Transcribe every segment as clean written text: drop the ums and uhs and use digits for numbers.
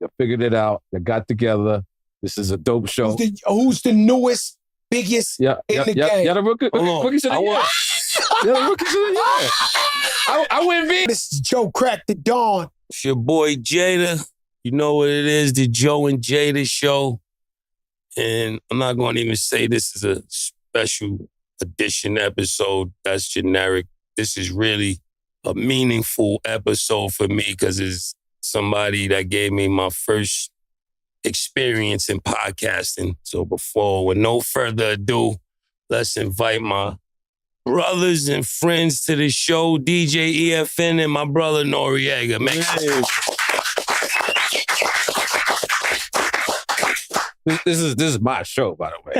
They figured it out. They got together. This is a dope show. Who's the newest, biggest in the game? Yeah, the rookies of the year. Yeah, the rookies of the year. I win big. This is Joe Crack the Dawn. It's your boy Jada. You know what it is, the Joe and Jada show. And I'm not going to even say this is a special edition episode. That's generic. This is really a meaningful episode for me because it's somebody that gave me my first experience in podcasting. So with no further ado, let's invite my brothers and friends to the show, DJ EFN and my brother Noriega. Man. This is my show, by the way.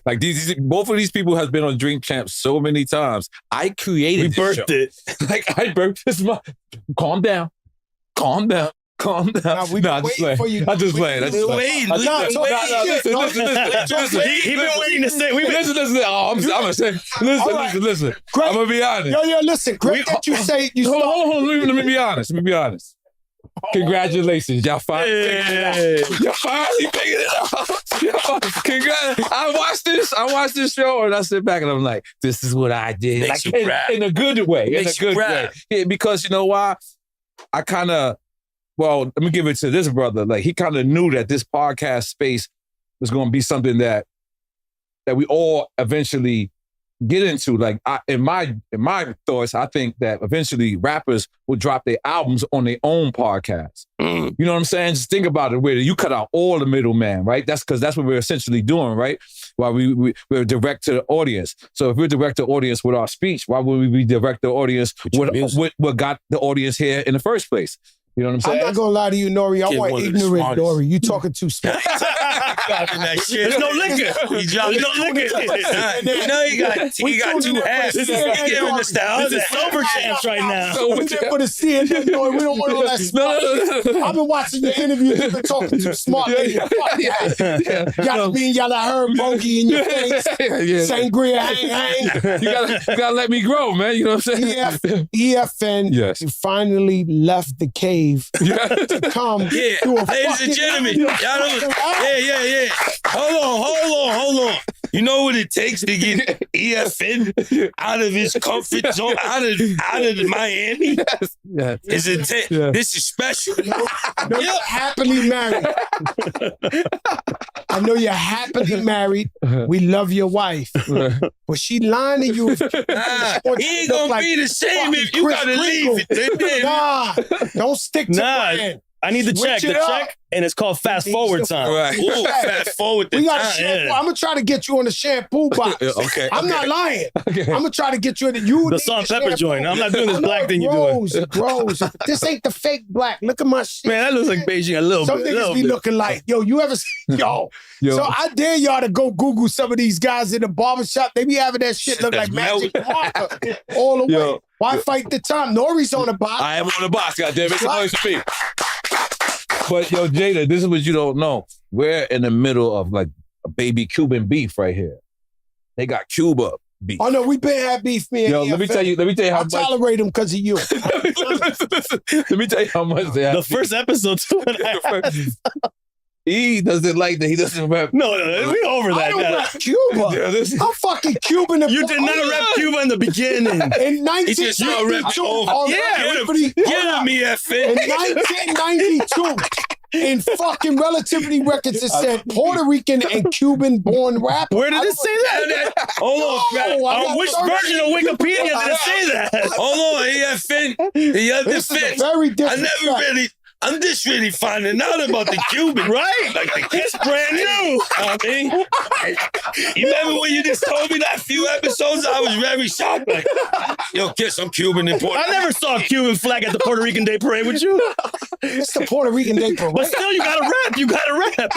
Like both of these people has been on Dream Champ so many times. I created this show. We birthed it. Like I birthed this. Calm down. Nah, just playing. I just playing. Listen. He been waiting to say. Listen. Oh, I'm gonna say. Listen. I'm gonna be honest. Yo, listen. Great that you say. Hold on. Let me be honest. Congratulations, y'all finally figured it out. Congrats. I watched this show and I sit back and I'm like, this is what I did. Makes like, you proud. In a good way. Yeah, because you know why? Let me give it to this brother. Like he kind of knew that this podcast space was going to be something that we all eventually get into. Like in my thoughts, I think that eventually rappers will drop their albums on their own podcast. You know what I'm saying? Just think about it, where you cut out all the middleman, right? That's because that's what we're essentially doing, right? While we're direct to the audience. So if we're direct to the audience with our speech, why would we be direct to the audience with what got the audience here in the first place? You know what I'm saying? I'm not gonna lie to you, Nori. I want ignorant Nori. You talking too smart. There's no liquor. He dropped no liquor. You know he got two hats. This is sober champs right now. We didn't put a C in there, Nori. We don't want all that smart. I've been watching your interviews. You've been talking too smart. Y'all being y'all heard bogey in your face. Sangria hang. You gotta let me grow, man. You know what I'm saying? EFN, yes. You finally left the cave to come. Ladies and gentlemen. Yeah. Hold on. You know what it takes to get EFN out of his comfort zone, out of Miami? Yes. This is special. You're happily married. I know you're happily married. We love your wife. But she lying to you. He ain't gonna be the same if you gotta leave it. Nah, don't stick to brand. I need the check. The check, and it's called fast forward time. Right. Ooh, fast forward the we got time. shampoo. I'm gonna try to get you on the shampoo box. Okay. I'm not lying. Okay. I'm gonna try to get you in the salt and pepper joint. I'm not doing this black thing you're doing. It grows. This ain't the fake black. Look at my shit. Man, that looks like Beijing a little bit. Some niggas be looking like, you ever yo. So I dare y'all to go Google some of these guys in the barbershop. They be having that shit look like magic marker all the way. Why fight the time? Nori's on the box. I am on the box, goddammit. It's supposed to be. But yo, Jada, this is what you don't know. We're in the middle of like a baby Cuban beef right here. They got Cuba beef. Oh no, we been had beef, me and let me tell you how much. I tolerate them because of you. Let me tell you how much they have. The first episode, he doesn't like that. He doesn't rap. No, we over that. I don't rap Cuba. I'm fucking Cuban. You did not rap Cuba in the beginning. In 1992, in 1992, in fucking Relativity Records, it said Puerto Rican and Cuban born rapper. Where did it say that? Hold on, which version of Wikipedia did it say that? Hold on, EFN. This is very different. I'm just really finding out about the Cuban, right? Like the Kiss brand new. You remember when you just told me that a few episodes? I was very shocked. Like, yo, Kiss, I'm Cuban in Puerto Rico. I never saw a Cuban flag at the Puerto Rican Day Parade with you. It's the Puerto Rican Day Parade. But still, you gotta rap.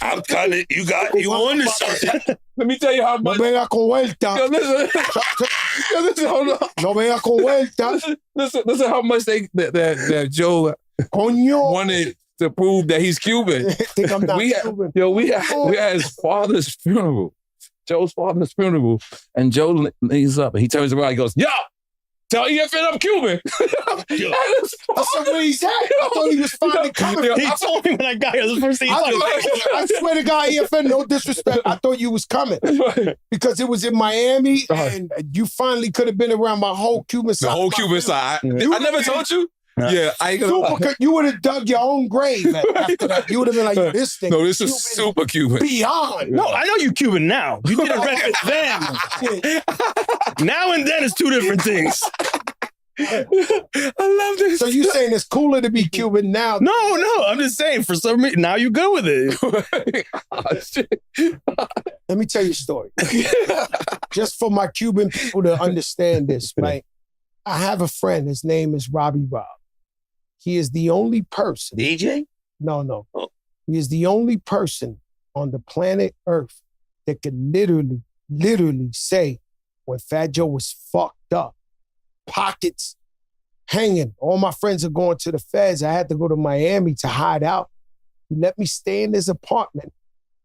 I'm kind of, you on to something. Let me tell you how much. No venga con vuelta. Yo, listen, hold on. No venga con vuelta. Listen how much that Joe wanted to prove that he's Cuban. Think I'm not Cuban. We had his father's funeral. Joe's father's funeral. And Joe leans up and he turns around and he goes, yo, Tell EFN I'm Cuban. I said, where he's at? I thought he was finally coming. He told me when I got here. The first thing he told me. I swear to God, EFN, no disrespect. I thought you was coming because it was in Miami, and you finally could have been around my whole Cuban side. The whole Cuban side. I never told you. Yeah, I ain't gonna. You would have dug your own grave after that. You would have been like, this thing. No, this is super Cuban. Beyond. No, I know you Cuban now. You did a record then. Now and then is two different things. I love this. So you saying it's cooler to be Cuban now? No, I'm just saying for some reason now you good with it. Let me tell you a story. Just for my Cuban people to understand this, right? I have a friend. His name is Robbie Rob. He is the only person. DJ? No. Oh. He is the only person on the planet Earth that could literally say when Fat Joe was fucked up, pockets hanging. All my friends are going to the feds. I had to go to Miami to hide out. He let me stay in his apartment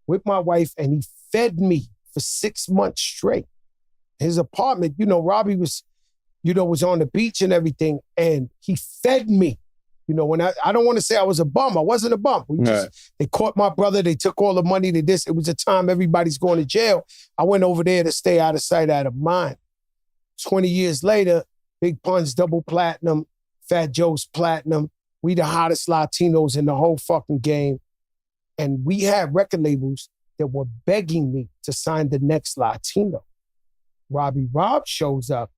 with my wife, and he fed me for 6 months straight. His apartment, Robbie was on the beach and everything, and he fed me. When I don't want to say I was a bum. I wasn't a bum. They caught my brother. They took all the money to this. It was a time everybody's going to jail. I went over there to stay out of sight, out of mind. 20 years later, Big Pun's double platinum, Fat Joe's platinum. We the hottest Latinos in the whole fucking game. And we had record labels that were begging me to sign the next Latino. Robbie Rob shows up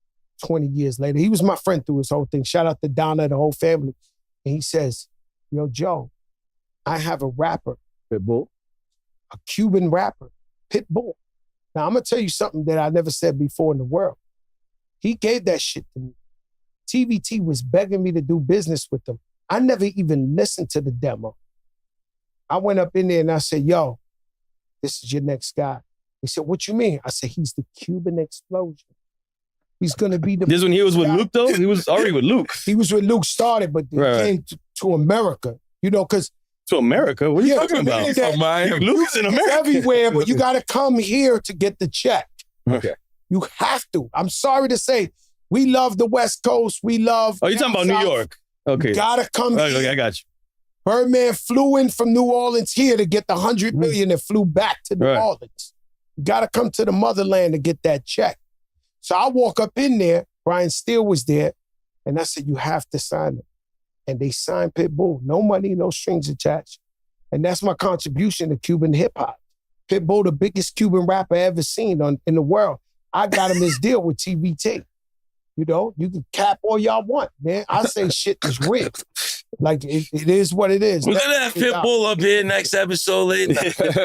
20 years later. He was my friend through his whole thing. Shout out to Donna, the whole family. And he says, yo, Joe, I have a rapper. Pitbull? A Cuban rapper. Pitbull. Now, I'm going to tell you something that I never said before in the world. He gave that shit to me. TVT was begging me to do business with them. I never even listened to the demo. I went up in there and I said, yo, this is your next guy. He said, what you mean? I said, he's the Cuban explosion. He's going to be the... This when he was with Luke, though? He was already with Luke. He was with Luke, started, but he came to America, because... To America? What are you talking about? Luke is in America. Everywhere, but you got to come here to get the check. Okay. You have to. I'm sorry to say, we love the West Coast. We love... Oh, you're talking about New York. Okay. You got to come here. Okay, I got you. Birdman flew in from New Orleans here to get the $100 million and flew back to New Orleans. You got to come to the motherland to get that check. So I walk up in there, Brian Steele was there, and I said, you have to sign it. And they signed Pitbull. No money, no strings attached. And that's my contribution to Cuban hip-hop. Pitbull, the biggest Cuban rapper ever seen in the world. I got him his deal with TVT. You can cap all y'all want, man. I say shit is real. Like, it is what it is. We're going to have Pitbull up here next episode later.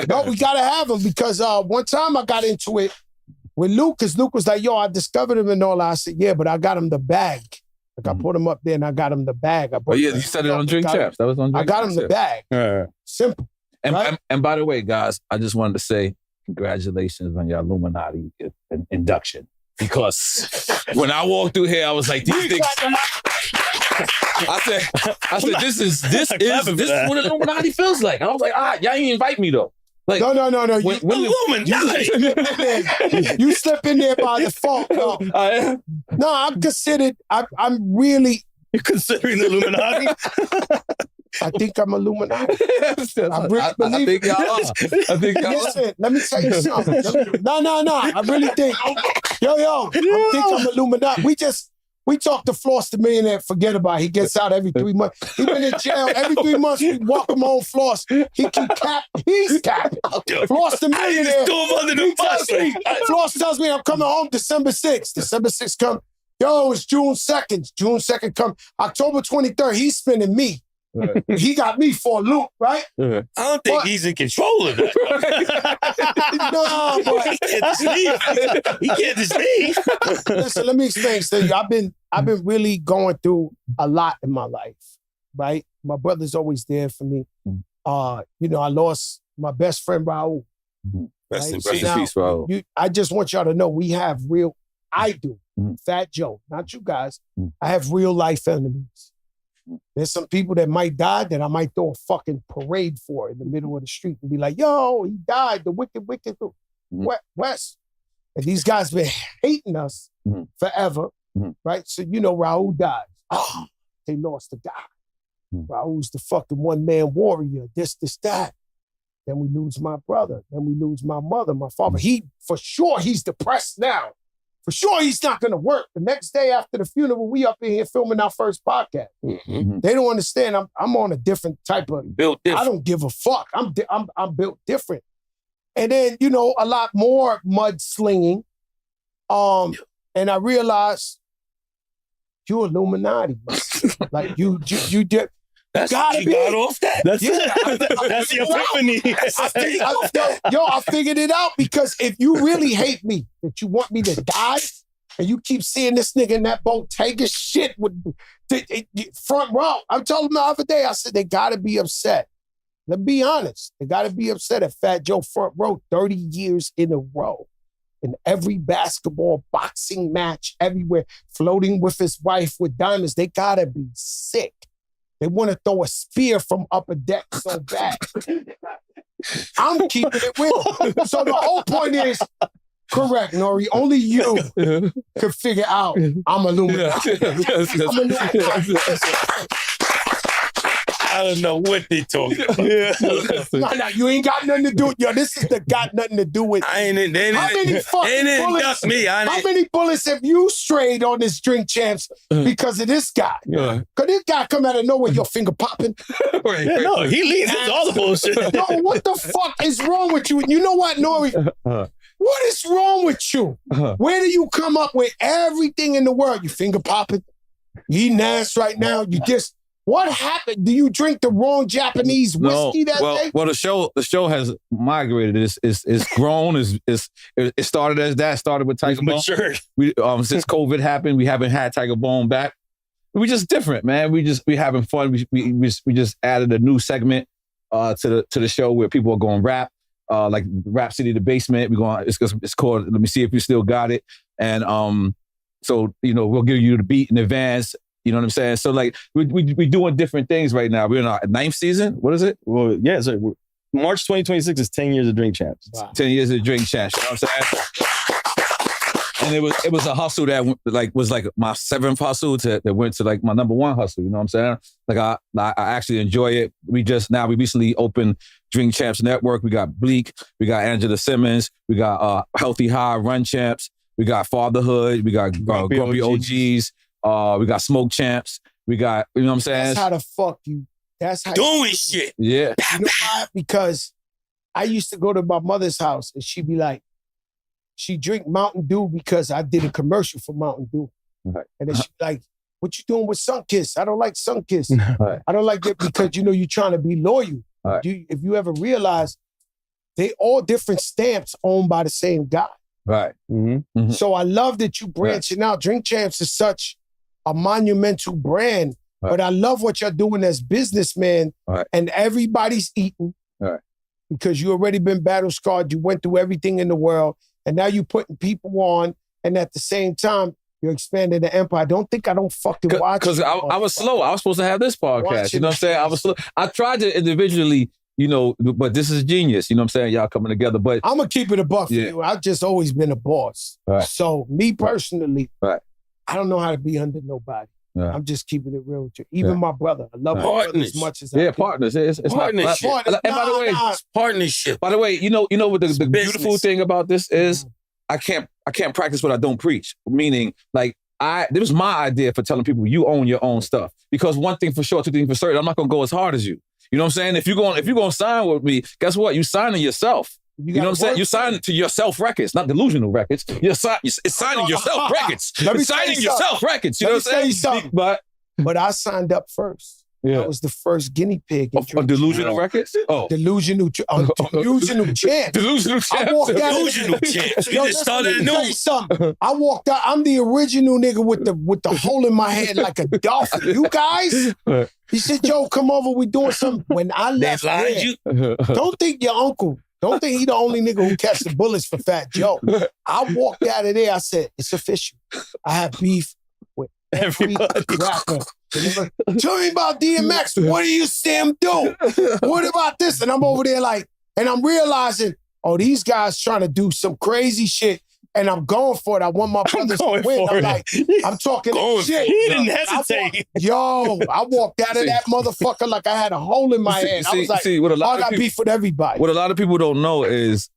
No, we got to have him because one time I got into it with Luke, because Luke was like, yo, I discovered him and all that. I said, yeah, but I got him the bag. Like, I put him up there and I got him the bag. You said it on Drink Champs. That was on Drink Champs. I got him the bag. Simple. And by the way, guys, I just wanted to say congratulations on your Illuminati induction. Because when I walked through here, I was like, these things... I said, this is what Illuminati feels like. And I was like, y'all ain't invite me though. Like, no. Illuminati. You step in there by default. No, I'm considered. I'm really. You're considering the Illuminati? I think I'm Illuminati. I think y'all are. Listen, let me tell you something. No. I really think. I think I'm Illuminati. We talk to Floss the Millionaire, forget about it. He gets out every 3 months. He been in jail every 3 months. We walk him home, Floss. He's capping. Floss the Millionaire. Floss tells me I'm coming home December 6th. December 6th come. Yo, it's June 2nd. June 2nd come. October 23rd, he's spending me. Right. He got me for a loop, right? I don't think he's in control of that. No, but he can't deceive. Listen, let me explain to you. I've been really going through a lot in my life, right? My brother's always there for me. I lost my best friend Raul. Rest in peace, Raul. I just want y'all to know I do, Fat Joe, not you guys. I have real life enemies. There's some people that might die that I might throw a fucking parade for in the middle of the street and be like, yo, he died, the wicked West. And these guys been hating us forever. right? So, you know, Raul dies. Oh, they lost a guy. Raul's the fucking one-man warrior, this, that. Then we lose my brother. Then we lose my mother, my father. For sure, he's depressed now. For sure, he's not going to work. The next day after the funeral, we up in here filming our first podcast. They don't understand. I'm on a different type of... Built different. I don't give a fuck. I'm built different. And then, you know, a lot more mudslinging. And I realized you're Illuminati. Like, you did... That's what you got off that? That's the epiphany. I figured it out because if you really hate me, that you want me to die, and you keep seeing this nigga in that Bottega shit with front row. I told him the other day, I said, they gotta be upset. Let's be honest. They gotta be upset at Fat Joe front row 30 years in a row. In every basketball, boxing match, everywhere, floating with his wife with diamonds. They gotta be sick. They want to throw a spear from upper deck so bad. I'm keeping it real. So the whole point is, correct, Nori, only you could figure out I'm Illuminati. I don't know what they talking about. No, you ain't got nothing to do with, this is got nothing to do with. How many bullets have you strayed on this Drink Champs because of this guy? Because this guy come out of nowhere, your finger popping. No, he leads into all the bullshit. No, what the fuck is wrong with you? You know what, Nori? What is wrong with you? Where do you come up with everything in the world? You finger popping? You eating ass right now? You just... What happened? Do you drink the wrong Japanese whiskey that day? Well, the show has migrated. It's grown. It started as that. Started with Tiger Bone. Since COVID happened, we haven't had Tiger Bone back. We just different, man. We having fun. We just added a new segment to the show where people are going rap, like Rap City the Basement. It's called Let Me See If You Still Got It. And so you know we'll give you the beat in advance. You know what I'm saying? So like we doing different things right now. We're in our 9th season. What is it? Well, yeah. So March 2026 is 10 years of Drink Champs. Wow. 10 years of Drink Champs. You know what I'm saying? And it was a hustle that was like my 7th hustle that went to like my number 1 hustle. You know what I'm saying? Like I actually enjoy it. We recently opened Drink Champs Network. We got Bleak. We got Angela Simmons. We got Healthy High Run Champs. We got Fatherhood. We got Grumpy OGs. We got Smoke Champs. We got, you know what I'm saying? That's how the fuck you, that's how doing shit. Yeah. You know why? Because I used to go to my mother's house and she'd be like, she drink Mountain Dew because I did a commercial for Mountain Dew. Right. And then she'd be like, what you doing with Sunkiss? I don't like Sunkiss. Right. I don't like that because, you know, you're trying to be loyal. Right. If you ever realize, they all different stamps owned by the same guy. Right. Mm-hmm. Mm-hmm. So I love that you branching out. Drink Champs is such a monumental brand, but I love what you're doing as businessmen, and everybody's eating because you already been battle scarred. You went through everything in the world, and now you putting people on, and at the same time, you're expanding the empire. I don't fucking watch. Because I was slow. I was supposed to have this podcast. You know what I'm saying? I was slow. I tried to individually, you know, but this is genius. You know what I'm saying? Y'all coming together. But I'm going to keep it a buck for you. I've just always been a boss. So me personally, I don't know how to be under nobody. I'm just keeping it real with you. Even my brother. I love my brother as much as I can. Partners. It's partnership. And by the way, it's partnership. By the way, you know what the beautiful thing about this is? I can't practice what I don't preach. Meaning, like, this was my idea for telling people you own your own stuff. Because one thing for sure, two things for certain, I'm not gonna go as hard as you. You know what I'm saying? If you're gonna sign with me, guess what? You signing yourself. You know what I'm saying? You signing to yourself records, not delusional records. It's signing yourself records. It's signing yourself records. You know what I'm saying? But I signed up first. Yeah. I was the first guinea pig. On Delusional Records? Oh. Delusional Champs. Delusional Champs. Delusional Champs. You just started new. I walked out. I'm the original nigga with the hole in my head like a dolphin. You guys? He said, Joe, come over. We doing something. When I left there, don't think your uncle. Don't think he the only nigga who catch the bullets for Fat Joe. I walked out of there. I said, it's official. I have beef with every rapper. Tell me about DMX. What do you see him do? What about this? And I'm over there like, and I'm realizing, oh, these guys trying to do some crazy shit. and I'm going for it. I want my brothers to win. I'm like, I'm talking shit. He didn't hesitate. I walked out of that motherfucker like I had a hole in my head. I was like, I got beef with everybody. What a lot of people don't know is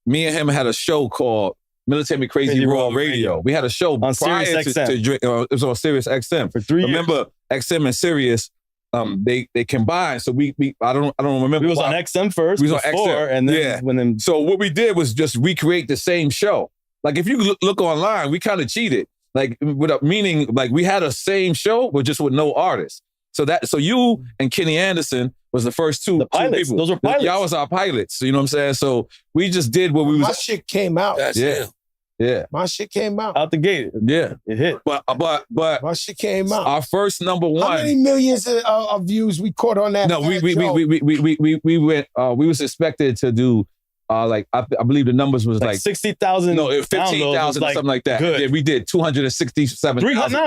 me and him had a show called Military Crazy Raw Radio. We had a show on prior Sirius XM. to drink. It was on Sirius XM for 3 years. Remember, XM and Sirius, they combined. So we I don't remember. We was on XM first. We was on XM, and then So what we did was just recreate the same show. Like if you look online, we kind of cheated. Like meaning like we had a same show, but just with no artists. So you and Kenny Anderson was the first two pilots. people. Those were pilots. Y'all was our pilots. You know what I'm saying? So we just did what we was. My shit came out. Yeah. My shit came out. Out the gate. Yeah. It hit. But my shit came out. Our first number one. How many millions of views we caught on that? No, we went. We was expected to do. I believe the numbers was like 60,000. No, 15,000 or something like that. Good. Yeah, we did 267,000.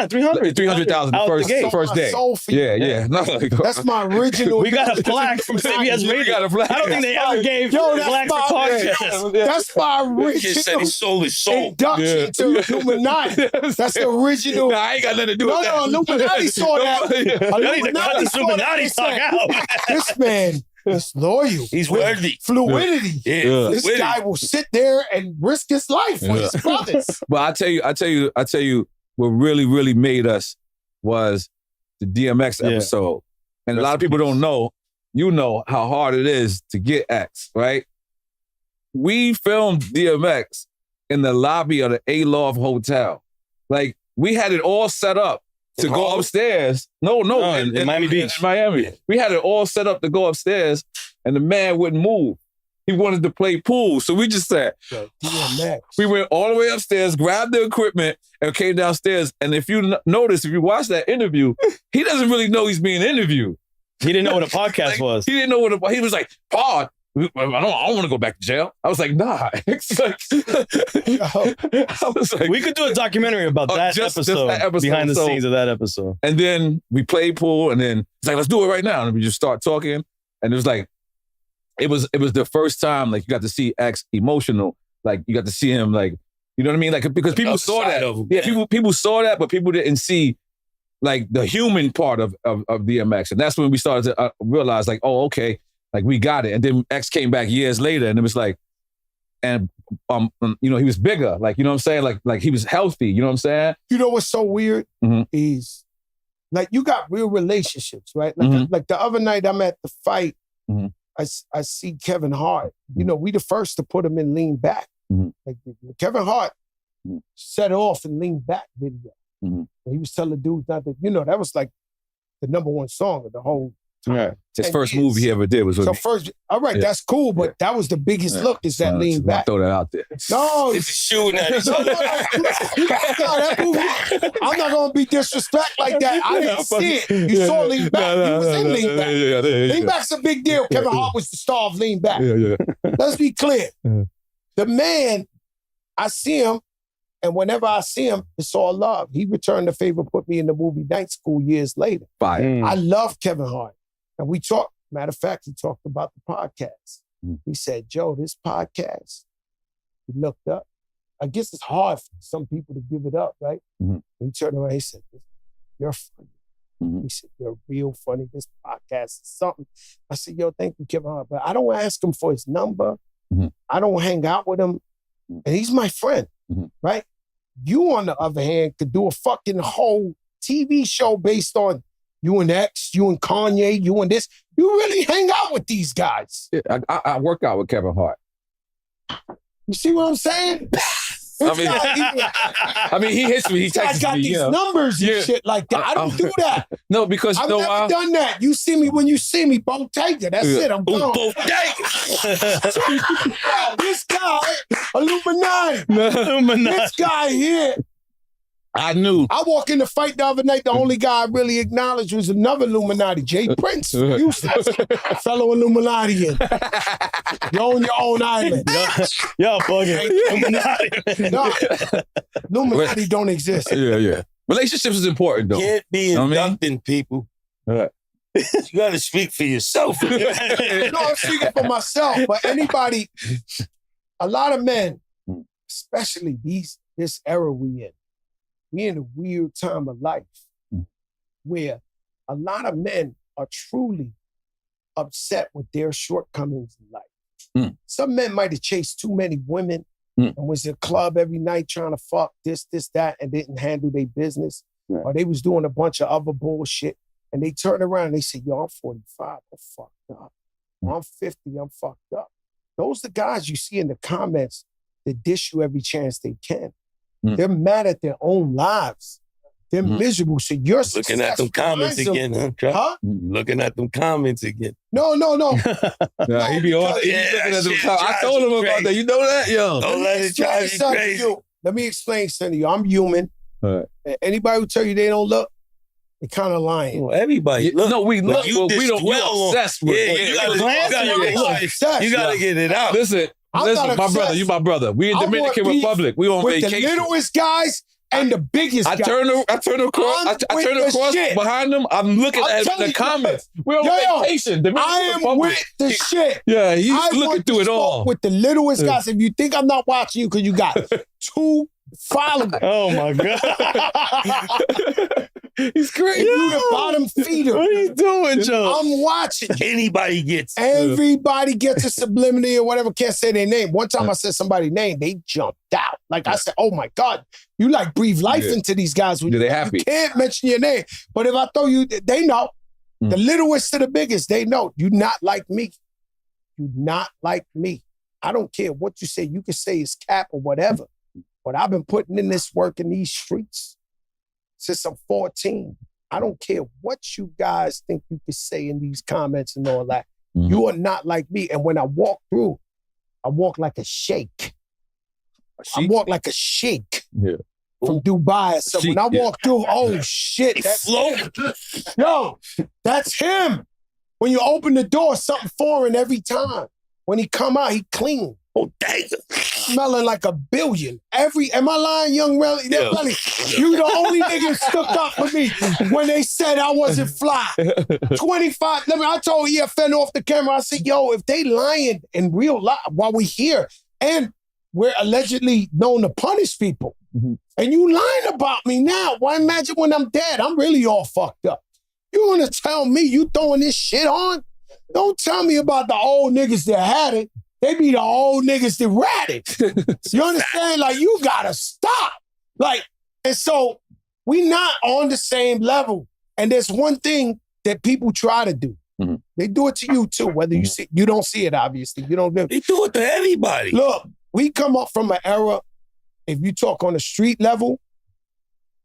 300,000 the first day. Yeah. No, that's my original. We got a plaque from CBS Radio. We got a plaque. I don't think they ever gave plaque for podcast. That's my original. Said he sold his soul. Induction to Illuminati. That's the original. Nah, I ain't got nothing to do with that. No, Illuminati saw that. Illuminati talk out. This man. He's loyal. He's worthy. Fluidity. Yeah. This guy will sit there and risk his life for his brothers. But I tell you, what really made us was the DMX episode. And a lot of people don't know, you know how hard it is to get X, right? We filmed DMX in the lobby of the Aloft Hotel. Like, we had it all set up to go upstairs. No, in Miami Beach. In Miami. We had it all set up to go upstairs, and the man wouldn't move. He wanted to play pool. So we just said, DMX. We went all the way upstairs, grabbed the equipment, and came downstairs. And if you notice, if you watch that interview, he doesn't really know he's being interviewed. He didn't know what a podcast was. He didn't know what he was like, Pod. I don't want to go back to jail. I was like, nah. It's like, I was like, we could do a documentary about that episode, behind the scenes of that episode. And then we played pool, and then it's like, let's do it right now. And we just start talking, and it was like, it was the first time like you got to see X emotional. Like you got to see him like, you know what I mean? Like because people saw that. People saw that, but people didn't see like the human part of DMX, and that's when we started to realize like, oh, okay. Like we got it. And then X came back years later and it was like, and you know, he was bigger. Like, you know what I'm saying? Like he was healthy. You know what I'm saying? You know what's so weird is like you got real relationships, right? Like, like the other night I'm at the fight, I see Kevin Hart. You know, we the first to put him in Lean Back. Like Kevin Hart set off in Lean Back video. He was telling dudes not to, you know, that was like the #1 song of the whole Yeah. His first movie he ever did was with first, all right, that's cool, but that was the biggest look is that Lean Back. Throw that out there. No. It's shooting at each other. That movie, I'm not going to be disrespect like that. I didn't see it. You saw Lean Back. You was in Lean Back. Lean Back's a big deal. Kevin Hart was the star of Lean Back. Let's be clear. The man, I see him, and whenever I see him, it's all love. He returned the favor, put me in the movie Night School years later. I love Kevin Hart. And we talked, matter of fact, he talked about the podcast. He said, Joe, this podcast, he looked up. I guess it's hard for some people to give it up, right? He turned around, he said, you're funny. He said, you're real funny. This podcast is something. I said, yo, thank you, Kevin Hart. But I don't ask him for his number. I don't hang out with him. And he's my friend, right? You, on the other hand, could do a fucking whole TV show based on you and X, you and Kanye, you and this. You really hang out with these guys. Yeah, I work out with Kevin Hart. You see what I'm saying? I mean, he hits me. He texts me. I got these numbers and shit like that. I don't do that. No, because I've never done that. You see me when you see me, Bottega. That's it. I'm gone. This guy, Illuminati. This guy here. I knew. I walk in the fight the other night. The only guy I really acknowledged was another Illuminati, Jay Prince. Useless. Fellow Illuminati. You're on your own island. Yo, bugging. Illuminati. No, Illuminati don't exist. Yeah. Relationships is important, though. Can't be inducting people. You got to speak for yourself. No, I'm speaking for myself. But anybody, a lot of men especially this era we in. We in a weird time of life where a lot of men are truly upset with their shortcomings in life. Some men might have chased too many women and was in a club every night trying to fuck this, that, and didn't handle their business. Yeah. Or they was doing a bunch of other bullshit. And they turn around and they say, yo, I'm 45, I'm fucked up. I'm 50, I'm fucked up. Those are the guys you see in the comments that dish you every chance they can. They're mad at their own lives. They're miserable. So you're looking at them comments again, huh? Looking at them comments again. No. Yeah, he be all looking at them comments. I told him about that. You know that, yo. Don't let it drive you crazy. Let me explain something to you. I'm human. Right. Anybody who tell you they don't look, they kind of lying. Well, everybody look. No, we look, but we don't. We're obsessed with it. You gotta get it out. Listen, my brother, you my brother. We in Dominican Republic. We on vacation. With the littlest guys and the biggest guys. I turn across behind them. I'm looking at the comments. We're on vacation. I am with the shit. Yeah, he's looking through it all. With the littlest guys. If you think I'm not watching you because you got 2 followers. Oh my God. He's crazy. You the bottom feeder. What are you doing, Joe? I'm watching. Anybody gets it. Everybody gets a subliminal or whatever, can't say their name. One time I said somebody's name, they jumped out. Like I said, oh my God, you like breathe life into these guys. When they happy. You can't mention your name. But if I throw you, they know. The littlest to the biggest, they know. You not like me. You not like me. I don't care what you say. You can say it's cap or whatever. But I've been putting in this work in these streets since I'm 14. I don't care what you guys think you can say in these comments and all that. You are not like me. And when I walk through, I walk like a sheikh. I walk like a sheikh from Dubai. So when I walk through, oh shit, that's him. Yo, that's him. When you open the door, something foreign every time. When he come out, he clean. Oh, dang. Smelling like a billion. Am I lying, young Relly? Yeah. You the only nigga stuck up for me when they said I wasn't fly. 25, I told EFN off the camera, I said, yo, if they lying in real life while we here, and we're allegedly known to punish people, and you lying about me now, why imagine when I'm dead? I'm really all fucked up. You wanna tell me you throwing this shit on? Don't tell me about the old niggas that had it. They be the old niggas that rat it. You understand? Like, you gotta stop. Like, and so we not on the same level. And there's one thing that people try to do. They do it to you too, whether you see, you don't see it, obviously. You don't live. They do it to everybody. Look, we come up from an era, if you talk on the street level,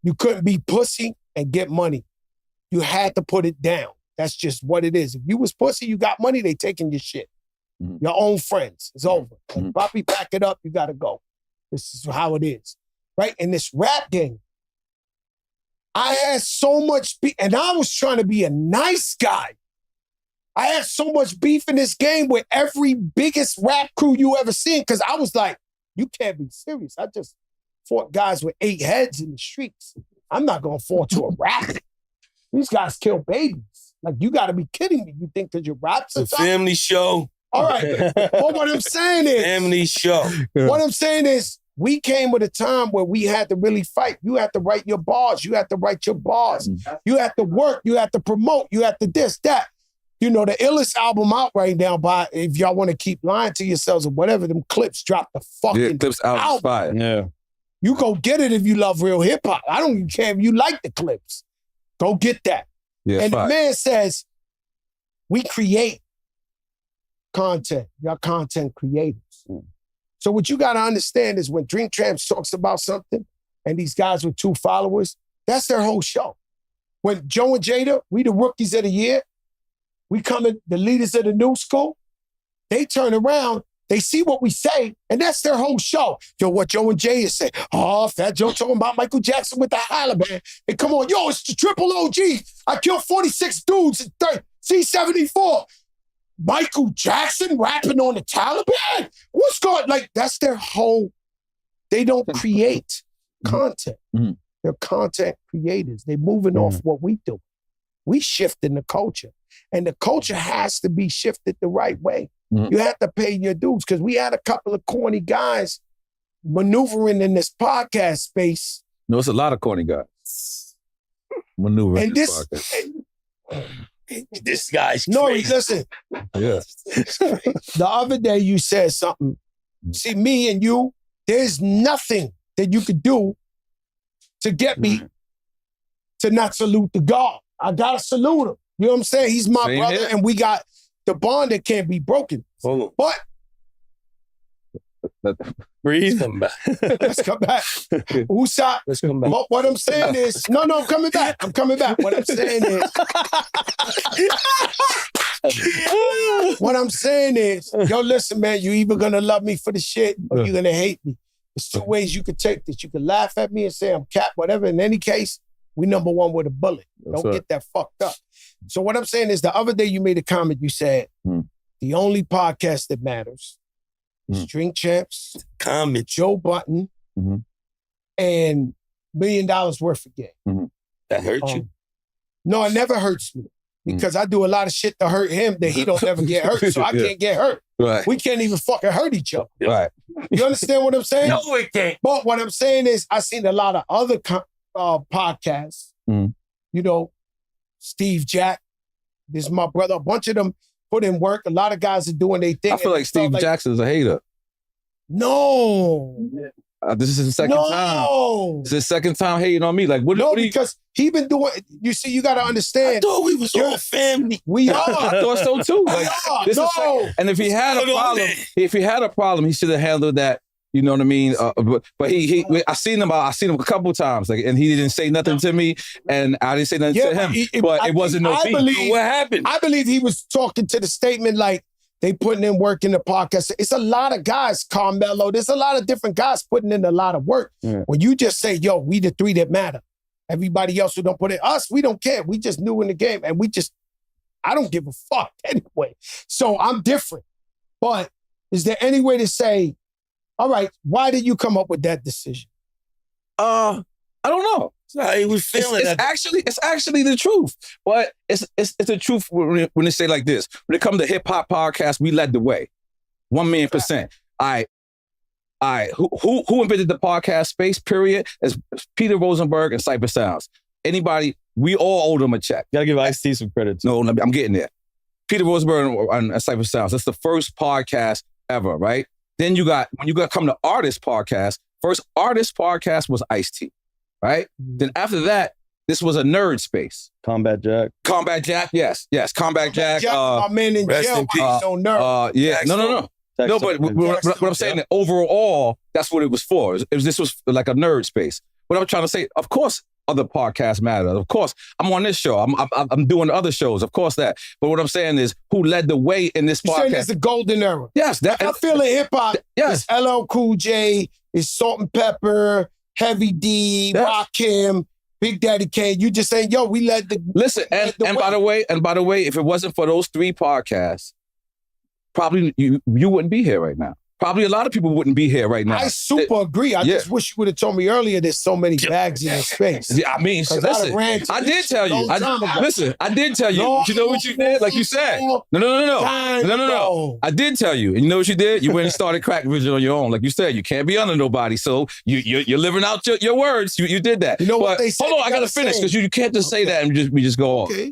you couldn't be pussy and get money. You had to put it down. That's just what it is. If you was pussy, you got money, they taking your shit. Your own friends. It's over. Like, Poppy, pack it up. You got to go. This is how it is. Right? In this rap game, I had so much beef, and I was trying to be a nice guy. I had so much beef in this game with every biggest rap crew you ever seen, because I was like, you can't be serious. I just fought guys with 8 heads in the streets. I'm not going to fall to a rap. These guys kill babies. Like, you got to be kidding me. You think that your rap's a family show? All right. But what I'm saying is... Family show. What I'm saying is, we came with a time where we had to really fight. You had to write your bars. You had to write your bars. You had to work. You had to promote. You had to this, that. You know, the illest album out right now, by if y'all want to keep lying to yourselves or whatever, them clips drop the fucking clips out fire. Yeah. You go get it if you love real hip-hop. I don't even care if you like the clips. Go get that. Yeah, and the man says, we create content. Y'all content creators. So what you got to understand is when Dream Tramps talks about something and these guys with 2 followers, that's their whole show. When Joe and Jada, we the rookies of the year, we coming the leaders of the new school, they turn around, they see what we say, and that's their whole show. Yo, what Joe and Jada say, oh, Fat Joe talking about Michael Jackson with the Taliban. And come on, yo, it's the triple OG. I killed 46 dudes in C-74. Michael Jackson rapping on the Taliban? What's going, like, that's their whole, they don't create content. They're content creators. They're moving off what we do. We shifting the culture. And the culture has to be shifted the right way. You have to pay your dues, because we had a couple of corny guys maneuvering in this podcast space. No, it's a lot of corny guys maneuvering And this podcast. This guy's No, crazy. listen. Yeah. The other day you said something. See, me and you, there's nothing that you could do to get me to not salute the God. I gotta salute him. You know what I'm saying? He's my Same brother, here. and we got the bond that can't be broken. Hold on. But Breathe. Come back. let's come back. Usa, Let's come back. what I'm saying is, no, I'm coming back. I'm coming back. What I'm saying is, yo, listen, man, you either gonna love me for the shit or you're gonna hate me. There's two ways you could take this. You could laugh at me and say I'm cap, whatever. In any case, we number one with a bullet. That's Don't right. get that fucked up. So what I'm saying is, the other day you made a comment. You said the only podcast that matters is Drink Champs, Comment. Joe Budden, Mhm. and $1 million worth of game. That hurt you? No, it never hurts me because I do a lot of shit to hurt him that he don't ever get hurt, so I Yeah. can't get hurt. Right. We can't even fucking hurt each other. Right. You understand what I'm saying? No, it can't. But what I'm saying is, I've seen a lot of other podcasts. Mhm. You know, Steve Jack, this is my brother. A bunch of them put in work. A lot of guys are doing their thing. I feel like Steve Jackson's a hater. No. This is his second time. No. It's his second time hating on me. Like, what? No, what do you? because he been doing, you see, you got to I understand. thought we was all family. We I are. thought so too. Like, this is No. second- and if he had a Hold on, problem, man. if he had a problem, he should have handled that. You know what I mean? But I seen him a couple times, like, and he didn't say nothing to me, and I didn't say nothing to him. But it wasn't no beef. What happened? I believe he was talking to the statement like they putting in work in the podcast. It's a lot of guys, Carmelo. There's a lot of different guys putting in a lot of work. Yeah. When you just say, yo, we the three that matter. Everybody else who don't put in, us, we don't care. We just new in the game. And I don't give a fuck anyway. So I'm different. But is there any way to say, all right, why did you come up with that decision? I don't know. He was feeling that. It's actually the truth. But it's the truth when they say like this. When it comes to hip hop podcasts, we led the way. 1,000,000%. All right. Who invented the podcast space, period? Is Peter Rosenberg and Cypher Sounds. Anybody, we all owe them a check. Gotta give Ice-T some credit. No, I'm getting there. Peter Rosenberg and Cypher Sounds. That's the first podcast ever, right? Then when you got come to artist podcast, first artist podcast was Ice-T, right? Then after that, this was a nerd space. Combat Jack. Combat Jack, yes. Combat Jack. My man in rest jail, in peace. no nerd. Yeah, no. No, but what I'm saying, that overall, that's what it was for. This was like a nerd space. What I'm trying to say, of course, other podcasts matter. Of course, I'm on this show. I'm doing other shows. Of course that. But what I'm saying is, who led the way in this You're saying podcast? it's the golden era. Yes, I feel in hip hop. Yes. It's LL Cool J, it's Salt and Pepper, Heavy D, Yes. Rakim, Big Daddy Kane. You just saying, yo, we led the. Listen, and by the way, if it wasn't for those three podcasts, probably you wouldn't be here right now. Probably a lot of people wouldn't be here right now. I super agree. I just wish you would have told me earlier there's so many bags in the space. Yeah, I mean, 'Cause listen, I I did tell you. I did tell you. No, You know what you did? Like you said. No. I did tell you. And you know what you did? You went and started crack vision on your own. Like you said, you can't be under nobody. So you're living out your words. You did that. You know what they say? Hold on, I gotta finish because you can't just say that and we just go off. Okay.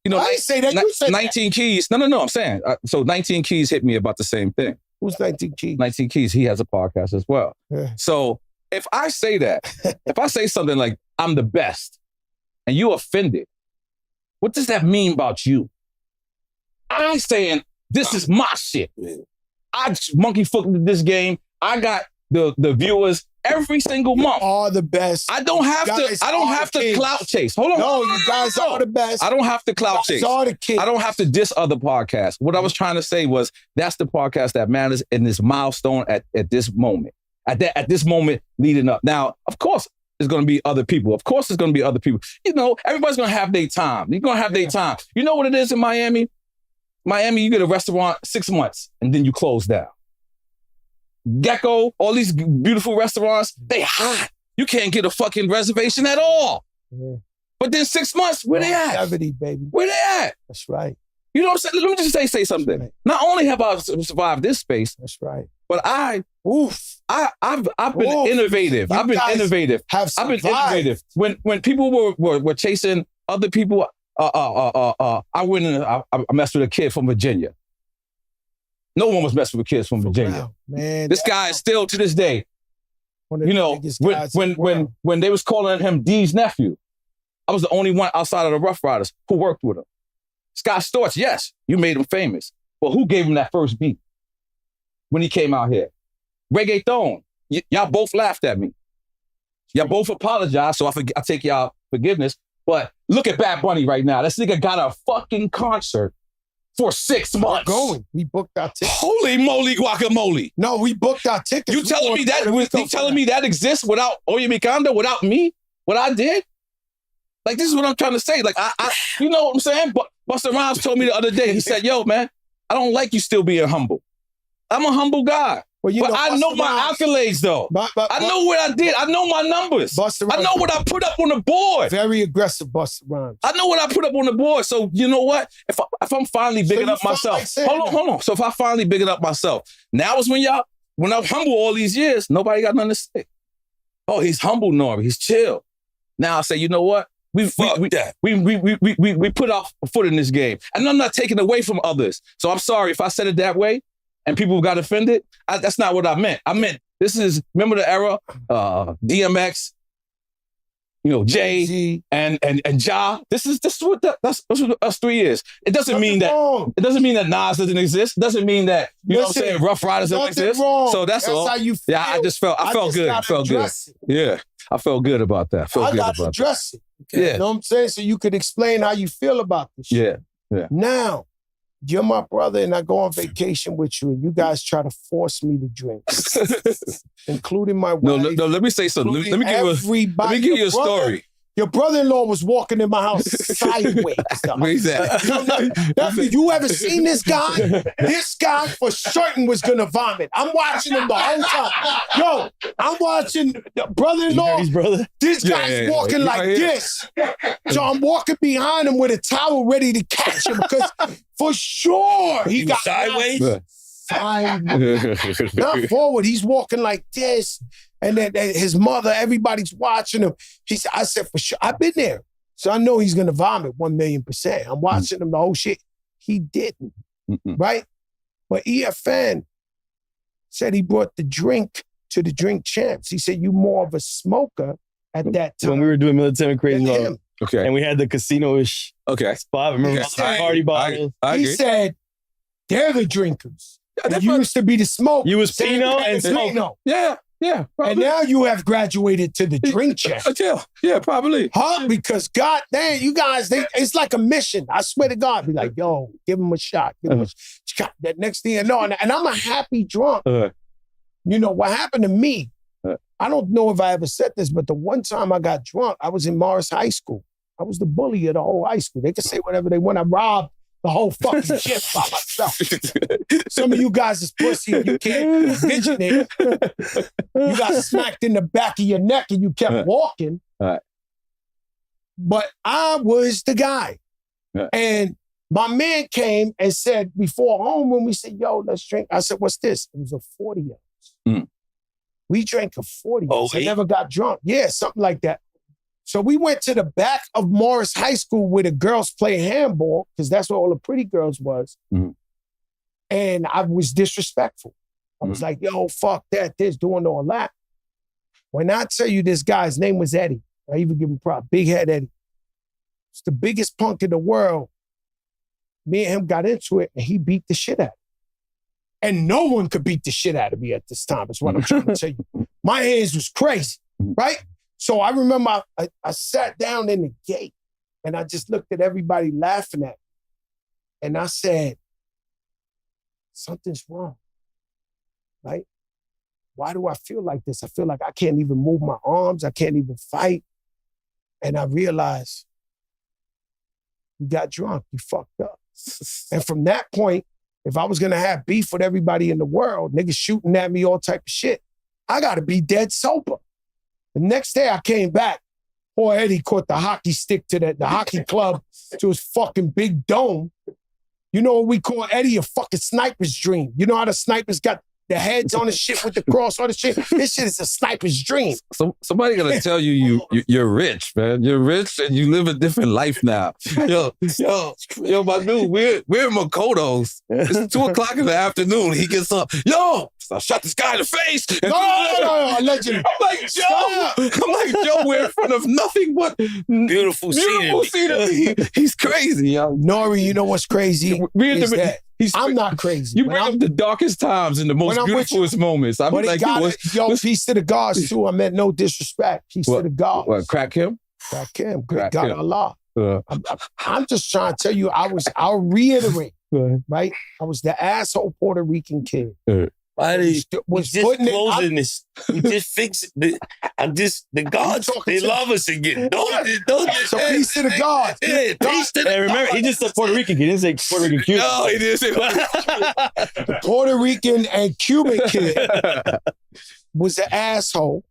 You know, I didn't say that. You said 19 Keys. No. I'm saying. So 19 Keys hit me about the same thing. Who's 19 Keys? 19 Keys, he has a podcast as well. Yeah. So if I say that, if I say something like, I'm the best, and you offended, what does that mean about you? I'm saying, this is my shit. I monkey foot this game. I got the viewers every single month. Are the best. I don't have to clout chase. Hold on. No, you guys are the best. I don't have to clout chase. Are the kids. I don't have to diss other podcasts. What I was trying to say was that's the podcast that matters in this milestone at this moment. At this moment leading up. Now, of course, there's going to be other people. Of course, there's going to be other people. You know, everybody's going to have their time. You're going to have their time. You know what it is in Miami? Miami, you get a restaurant 6 months and then you close down. Gecko, all these beautiful restaurants, they hot. You can't get a fucking reservation at all. Yeah. But then 6 months, where they at? Longevity, baby. Where they at? That's right. You know what I'm saying? Let me just say something. Right. Not only have I survived this space, That's right. but I Oof. I've been innovative. I've been innovative. I've been innovative. When people were chasing other people, I went and I messed with a kid from Virginia. No one was messing with kids from Virginia. Man, this guy is still to this day. You know, when they was calling him D's nephew, I was the only one outside of the Rough Riders who worked with him. Scott Storch, yes, you made him famous. But who gave him that first beat when he came out here? Reggaeton. Y'all both laughed at me. Y'all both apologized, so I take y'all forgiveness. But look at Bad Bunny right now. This nigga got a fucking concert for 6 months. We're going. We booked our tickets. Holy moly guacamole. No, we booked our tickets. You telling me that exists without Oye Mi Kanda, without me? What I did? Like, this is what I'm trying to say. Like, I you know what I'm saying? But Busta Rhymes told me the other day, he said, yo, man, I don't like you still being humble. I'm a humble guy. Well, but I know my accolades, though. I know what I did. I know my numbers. I know what I put up on the board. Very aggressive, Busta Rhymes. I know what I put up on the board. So, you know what? If I'm finally bigging up myself. Hold on. So if I finally bigging up myself, now is when I'm humble all these years, nobody got nothing to say. Oh, he's humble, Nori. He's chill. Now I say, you know what? We put our foot in this game. And I'm not taking away from others. So I'm sorry if I said it that way and people got offended. That's not what I meant. I meant remember the era, DMX, you know, Jay and Ja. This is what us 3 years. It doesn't mean that Nas doesn't exist. It doesn't mean that, you know what I'm saying, Rough Riders doesn't exist. So that's all. How you feel. Yeah, I felt good. I felt good. Yeah. I felt good about that. I got to address it. Yeah. You know what I'm saying? So you could explain how you feel about this shit. Yeah. Now, you're my brother and I go on vacation with you and you guys try to force me to drink. Including my wife. No, let me say something. Let me give you a story. Your brother-in-law was walking in my house sideways. You ever seen this guy? This guy for certain was gonna vomit. I'm watching him the whole time. Yo, I'm watching the brother-in-law. His brother? This guy's walking like this. So I'm walking behind him with a towel ready to catch him because for sure he got sideways. Not forward. He's walking like this. And then his mother, everybody's watching him. I said, for sure, I've been there. So I know he's going to vomit 1,000,000%. I'm watching him the whole shit. He didn't, right? But EFN said he brought the drink to the drink champs. He said, you more of a smoker at that time. When we were doing Military Crazy Love. Okay. And we had the casino-ish spot. Remember the party bottles? He said, they're the drinkers. You used to be the smoker. You was Pinot and Smoke. Yeah, probably. And now you have graduated to the drink champ. Yeah, probably. Huh? Because God damn, you guys, it's like a mission. I swear to God, be like, yo, give him a shot. Give him a shot. That next thing you know, and I'm a happy drunk. You know, what happened to me, I don't know if I ever said this, but the one time I got drunk, I was in Morris High School. I was the bully of the whole high school. They could say whatever they want. I robbed the whole fucking shit by myself. Some of you guys is pussy and you can't vision it. You got smacked in the back of your neck and you kept walking. But I was the guy. And my man came and said, before home, when we said, yo, let's drink. I said, what's this? It was a 40 ounce. We drank a 40 ounce. I never got drunk. Yeah, something like that. So we went to the back of Morris High School where the girls play handball, because that's where all the pretty girls was. And I was disrespectful. I was like, yo, fuck that, this, doing all that. When I tell you this guy's name was Eddie, I even give him props, Big Head Eddie. It's the biggest punk in the world. Me and him got into it and he beat the shit out of me. And no one could beat the shit out of me at this time, is what I'm trying to tell you. My hands was crazy, right? So I remember I sat down in the gate and I just looked at everybody laughing at me. And I said, something's wrong, right? Why do I feel like this? I feel like I can't even move my arms. I can't even fight. And I realized, you got drunk, you fucked up. And from that point, if I was gonna have beef with everybody in the world, niggas shooting at me, all type of shit, I gotta be dead sober. The next day I came back, poor Eddie caught the hockey stick to the hockey club to his fucking big dome. You know what we call Eddie? A fucking sniper's dream. You know how the snipers got the heads on the shit with the cross on the shit. This shit is a sniper's dream. So somebody gonna tell you're rich, man. You're rich and you live a different life now. Yo, my dude, we're in Makoto's. It's 2:00 in the afternoon. He gets up. Yo, I shot this guy in the face. No, allegedly. I'm like, Joe, we're in front of nothing but beautiful scenery. He's crazy, yo. Nori, you know what's crazy? I'm not crazy. You bring up the darkest times and the most beautifulest moments. I'm like, peace to the gods too. I meant no disrespect. Peace to the gods. What, crack him? Crack him. Great God Allah. I'm just trying to tell you, I'll reiterate, right? I was the asshole Puerto Rican kid. Why we just closing this? We just fix it. The gods, they love us again. Don't so peace to the gods. Yeah, peace to the Hey, remember, he just said Puerto Rican. He didn't say Puerto Rican Cuban. No, he didn't say The Puerto Rican and Cuban kid was an asshole.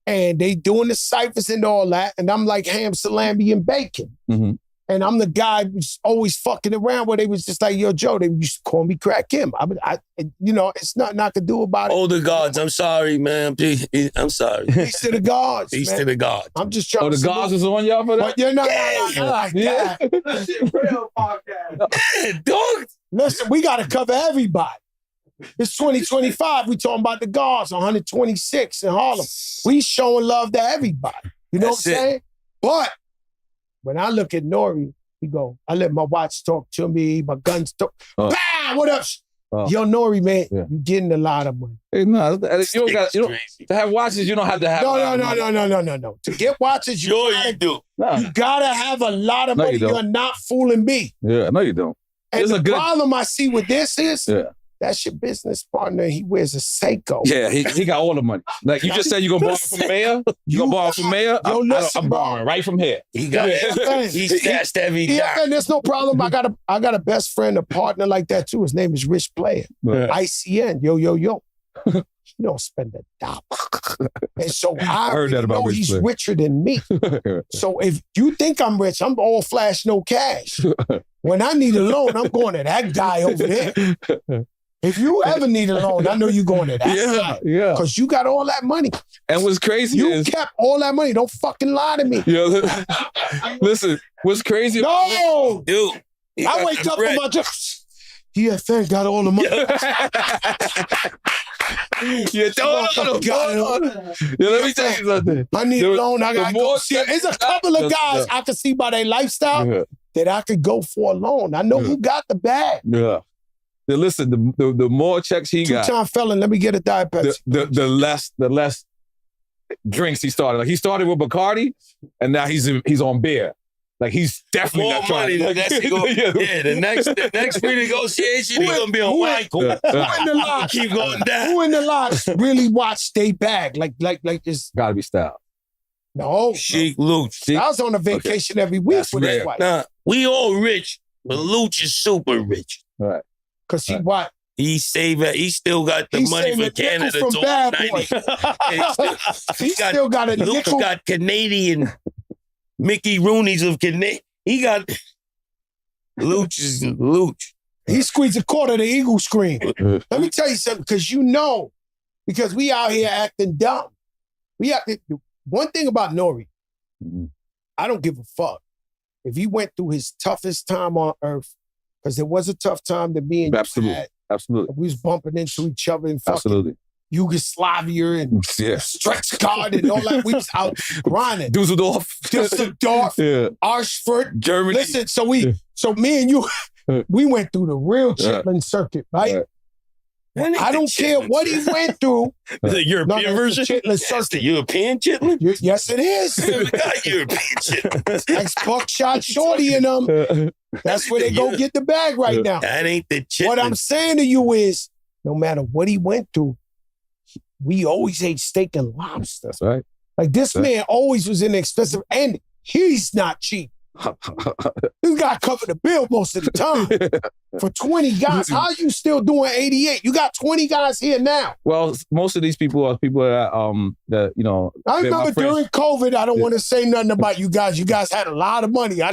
And they doing the ciphers and all that. And I'm like ham, salami, and bacon. Mm-hmm. And I'm the guy who's always fucking around where they was just like, yo, Joe, they used to call me Crack Kim. It's nothing I could do about it. Oh, the gods, I'm sorry, man. I'm sorry. Peace to the gods. Peace man. to the gods. I'm just trying to. Oh, the gods is on y'all for that? But you're not like that. That shit real podcast. Yeah, dog. Listen, we got to cover everybody. It's 2025. We talking about the gods, 126 in Harlem. We showing love to everybody. You know what I'm saying? But when I look at Nori, I let my watch talk to me, my guns talk. Bam! What up? Yo, Nori, man, you getting a lot of money. Hey, no, to have watches, you don't have to have. No. To get watches, you do. You gotta have a lot of money. You're not fooling me. Yeah, no, you don't. And the problem I see with this is, that's your business partner. He wears a Seiko. Yeah, he got all the money. Like you just said, you gonna borrow from Mayor. You gonna borrow from Mayor? I'm borrowing right from here. He got it. He stashed every dime. And there's no problem. I got a best friend, a partner like that too. His name is Rich Player. ICN. Yo. You don't spend a dollar. And so I heard that about Rich he's Player. richer than me. So if you think I'm rich, I'm all flash, no cash. When I need a loan, I'm going to that guy over there. If you ever need a loan, I know you're going to that guy. Yeah. Because you got all that money. And what's crazy is... You kept all that money. Don't fucking lie to me. Listen, what's crazy... No! Dude. I wake up and my job... EFN got all the money. Let me tell you something. I need a loan. I got to go see. There's a couple of guys I can see by their lifestyle that I could go for a loan. I know who got the bag. Yeah. Now listen, the more checks he got, two-time felon. Let me get a Diet Pepsi. The less drinks he started. Like he started with Bacardi, and now he's on beer. Like he's definitely more not trying. Money, the next renegotiation he's gonna be on wine. Who in the lot? Keep going down. Who in the lot really watch they bag like this? Gotta be Style. No, Sheik Luch. I was on a vacation every week with his wife. Nah, we all rich, but Luch is super rich. All right. Cause he what? He still got the money for Canada from Bad Boy. He still got a Luch nickel. got Canadian Mickey Rooney's of Canadian. He got Luch is Luch. He squeezed a quarter of the Eagle screen. Let me tell you something, because we out here acting dumb. One thing about Nori, I don't give a fuck. If he went through his toughest time on earth, because there was a tough time to be in. Absolutely. We was bumping into each other in fucking Yugoslavia and stretch guard and all that. We was out grinding. Dusseldorf, Arschford, Germany. Listen, so me and you, we went through the real Chitlin circuit, right? I don't care what he went through. The European version? Chitlin That's circuit. the European chitlin? Yes, it is. We got European chitlin. Ex Buckshot Shorty and them. That's where they go get the bag right now. That ain't the chitlin. What I'm saying to you is, no matter what he went through, we always ate steak and lobster. That's right. Like this man always was inexpensive, and he's not cheap. This guy covered the bill most of the time. For 20 guys, how are you still doing 88? You got 20 guys here now. Well, most of these people are people that you know. I remember during COVID, I don't want to say nothing about you guys. You guys had a lot of money. You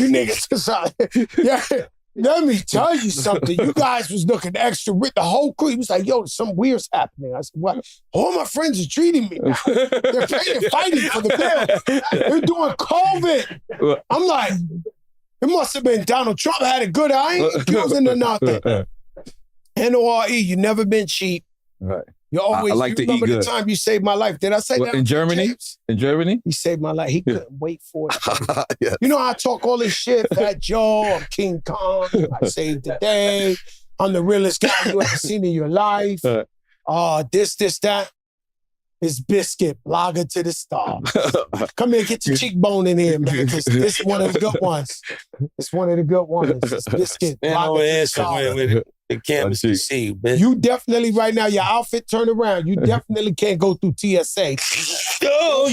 niggas, Let me tell you something. You guys was looking extra rich. The whole crew, he was like, yo, some weird's happening. I said, what? All my friends are treating me now. They're fighting for the bill. They're doing COVID. I'm like, it must have been Donald Trump had a good eye. He was into nothing. N-O-R-E, you never been cheap. Right. You always, I like you to remember eat the good. time you saved my life. Did I say that? In Germany? James? In Germany? He saved my life. He couldn't wait for it. Yeah. You know how I talk all this shit? Fat Joe, I'm King Kong, I saved the day. I'm the realest guy you ever seen in your life. This, that. It's Biscuit, blogger to the stars. Come here, get your cheekbone in here, man, because this is one of the good ones. It's one of the good ones. It's Biscuit, Man, blogger no to the answer stars. with the cameras to see, man. You definitely, right now, your outfit turned around. You definitely can't go through TSA. Yo.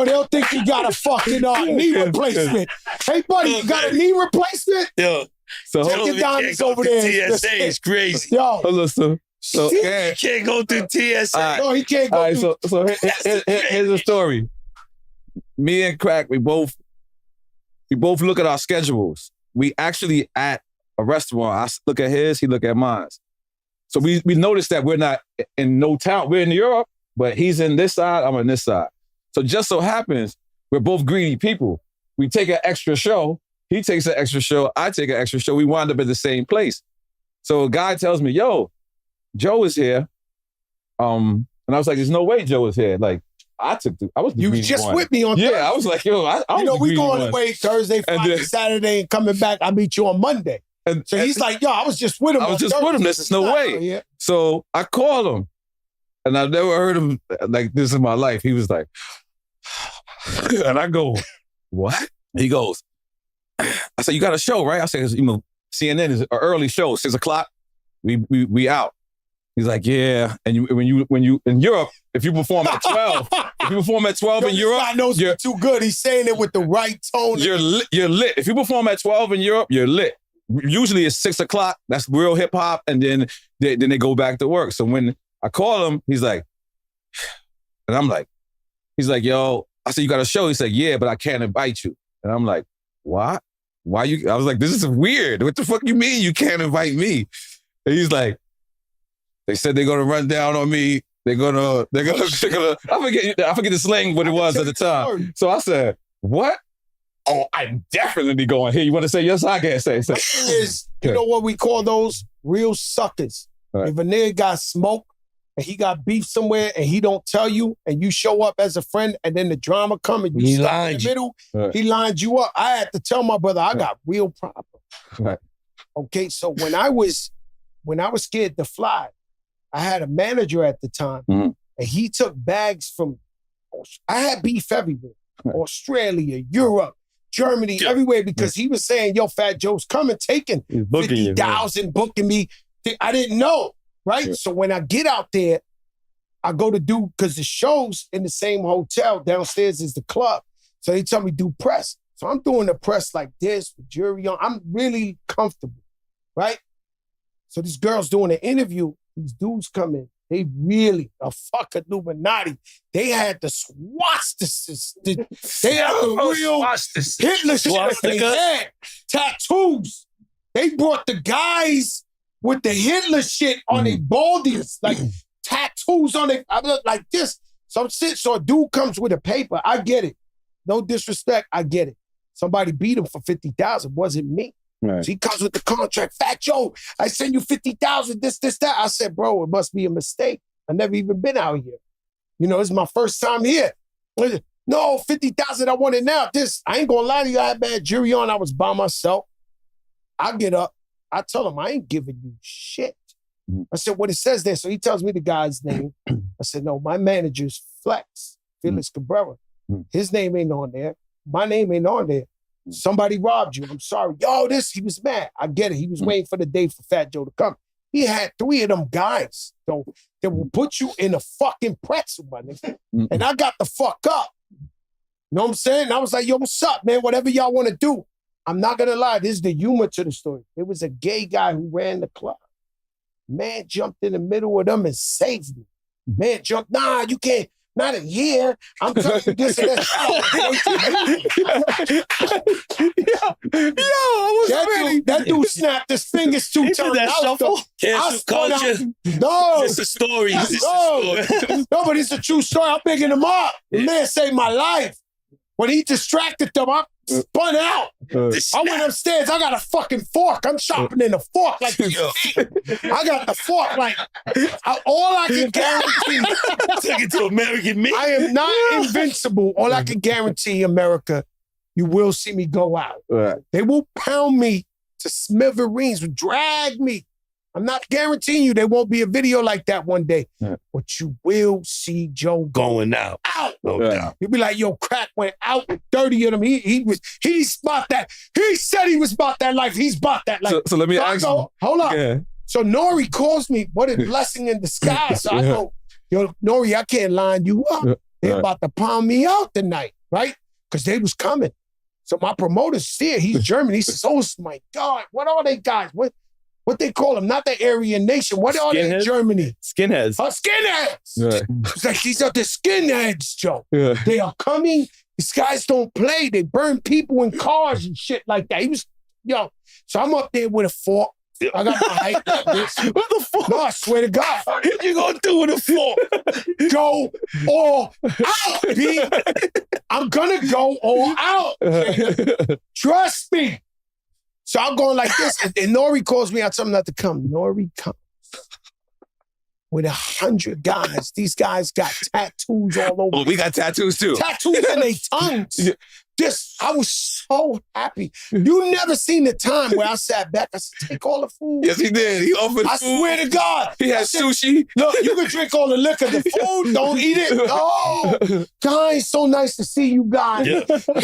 They'll think you got a fucking knee replacement. Hey, buddy, you got a knee replacement? Yo. So Take your diamonds over there. TSA is crazy. Yo. listen. So You can't go through TSA. No, he can't go all right, through. so here's the story. Me and Crack, we both look at our schedules. We actually at a restaurant. I look at his, he look at mine. So we noticed that we're not in no town. We're in Europe, but he's in this side, I'm on this side. So just so happens, we're both greedy people. We take an extra show. He takes an extra show. I take an extra show. We wind up at the same place. So a guy tells me, yo, Joe is here. And I was like, there's no way Joe is here. Like, I was the You greedy just one. with me on Thursday. Yeah, I was like, yo, I was the we greedy going one. away Thursday, Friday, then- Saturday, and coming back. I'll meet you on Monday. And, So he's like, yo, I was just with him. I was on just with him. Thursday. There's no way. Yeah. So I called him, and I've never heard him like this in my life. He was like, and I go, what? He goes, I said, you got a show, right? I said, CNN is an early show, 6 o'clock. We out. He's like, yeah. And when you in Europe, if you perform at 12, in Europe, I knows you're too good. He's saying it with the right tone. you're lit. If you perform at 12 in Europe, you're lit. Usually it's 6 o'clock. That's real hip hop, and then they go back to work. So when I call him, he's like, and I'm like, he's like, yo. I said, you got a show? He's like, yeah, but I can't invite you. And I'm like, what? Why you? I was like, this is weird. What the fuck you mean you can't invite me? And he's like, they said they're gonna run down on me. They're gonna. I forget the slang what it was at the time. So I said, what? Oh, I'm definitely going here. You want to say yes? I can't say. You know what we call those? Real suckers. Right. If a nigga got smoke and he got beef somewhere and he don't tell you and you show up as a friend and then the drama come and you stop in the middle, he lined you up. I had to tell my brother I got real problems. Right. Okay, so when I was scared to fly, I had a manager at the time, and he took bags from. I had beef everywhere, Australia, Europe, Germany, everywhere, because he was saying, "Yo, Fat Joe's coming, taking 50,000, booking me." I didn't know, right? Yeah. So when I get out there, I go to do because the show's in the same hotel downstairs is the club. So they tell me do press. So I'm doing the press like this with jury on. I'm really comfortable, right? So this girl's doing an interview. These dudes come in. They really a fucking Illuminati. They had the swastikas. They had the real Hitler shit on their head. Tattoos. They brought the guys with the Hitler shit on their baldies, like tattoos on it. I look like this. So I'm sitting, so a dude comes with a paper. I get it. No disrespect, I get it. Somebody beat him for 50,000. Wasn't me. Right. So he comes with the contract. Fat Joe, I send you 50,000, this, that. I said, bro, it must be a mistake. I never even been out here. You know, it's my first time here. No, 50,000, I want it now. I ain't gonna lie to you, I had bad jury on. I was by myself. I get up. I tell him, I ain't giving you shit. I said, what it says there. So he tells me the guy's name. I said, no, my manager's Flex, Felix Cabrera. His name ain't on there. My name ain't on there. Somebody robbed you. I'm sorry. Yo, he was mad. I get it. He was waiting for the day for Fat Joe to come. He had 3 of them guys, though, that will put you in a fucking pretzel, my nigga. And I got the fuck up. You know what I'm saying? And I was like, yo, what's up, man? Whatever y'all want to do. I'm not going to lie. This is the humor to the story. There was a gay guy who ran the club. Man jumped in the middle of them and saved me. Man jumped, nah, you can't. Not a year. I'm telling you this and that. That dude snapped his fingers 2 times. That shuffle? Cancel culture. No. It's a story. No, but it's a true story. I'm picking him up. The man saved my life. When he distracted them, I spun out. I went upstairs. I got a fucking fork. I'm sharpening a fork like this. I got the fork like all I can guarantee. Took it to American meat. I am not invincible. All I can guarantee, America, you will see me go out. Right. They will pound me to smithereens, drag me. I'm not guaranteeing you there won't be a video like that one day, but you will see Joe going out. No doubt. You'll be like, yo, Crack went out with 30 of them. He's about that. He said he was about that life. He's about that life. So let me ask you. Hold up. Yeah. So Nori calls me, what a blessing in disguise. So I go, yo, Nori, I can't line you up. They're about to pound me out tonight, right? Because they was coming. So my promoter's here. He's German. He says, oh my God, what are they guys? What they call them? Not the Aryan Nation. What are they in Germany? Skinheads. Skinheads. Right. It's like these are the skinheads, Joe. Yeah. They are coming. These guys don't play. They burn people in cars and shit like that. He was, so I'm up there with a fork. I got my height like this. What the fuck? No, I swear to God. What you gonna do with a fork? Go all out, B. I'm gonna go all out. Trust me. So I'm going like this, and Nori calls me. I tell him not to come. Nori comes with 100 guys. These guys got tattoos all over. Oh, we got tattoos too. Tattoos in their tongues. I was so happy. You never seen the time where I sat back. I said, take all the food. Yes, he did. He offered I food. swear to God. He had sushi. Look, you can drink all the liquor. The food, don't eat it. No. Guys, so nice to see you guys. Yeah. Have a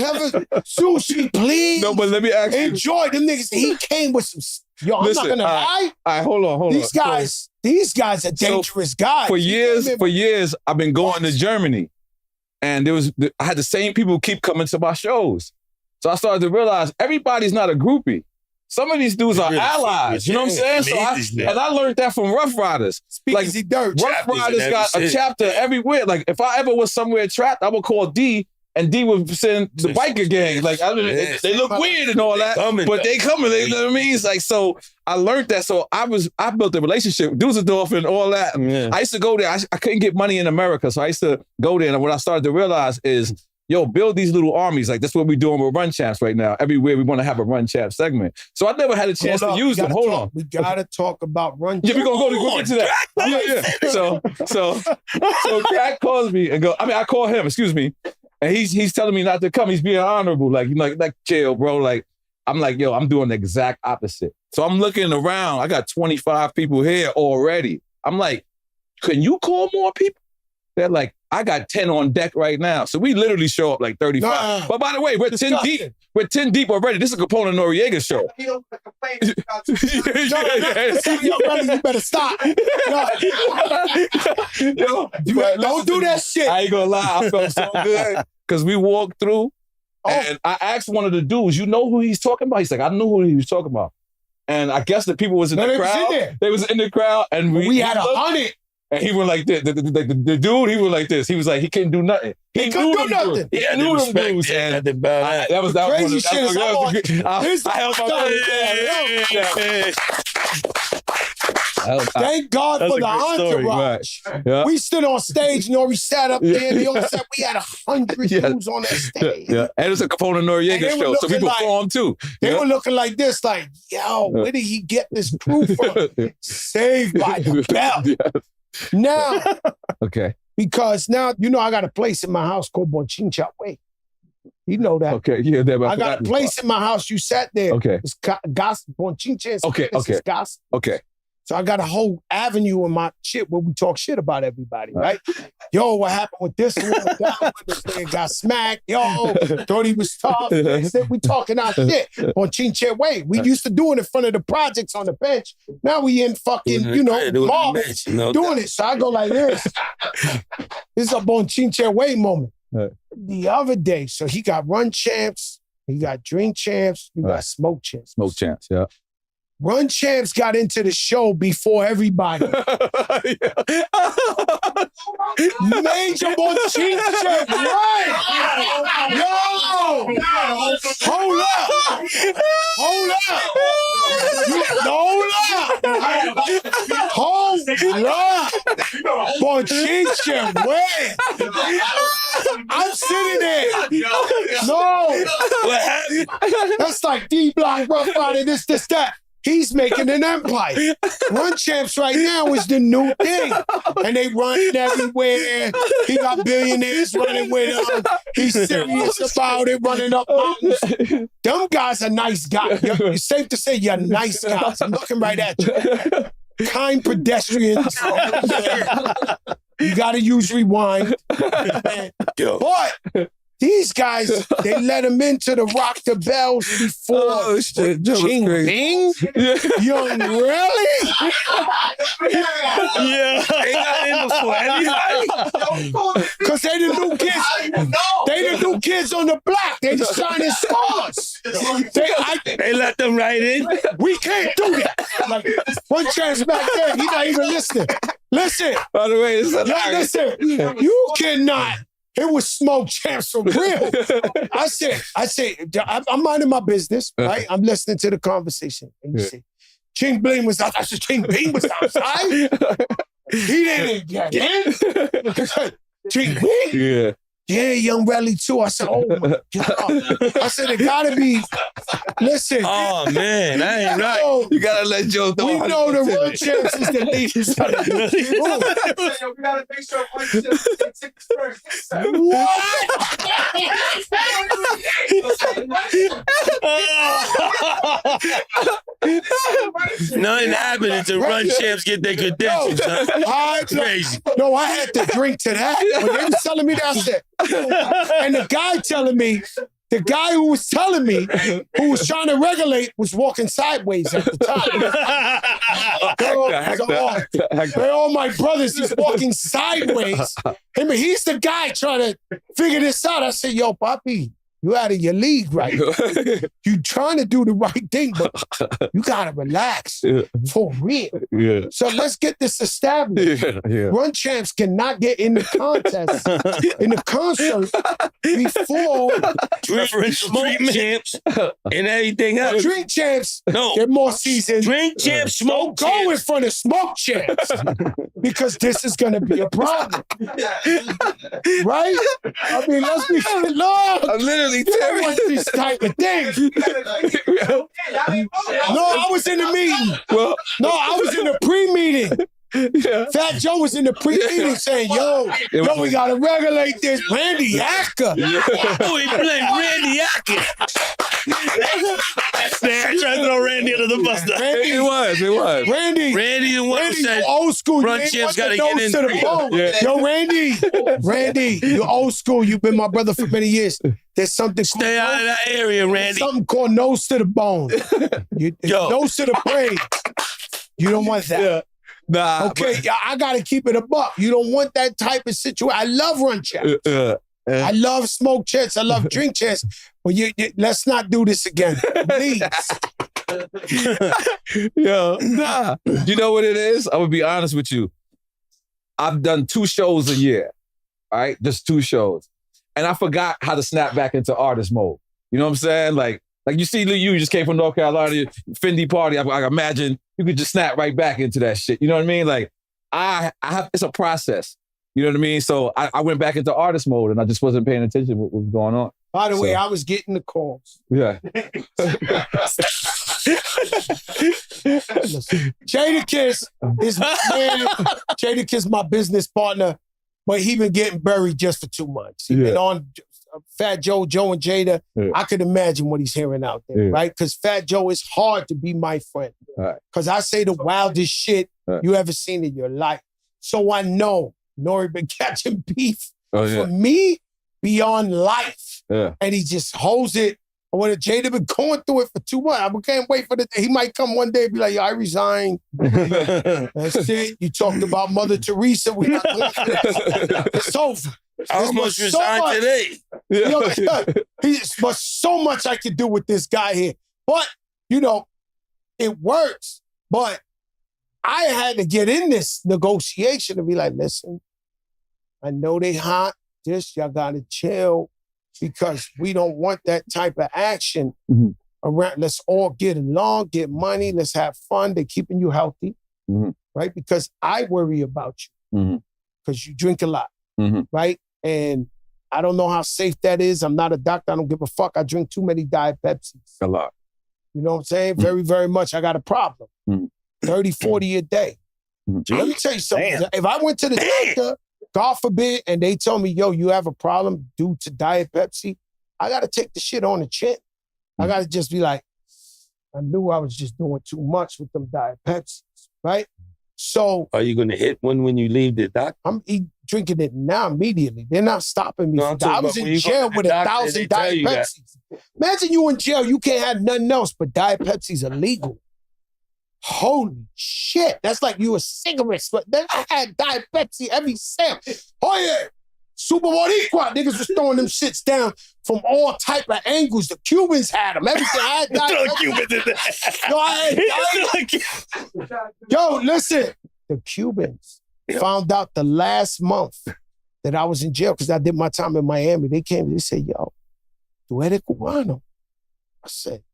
sushi, please. No, but let me ask you. Enjoy them niggas. He came with some... Yo, I'm not going to lie. All right, hold on. These guys are dangerous guys. For years, I've been going to Germany. And I had the same people who keep coming to my shows. So I started to realize everybody's not a groupie. Some of these dudes are allies. You know what I'm saying? And I learned that from Rough Riders. Speakeasy Dirt. Rough Riders got a chapter everywhere. Like if I ever was somewhere trapped, I would call D, and D would send the biker gang. Like they look weird and all that, but they coming. You know what I mean? It's like, so I learned that. So I built a relationship with Dusseldorf and all that. Yeah. I used to go there. I couldn't get money in America, so I used to go there. And what I started to realize is, build these little armies. Like that's what we're doing with Run Champs right now. Everywhere we want to have a Run Champ segment. So I never had a chance to use them. Hold on. We gotta talk about Run Champs. Yeah, we're gonna go into that. So Crack calls me and I call him, excuse me. And he's telling me not to come. He's being honorable. Like, chill, bro. Like, I'm like, I'm doing the exact opposite. So I'm looking around. I got 25 people here already. I'm like, can you call more people? They're like, I got 10 on deck right now. So we literally show up like 35. Nah, but by the way, we're 10 deep. We're 10 deep already. This is a Capone Noriega show. You don't complain about you better stop. Don't do that shit. I ain't gonna lie. I felt so good. Because we walked through and I asked one of the dudes, you know who he's talking about? He's like, I knew who he was talking about. And I guess the people was in the crowd. They was in the crowd. And we had 100. And he was like this. The dude, he was like this. He was like, he couldn't do nothing. He couldn't do nothing. He knew them dudes. And that was crazy shit. I held my Thank God for the entourage. Yeah. We stood on stage, we sat up there. They all said we had 100 dudes on that stage. Yeah. And it's a Capone Noriega show, so we performed too. They were looking like this, like, where did he get this crew from? Saved by the bell. Yeah. Now, okay, because now I got a place in my house called Bonchincha Way. You know that. Okay, yeah. I got a place in my house. You sat there. Okay, it's gossip. Bonchincha is gossip. Okay. So I got a whole avenue in my shit where we talk shit about everybody, right? Yo, what happened with this one? This nigga got smacked. Yo, thought he was tough. We talking our shit on Chinche Way. We used to do it in front of the projects on the bench. Now we in fucking, malls doing it. So I go like this. This is a Bonchinche Way moment. The other day, so he got Run Champs, he got Drink Champs, he got Smoke Champs. Smoke Champs, yeah. Run Champs got into the show before everybody. Major Bonchinche, right? Yo! Hold up! Hold up! Bonchinche, where? I'm sitting there. No! What happened? That's like D-Block, Rough Rider, this, that. He's making an empire. Run Champs right now is the new thing. And they running everywhere. He got billionaires running with him. He's serious about it, running up mountains. Them guys are nice guys. It's safe to say you're nice guys. I'm looking right at you. Kind pedestrians. You gotta use rewind. But these guys, they let him into the Rock the Bells before Ching Bing. Young really? Yeah. They got in before anybody. Because they the new kids. They the new kids on the block. They the shining stars. They let them right in. We can't do that. Like, Run Champs back there, he's not even listening. Listen. By the way, listen. You cannot. It was Smoke Champs for real. I said, I'm minding my business, right? I'm listening to the conversation. And you say, Ching Bling was outside. I said, Ching Bling was outside? He didn't get in. Ching Bling? Yeah. Yeah, Young Rally too. I said, oh my God. I said, it gotta be, listen. Oh man, that ain't right. You gotta let Joe know. We know the Run Champs is the leaders. We gotta make sure first. Nothing happened until Run Champs get their credentials. That's crazy. No, I had to drink to that. When they was telling me that, I said, and the guy who was telling me, who was trying to regulate, was walking sideways at the time. They're all my brothers. He's walking sideways. He's the guy trying to figure this out. I said, yo, Papi, you out of your league right now. You trying to do the right thing, but you gotta relax for real. Yeah. So let's get this established. Run Champs cannot get in the contest, in the concert before Smoke Champs and everything else. Drink Champs. No. Get more seasons. Drink Champs, Smoke Go Champs. in front of Smoke Champs because this is gonna be a problem. Right? I mean, let's be look. I'm literally telling these type of things. No, I was in the meeting. Well, no, I was in the pre-meeting. Fat Joe was in the pre-meeting saying, yo, we gotta regulate this. Randy Acker. Oh, he blamed Randy Acker. They tried to throw Randy under the bus. It was. Randy the one who said, old school. Run Champs gotta get in. Yo, Randy, you old school. You've been my brother for many years. There's something. Stay out of that area, Randy. Something called nose to the bone. Nose to the brain. You don't want that. Yeah. Nah. Okay, I gotta keep it a buck. You don't want that type of situation. I love Run Champs. I love Smoke Champs. I love Drink Champs. But let's not do this again, please. Yo, nah. You know what it is? I'm gonna be honest with you. I've done 2 shows a year, all right? Just 2 shows. And I forgot how to snap back into artist mode. You know what I'm saying? Like you see, you just came from North Carolina, Fendi party. I imagine you could just snap right back into that shit. You know what I mean? Like I have, it's a process. You know what I mean? So I went back into artist mode and I just wasn't paying attention to what was going on. By the way, I was getting the calls. Yeah. Jadakiss is my man. Jadakiss my business partner, but he been getting buried just for 2 months. He been on Fat Joe, Joe and Jada. I could imagine what he's hearing out there, right? Because Fat Joe is hard to be my friend. Because I say the wildest shit you ever seen in your life. So I know Nori been catching beef for me beyond life. And he just holds it. When Jada been going through it for 2 months, I can't wait for the day. He might come one day and be like, yo, I resign. That's it. You talked about Mother Teresa. We not going through it. It's over. I almost resigned today. But so much I could do with this guy here. But, it works. But I had to get in this negotiation and be like, listen, I know they hot. Y'all gotta chill because we don't want that type of action around. Let's all get along, get money, let's have fun. They're keeping you healthy, right? Because I worry about you because you drink a lot, right? And I don't know how safe that is. I'm not a doctor. I don't give a fuck. I drink too many Diet Pepsis. A lot. You know what I'm saying? Very, very much. I got a problem. 30, 40 a day. Let me tell you something. Damn. If I went to the doctor, God forbid, and they tell me, yo, you have a problem due to Diet Pepsi, I got to take the shit on the chin. I got to just be like, I knew I was just doing too much with them Diet Pepsis, right? So... Are you going to hit one when you leave the doctor? I'm drinking it now immediately. They're not stopping me. I was in jail with 1,000 Diet Pepsis. Imagine you in jail, you can't have nothing else, but Diet Pepsi's illegal. Holy shit. That's like you a cigarette. But then I had Diet Pepsi every sale. Oh yeah. Super Boricua. Niggas was throwing them shits down from all type of angles. The Cubans had them. Everything. I had Diet Pepsi. Yo, listen. The Cubans found out the last month that I was in jail because I did my time in Miami. They came, they said, yo, tú eres cubano. I said,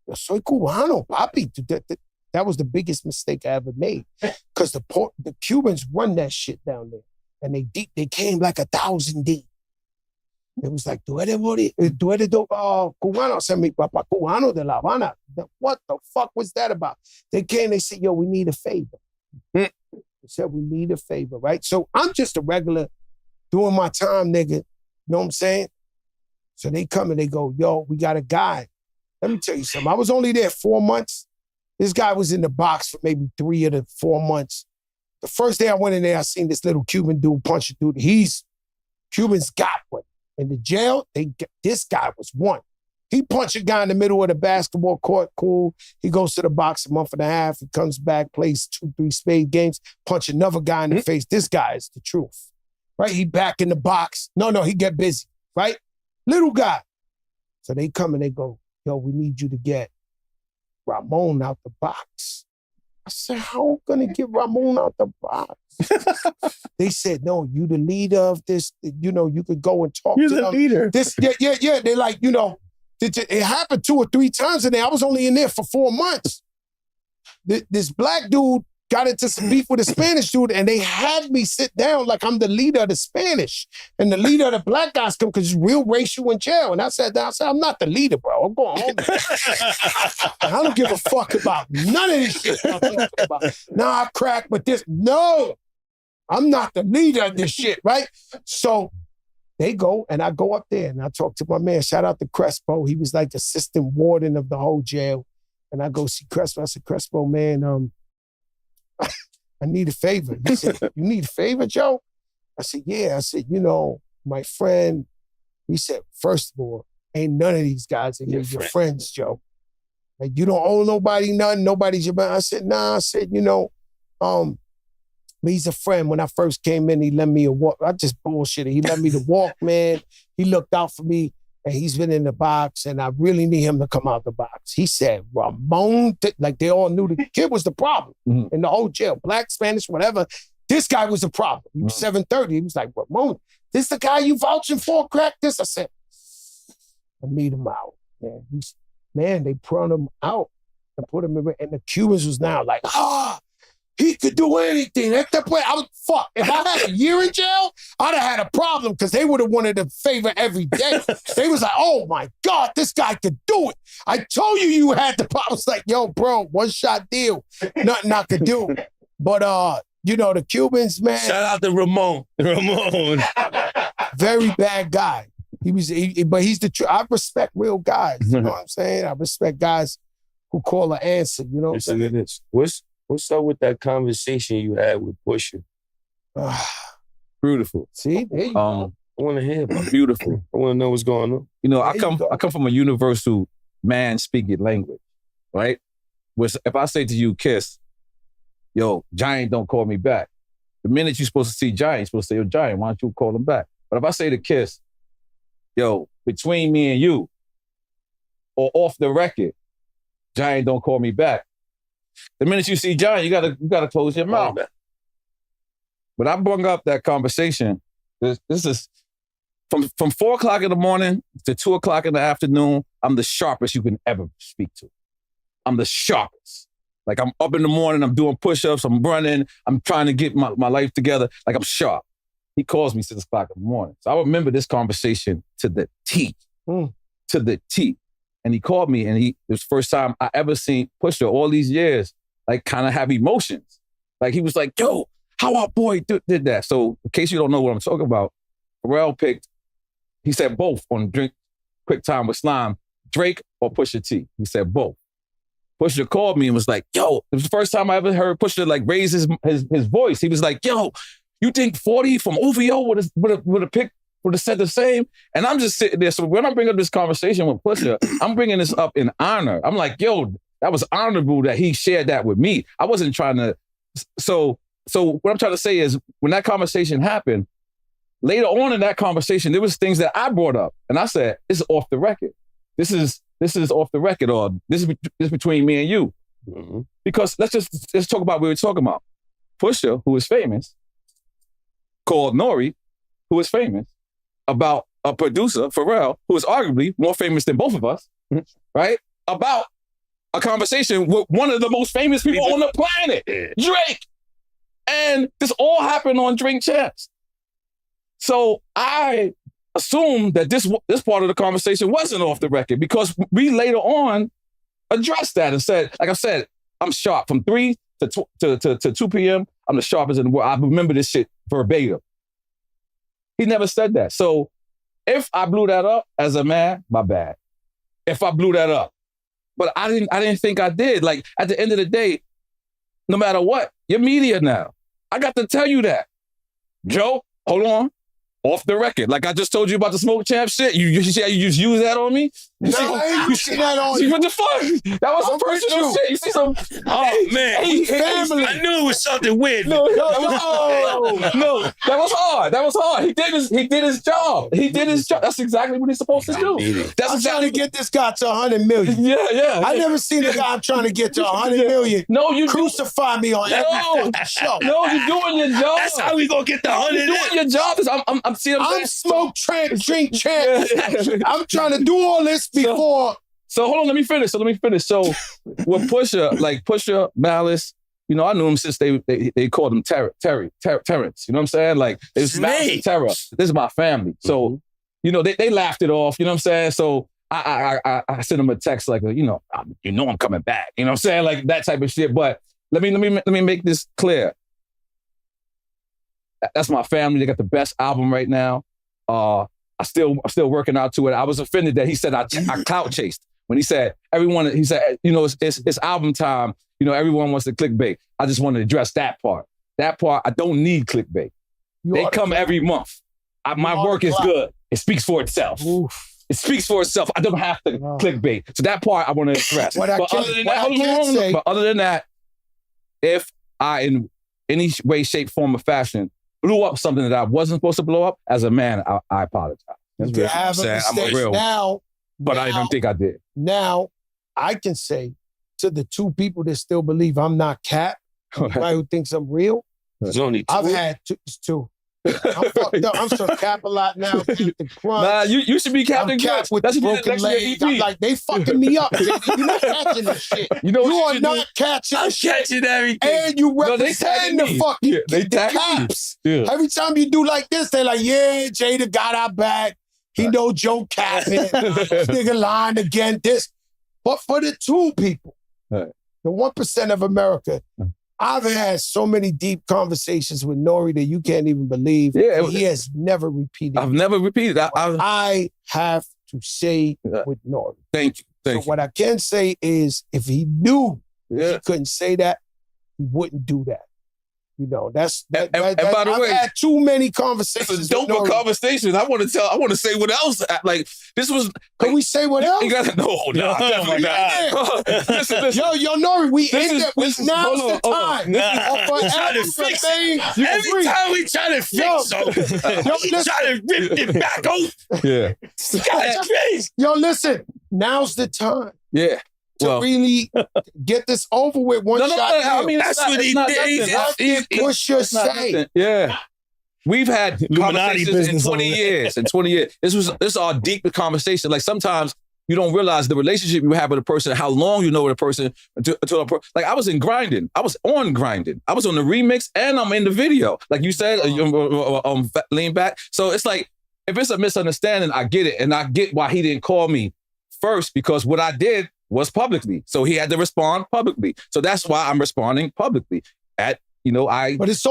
yo soy cubano, papi. That was the biggest mistake I ever made because the Cubans run that shit down there. And they came like 1,000 deep. It was like, tú eres cubano. I said, mi papá cubano de La Habana. What the fuck was that about? They came, they said, yo, we need a favor. They said, we need a favor, right? So I'm just a regular doing my time, nigga. You know what I'm saying? So they come and they go, yo, we got a guy. Let me tell you something. I was only there 4 months. This guy was in the box for maybe 3 of the 4 months. The first day I went in there, I seen this little Cuban dude punch a dude. Cubans got one. In the jail, this guy was one. He punched a guy in the middle of the basketball court, cool. He goes to the box a month and a half. He comes back, plays 2-3 spade games, punch another guy in the face. This guy is the truth, right? He back in the box. No, he get busy, right? Little guy. So they come and they go, yo, we need you to get Ramon out the box. I said, how am I gonna get Ramon out the box? They said, no, you the leader of this. You know, you could go and talk to them. You're the leader. Yeah. They're like, you know, it happened 2 or 3 times in there. I was only in there for 4 months. This black dude got into some beef with a Spanish dude, and they had me sit down like I'm the leader of the Spanish. And the leader of the black guys come because it's real racial in jail. And I sat down, I said, I'm not the leader, bro. I'm going home. I don't give a fuck about none of this shit I'm talking about. Nah, I crack, but this, no. I'm not the leader of this shit, right? So they go, and I go up there, and I talk to my man. Shout out to Crespo. He was like assistant warden of the whole jail. And I go see Crespo. I said, Crespo, man, I need a favor. He said, you need a favor, Joe? I said, yeah. I said, you know, my friend, he said, first of all, ain't none of these guys in here your friends, Joe. Like, you don't owe nobody nothing. Nobody's your man. I said, nah. I said, you know, he's a friend. When I first came in, he lent me a walk. I just bullshitted. He lent me the walk, man. He looked out for me, and he's been in the box, and I really need him to come out the box. He said, Ramon, like they all knew the kid was the problem in the whole jail. Black, Spanish, whatever. This guy was the problem. He was 730. He was like, Ramon, this the guy you vouching for? Crack this? I said, I need him out. Man, they brought him out and put him in, and the Cubans was now like, he could do anything. At that point, I was fuck. If I had a year in jail, I'd have had a problem because they would have wanted a favor every day. They was like, oh my God, this guy could do it. I told you had the problem. I was like, yo, bro, one shot deal. Nothing I could do. But you know, the Cubans, man. Shout out to Ramon. Very bad guy. But he's the truth. I respect real guys. You know what I'm saying? I respect guys who call an answer. You know what I'm saying? What's up with that conversation you had with Pusha? Beautiful. See, there you go. I want to hear about it. Beautiful. I want to know what's going on. You know, I come from a universal man speaking language, right? Which if I say to you, Kiss, yo, Giant don't call me back. The minute you're supposed to see Giant, you're supposed to say, yo, Giant, why don't you call him back? But if I say to Kiss, yo, between me and you, or off the record, Giant don't call me back, The minute you see John, you gotta close your mouth. When I brought up that conversation, this is from 4 o'clock in the morning to 2 o'clock in the afternoon, I'm the sharpest you can ever speak to. I'm the sharpest. Like I'm up in the morning, I'm doing push-ups, I'm running, I'm trying to get my life together. Like I'm sharp. He calls me 6 o'clock in the morning. So I remember this conversation to the T. To the T. And he called me and it was the first time I ever seen Pusha all these years, like kind of have emotions. Like he was like, yo, how our boy did that? So in case you don't know what I'm talking about, Pharrell he said both on Drink Quick Time with Slime, Drake or Pusha T. He said both. Pusha called me and was like, yo, it was the first time I ever heard Pusha like raise his voice. He was like, yo, you think 40 from OVO would have said the same? And I'm just sitting there. So when I bring up this conversation with Pusha, I'm bringing this up in honor. I'm like, yo, that was honorable that he shared that with me. I wasn't trying to. So what I'm trying to say is when that conversation happened, later on in that conversation, there was things that I brought up. And I said, this is off the record. This is off the record, or this is between me and you. Mm-hmm. Because let's talk about what we're talking about. Pusha, who is famous, called Nori, who is famous, about a producer, Pharrell, who is arguably more famous than both of us, right? About a conversation with one of the most famous people on the planet, Drake. And this all happened on Drink Champs. So I assumed that this part of the conversation wasn't off the record because we later on addressed that and said, like I said, I'm sharp from 3 to 2 p.m. I'm the sharpest in the world. I remember this shit verbatim. He never said that. So if I blew that up as a man, my bad. If I blew that up. But I didn't think I did. Like at the end of the day, no matter what, you're media now. I got to tell you that. Joe, hold on. Off the record. Like I just told you about the Smoke Champ shit. You see how you just use that on me? You see that on you. What the fuck? That was some personal shit. You see some... Oh, man. I knew it was something weird. No, that was hard. That was hard. He did his job. He did his job. That's exactly what he's supposed to do. I'm trying to get this guy to 100 million. Yeah. I never seen a guy I'm trying to get to 100 million. No, you crucify me on every show. No, you're doing your job. That's how we gonna get the 100. You're doing your job. I'm Smoke Tramp, Drink Champ. I'm trying to do all this before. So hold on, let me finish. So with Pusha, Malice, you know, I knew him since they called him Terrence. You know what I'm saying? Like, it's Malice Terror. This is my family. So, you know, they laughed it off. You know what I'm saying? So I sent him a text like, you know I'm coming back. You know what I'm saying? Like that type of shit. But let me make this clear. That's my family. They got the best album right now. I'm still working out to it. I was offended that he said I clout chased. When he said, you know, it's album time. You know, everyone wants to clickbait. I just want to address that part. That part, I don't need clickbait. They come every month. My work is good. It speaks for itself. Oof. It speaks for itself. I don't have to clickbait. So that part I want to address. But other than that, if I, in any way, shape, form, or fashion, blew up something that I wasn't supposed to blow up, as a man, I apologize. That's real. I'm a real. But I don't think I did. Now, I can say to the 2 people that still believe I'm not Cap, anybody who thinks I'm real, there's only 2. I've had 2. I'm fucked up. I'm so Cap a lot now. Captain Crunch. Nah, you should be Captain Crunch. With the broken legs. I'm like, they fucking me up. You're not catching this shit. You are not catching I'm catching everything. And you represent the fucking the Caps. Yeah. Every time you do like this, they're like, yeah, Jada got our back. He know Joe capping. This nigga lying again. This. But for the 2 people, the 1% of America, I've had so many deep conversations with Nori that you can't even believe. Yeah, he has never repeated. I've never repeated. I have to say with Nori. Thank you. So what I can say is, if he knew he couldn't say that, he wouldn't do that. You know, that's and by the way, I've had too many conversations. It's a dope conversation. I want to say what else. Like, this was. Can we say what else? You gotta, no, definitely not. Listen. Yo, Nori, we end it. Now's the time. Try to fix it. Every time we try to fix something, try to rip it back out. Yeah. Yo, listen. Now's the time. Yeah. to really get this over with one shot. I mean, that's what he did. What did Pusha say? Yeah. We've had Illuminati conversations in business 20 over there. years. In 20 years. This is our deep conversation. Like sometimes you don't realize the relationship you have with a person, how long you know with a person. Like I was in grinding. I was on grinding. I was on the remix and I'm in the video. Like you said, lean back. So it's like, if it's a misunderstanding, I get it. And I get why he didn't call me first, because what I did was publicly. So he had to respond publicly. So that's why I'm responding publicly. But it's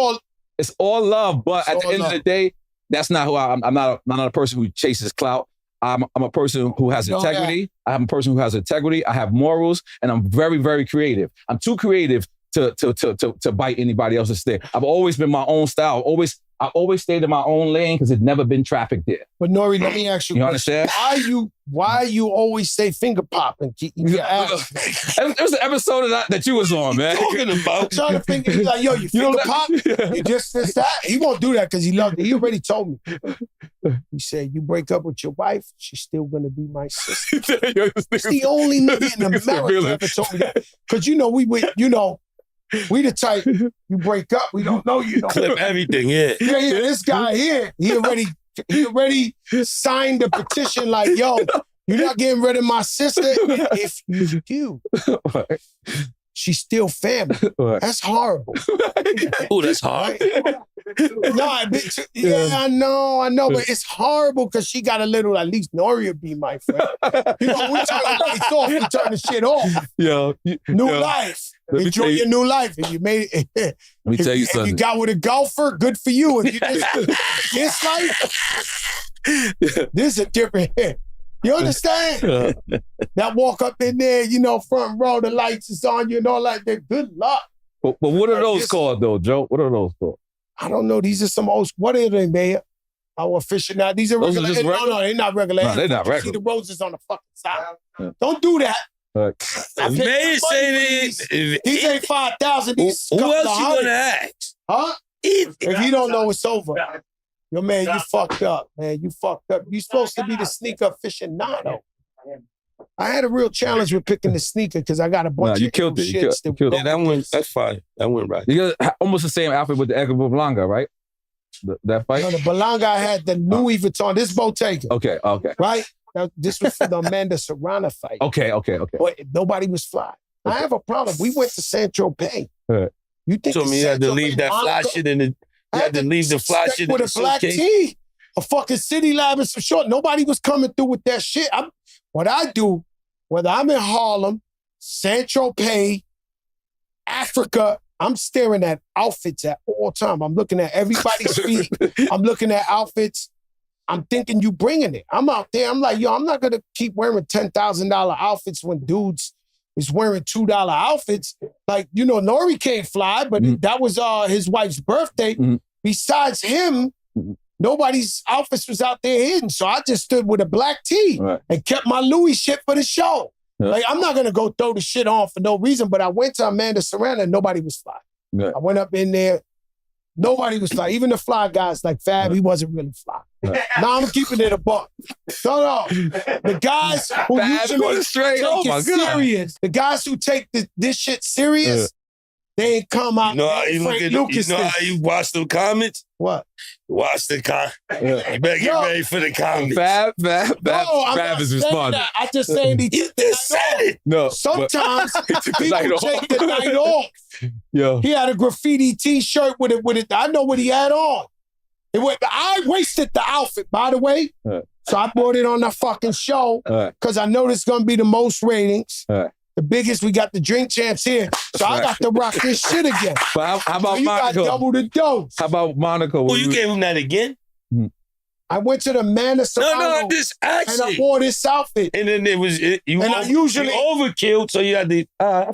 all love. But at the end of the day, that's not who I'm not a person who chases clout. I'm a person who has integrity. I'm a person who has integrity. I have morals, and I'm very, very creative. I'm too creative to bite anybody else's stick. I've always been my own style. I've always stayed in my own lane because it's never been traffic there. But Nori, let me ask you, understand? Why you always say finger popping? It was an episode that you was on, man. Talking about. I'm trying to think. He's like, yo, you finger pop? You just this that? He won't do that because he loved it. He already told me. He said, you break up with your wife, she's still gonna be my sister. It's the only nigga in America ever told me that. Because we the type, you break up, we don't know you. Clip everything, yeah. Yeah, this guy here, he already signed the petition like, yo, you're not getting rid of my sister. If you do, she's still family. That's horrible. Oh, that's hard. I know, but it's horrible because she got a little, at least Nori would be my friend. We turn the lights off, we turn the shit off. New life. Enjoy your new life. If you made it, let me tell you something. If you got with a golfer, good for you. If you just this life, this is a different hit. You understand? That walk up in there, front row, the lights is on you and all that. Good luck. But what are those called, though, Joe? What are those called? I don't know. These are some old. What are they, man? Our official now. These are regular. No, they're not regular. No, they're not regular. See the roses on the fucking side. Don't do that. Mayor say these ain't 5,000. Who else you gonna ask? Huh? If you don't know, it's over. Yo, man, you fucked up, man. You fucked up. You supposed to be the sneaker aficionado. I had a real challenge with picking the sneaker because I got a bunch of killed it. shits. You killed it. Yeah, that's fine. That went right. You got almost the same outfit with the Edgar Blanca, right? That fight? No, the Belanga had the Louis Vuitton. This is Bottega. Okay. Right? Now, this was for the Amanda Serrano fight. Okay. But nobody was fly. I have a problem. We went to San Tropez. Right. You think So you had to leave that fly shit in the... You had to leave the fly shit in the with a black tee, a fucking City Lab and some short. Nobody was coming through with that shit. What I do, whether I'm in Harlem, San Tropez, Africa, I'm staring at outfits at all time. I'm looking at everybody's feet. I'm looking at outfits. I'm thinking you bringing it. I'm out there. I'm like, yo, I'm not going to keep wearing $10,000 outfits when dudes is wearing $2 outfits. Like, Nori can't fly, but that was his wife's birthday. Besides him, nobody's outfits was out there hidden. So I just stood with a black tee and kept my Louis shit for the show. Yeah. Like, I'm not going to go throw the shit on for no reason, but I went to Amanda Serrano and nobody was fly. Yeah. I went up in there. Nobody was fly. Even the fly guys like Fab, he wasn't really fly. Now I'm keeping it a buck. No. The guys who usually take it serious, the guys who take this shit serious, they ain't come out. Lucas how you watch the comments? What? Watch the comments. You better get ready for the comments. Fab is responding. I just saying he took the night off. No. Sometimes people take the night off. Yeah. He had a graffiti T-shirt with it. I know what he had on. I wasted the outfit, by the way. So I brought it on the fucking show because I know this is going to be the most ratings. The biggest, we got the drink champs here. So I got to rock this shit again. But how about you Monaco? You got double the dose. How about Monaco? Oh, you gave him that again? I went to the Amanda Serrano I'm just asking. and I wore this outfit. And then it was, you overkilled, so you had to, I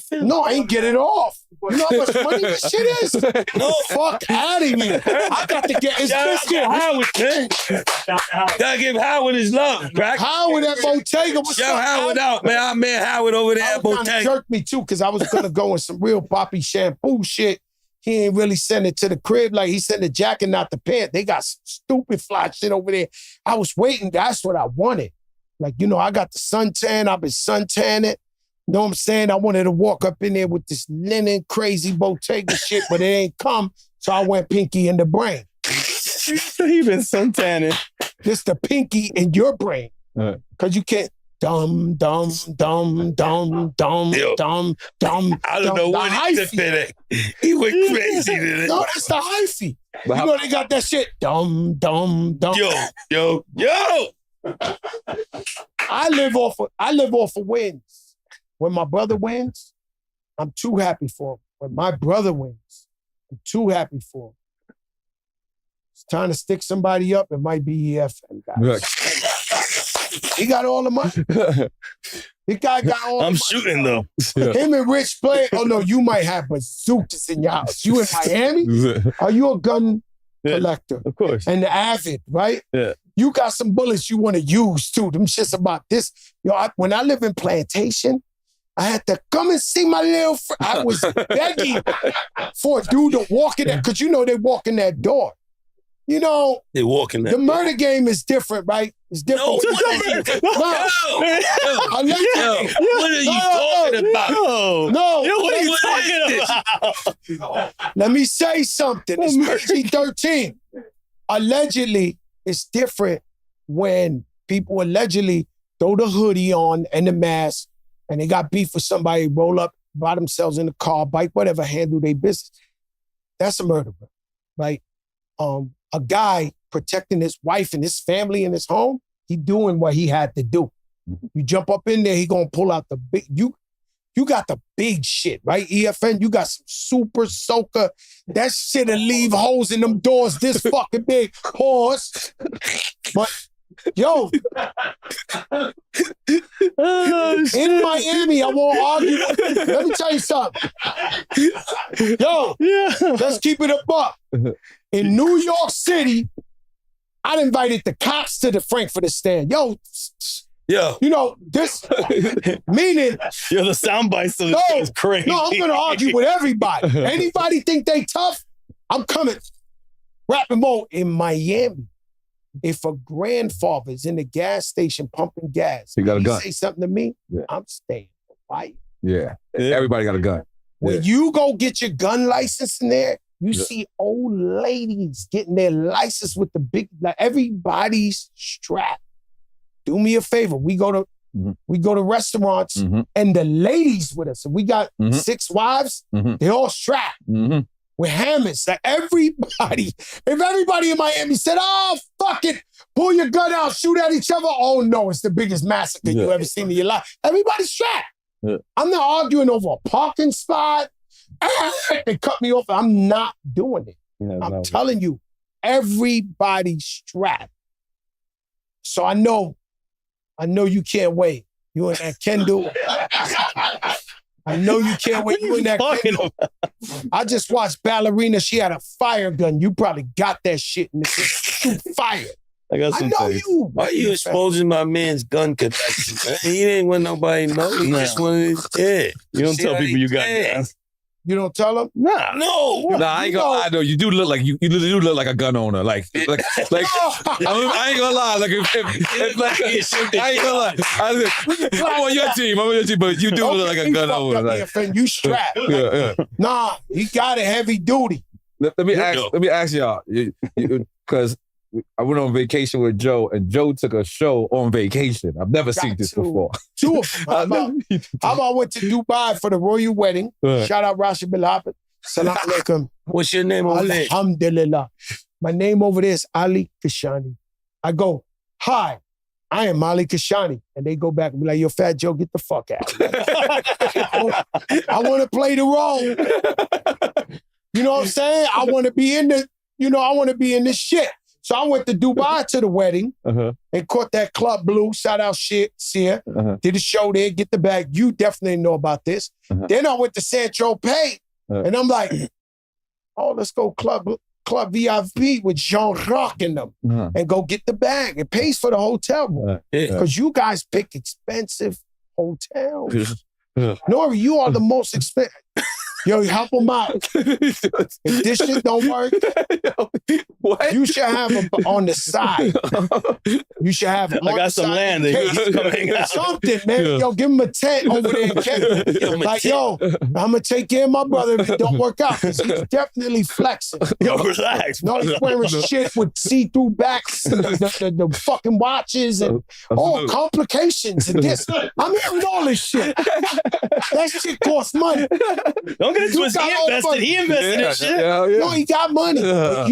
ain't get it off. You know how much money this shit is? No, fuck out of here. I got to get, Shout out Howard, man. Gotta give Howard his love, crack. Howard at Bottega. Shout Howard out, man. Our man Howard over there at Bottega. Jerked me too, because I was going to go in some real poppy shampoo shit. He ain't really send it to the crib. Like, he sent the jacket, not the pant. They got some stupid fly shit over there. I was waiting. That's what I wanted. Like, I got the suntan. I've been suntanning. Know what I'm saying? I wanted to walk up in there with this linen crazy Bottega shit, but it ain't come. So I went pinky in the brain. He been suntanning. This the pinky in your brain. Cause you can't dumb. Yo, I don't know what he took that. He went crazy today. No, that's the hyphy. You know they got that shit. Dumb. Yo. I live off of wins. When my brother wins, I'm too happy for him. When my brother wins, I'm too happy for him. It's time to stick somebody up. It might be EFN, guys. He got all the money. This guy got all the money. I'm shooting, though. Him and Rich play. Oh, no, you might have bazookas in your house. You in Miami? Are you a gun collector? Of course. And avid, right? Yeah. You got some bullets you want to use, too. Them shit's about this. When I live in Plantation, I had to come and see my little friend. I was begging for a dude to walk in there, because you know they walk in that door. You know, they walk in that the murder game is different, right? It's different. What are you talking about? What are you talking about? Let me say something. It's PG-13. Allegedly, it's different when people allegedly throw the hoodie on and the mask and they got beef with somebody, roll up by themselves in the car, bike, whatever, handle their business. That's a murder, right? A guy protecting his wife and his family and his home, he doing what he had to do. You jump up in there, he gonna pull out the big, you got the big shit, right? EFN, you got some super soaker. That shit'll leave holes in them doors this fucking big. Pause. But, yo, in Miami, I won't argue. Let me tell you something. Yo, let's keep it a buck. In New York City, I invited the cops to the Frankfurter stand. Yo, you know, this, meaning... Yo, the sound bites of this is crazy. No, I'm going to argue with everybody. Anybody think they tough? I'm coming. Rapping mode in Miami. If a grandfather's in the gas station pumping gas, he got a gun. Say something to me, I'm staying quiet. Yeah. Everybody got a gun. When you go get your gun license in there, you see old ladies getting their license with the big, like everybody's strapped. Do me a favor. We go to restaurants and the ladies with us. And we got 6 wives. They're all strapped with hammers. Like everybody, if everybody in Miami said, "Oh, fuck it, pull your gun out, shoot at each other." Oh no, it's the biggest massacre you ever seen in your life. Everybody's strapped. I'm not arguing over a parking spot. They cut me off. I'm not doing it. I'm telling you, everybody's strapped. So I know you can't wait. You and that Kendall. I know you can't wait. You and that Kendall. I just watched Ballerina. She had a fire gun. You probably got that shit and it's shoot fire. I got some I know you. Why are you exposing my man's gun collection, man? He ain't want nobody to know. He just wanted to, You don't tell people you got guns. You don't tell them? No. I ain't gonna. I know you do look like you do look like a gun owner. Like I ain't gonna lie. Like if like I ain't gonna lie. I'm on your team. But you do look like a gun owner. Like, you strapped. Nah, he got it heavy duty. Let me ask y'all, because I went on vacation with Joe, and Joe took a show on vacation. I've never seen this before. 2 of them. How about I went to Dubai for the royal wedding? Shout out Rashid Bilhabit. Salam alaikum. What's your name over there? Alhamdulillah. My name over there is Ali Kashani. I go, "Hi, I am Ali Kashani." And they go back and be like, "Yo, Fat Joe, get the fuck out." I want to play the role. You know what I'm saying? I want to be in this shit. So I went to Dubai to the wedding and caught that Club Blue. Shout out Sia. Did a show there, get the bag. You definitely know about this. Then I went to Saint-Tropez and I'm like, "Oh, let's go Club VIP with Jean-Rock in them and go get the bag." It pays for the hotel room. Because you guys pick expensive hotels. Nori, you are the most expensive. Yo, help them out. If this shit don't work, what? You should have them on the side. You should have them I got some land that he's coming out. Something, man. Yo, give him a tent over there in Kenya. Like, yo, I'm going to take care of my brother if it don't work out. Because he's definitely flexing. Yo, relax. No, he's wearing shit with see-through backs, and the fucking watches, and all complications. And this. I'm hearing all this shit. That shit costs money. Don't get it twisted. He invested in shit. No, he got money. But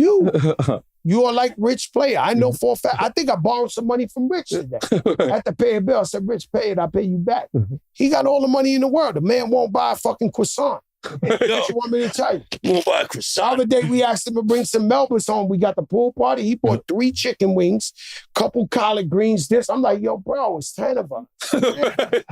you are like Rich player. I know for a fact. I think I borrowed some money from Rich today. I had to pay a bill. I said, Rich, pay it. I'll pay you back. He got all the money in the world. The man won't buy a fucking croissant. What you want me to tell you? Won't buy a croissant. The other day, we asked him to bring some Melbas home. We got the pool party. He bought 3 chicken wings, couple collard greens, this. I'm like, yo, bro, it's 10 of them.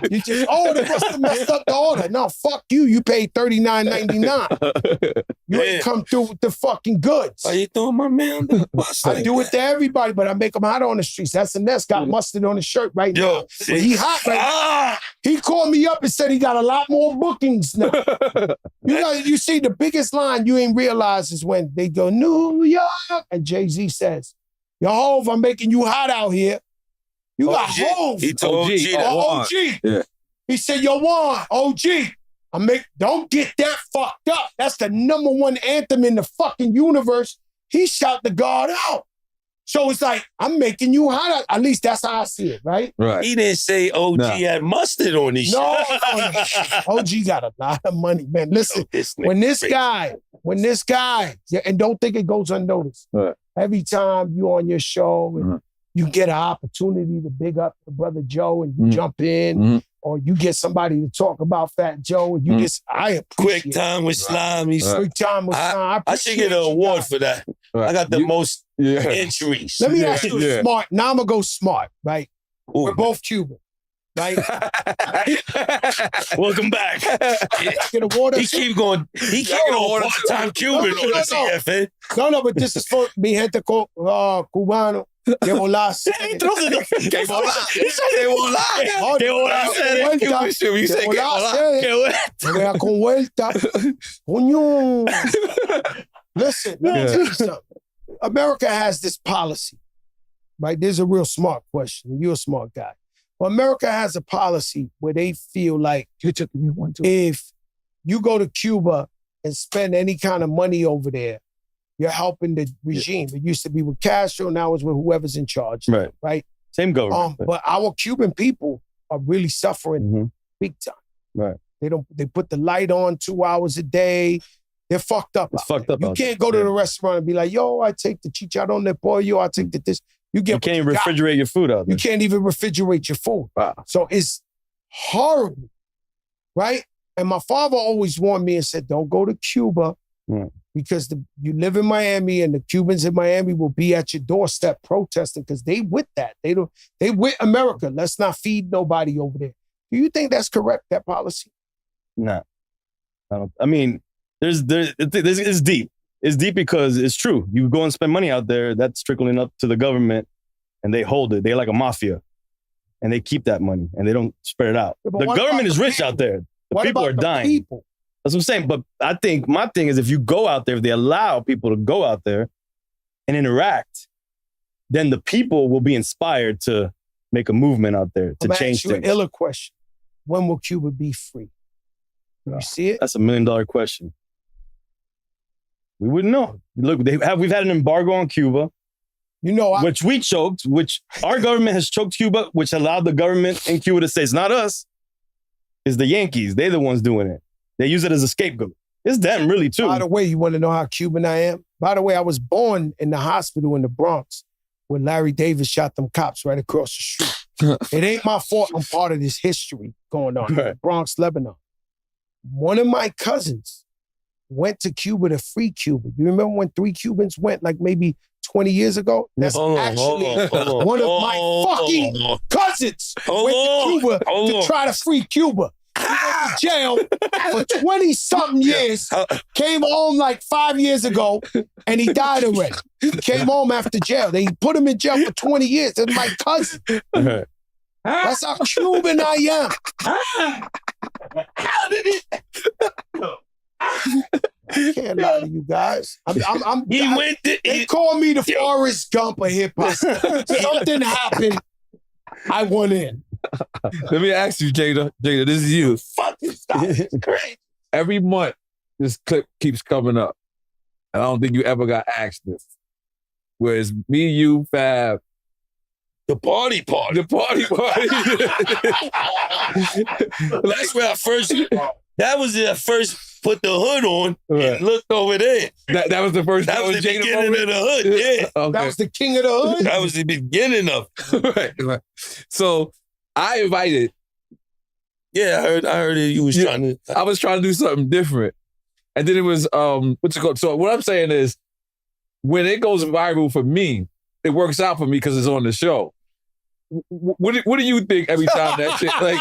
You just, they must have messed up the order. No, fuck you. You paid $39.99. You ain't come through with the fucking goods. Are you throwing my man under the bus? I do it to everybody, but I make them hot on the streets. That's the Ness got mustard on his shirt right now. But he hot right now. He called me up and said he got a lot more bookings now. You see, the biggest line you ain't realize is when they go, New York, and Jay-Z says, yo, Hov, I'm making you hot out here. You got Hov. He told OG. Yeah. He said, yo, Juan, OG, don't get that fucked up. That's the #1 anthem in the fucking universe. He shot the guard out. So it's like, I'm making you hot. At least that's how I see it, right? Right. He didn't say OG had mustard on his shit. OG got a lot of money, man. Listen, when this guy, and don't think it goes unnoticed. Right. Every time you on your show and you get an opportunity to big up the brother Joe and you jump in, or you get somebody to talk about Fat Joe, and you I appreciate Quick time with Slime. Quick time with Slime. I should get an award for that. Right. I got the most entries. Let me ask you smart. Now I'm going to go smart, right? Ooh, we're both Cuban, right? Welcome back. Get a water. He keep going. He keep going part-time Cuban on the CFA. No, but this is for mi gente cubano. Que volar. Que volar. Con vuelta. Coño. Listen, let me tell you something. America has this policy, right? There's a real smart question. You're a smart guy. Well, America has a policy where they feel like if you go to Cuba and spend any kind of money over there, you're helping the regime. It used to be with Castro, now it's with whoever's in charge. Right? Same government. But our Cuban people are really suffering big time. Right. They put the light on 2 hours a day. They're fucked up. It's fucked up. You can't go to the restaurant and be like, yo, I take the chicharrón de pollo, I take this. You can't even refrigerate your food out there. You can't even refrigerate your food. Wow. So it's horrible, right? And my father always warned me and said, don't go to Cuba because you live in Miami and the Cubans in Miami will be at your doorstep protesting because they with that. They with America. Let's not feed nobody over there. Do you think that's correct, that policy? No. I mean, it's deep. It's deep because it's true. You go and spend money out there, that's trickling up to the government, and they hold it. They're like a mafia, and they keep that money, and they don't spread it out. Yeah, the government is rich out there. The people are dying. That's what I'm saying. But I think my thing is if you go out there, if they allow people to go out there and interact, then the people will be inspired to make a movement out there to change things. An iller question. When will Cuba be free? You see it? That's $1 million question. We wouldn't know. Look, we've had an embargo on Cuba, which we choked, which our government has choked Cuba, which allowed the government in Cuba to say, it's not us, it's the Yankees. They're the ones doing it. They use it as a scapegoat. It's them really too. By the way, you want to know how Cuban I am? By the way, I was born in the hospital in the Bronx where Larry Davis shot them cops right across the street. It ain't my fault I'm part of this history going on in Bronx, Lebanon. One of my cousins went to Cuba to free Cuba. You remember when 3 Cubans went like maybe 20 years ago? That's actually one of my fucking cousins went to Cuba to try to free Cuba. He went to jail for 20-something years, came home like 5 years ago, and he died already. He came home after jail. They put him in jail for 20 years. That's my cousin. That's how Cuban I am. I can't lie to you guys. They call me the Forrest Gump of hip hop. Something happened. I went in. Let me ask you, Jada. Jada, this is you. Fucking stop. It's great. Every month, this clip keeps coming up. And I don't think you ever got asked this. Whereas me, you, Fab. The party. The party. That's where I first, that was it. I first put the hood on and looked over there. That was the first. That was the beginning of the hood, yeah. Okay. That was the king of the hood? That was the beginning of it. Right. So I invited. Yeah, I heard it. You was trying to. I was trying to do something different. And then it was, what's it called? So what I'm saying is, when it goes viral for me, it works out for me because it's on the show. What do you think every time that shit, I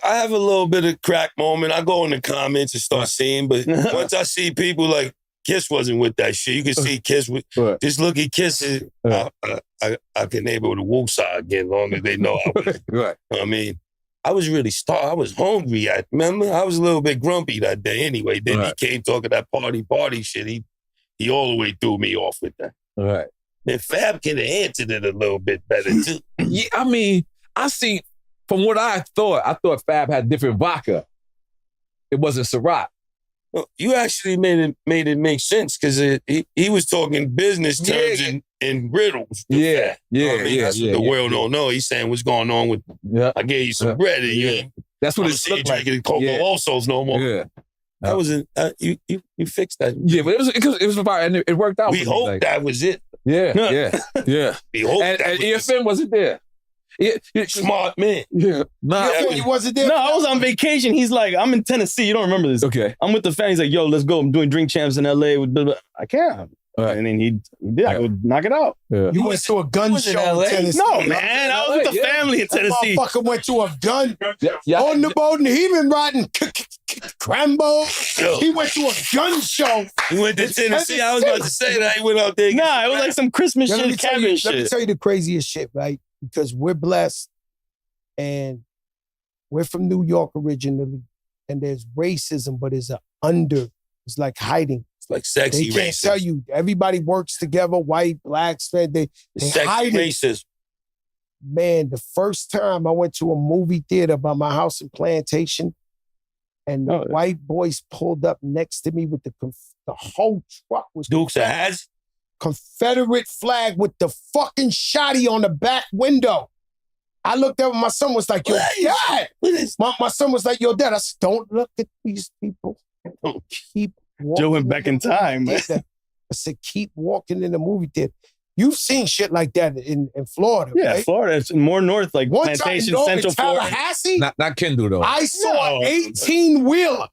have a little bit of crack moment. I go in the comments and start seeing, but once I see people like Kiss wasn't with that shit, you can see Kiss with, just look at Kiss, I can enable the woosah again, as long as they know I was. Right. I mean, I was really starved. I was hungry. Remember, I was a little bit grumpy that day anyway. Then he came talking that party shit. He all the way threw me off with that. All right. And Fab could have answered it a little bit better too. Yeah, I mean, I see, from what I thought Fab had different vodka. It wasn't Ciroc. Well, you actually made it make sense because he was talking business terms in riddles. Yeah, that's what the world don't know. He's saying what's going on with. Yeah. I gave you some bread. And you that's what it's looked like. Drinking Coco also no more. Yeah. That wasn't you fixed that. Yeah, but it was about, and it worked out. We hope that was it. Yeah. We hope and EFN wasn't there. Smart man. Yeah. He wasn't there. No, I was on vacation. He's like, I'm in Tennessee. You don't remember this. Okay. I'm with the family. He's like, yo, let's go. I'm doing drink champs in LA. With blah, blah. I can't. Right. And then he did. I would knock it out. Yeah. You went to a gun show in Tennessee. No, man. I was with the family in Tennessee. Motherfucker went to a gun on the boat, and he been riding Crambo. He went to a gun show. He went to Tennessee. I was about to say that. He went out there. Nah, it was like some Christmas shit, cabin shit. Let me tell you the craziest shit, right? Because we're blessed, and we're from New York originally, and there's racism, but it's it's like hiding. Like sexy racism. They can't tell you. Everybody works together, white, blacks, they hide racism. Man, the first time I went to a movie theater by my house in Plantation, and the white boys pulled up next to me with the whole truck was Dukes of Hazzard? Confederate flag with the fucking shotty on the back window. I looked up and my son was like, yo, Dad. My son was like, yo, Dad. I said, don't look at these people. Keep walking. Joe went back in time. Man. I said, keep walking in the movie theater. You've seen shit like that in Florida, yeah, right? Florida. It's more north, like one Plantation, time, Central Florida. Tallahassee, not Kendall, though. I saw an 18-wheeler.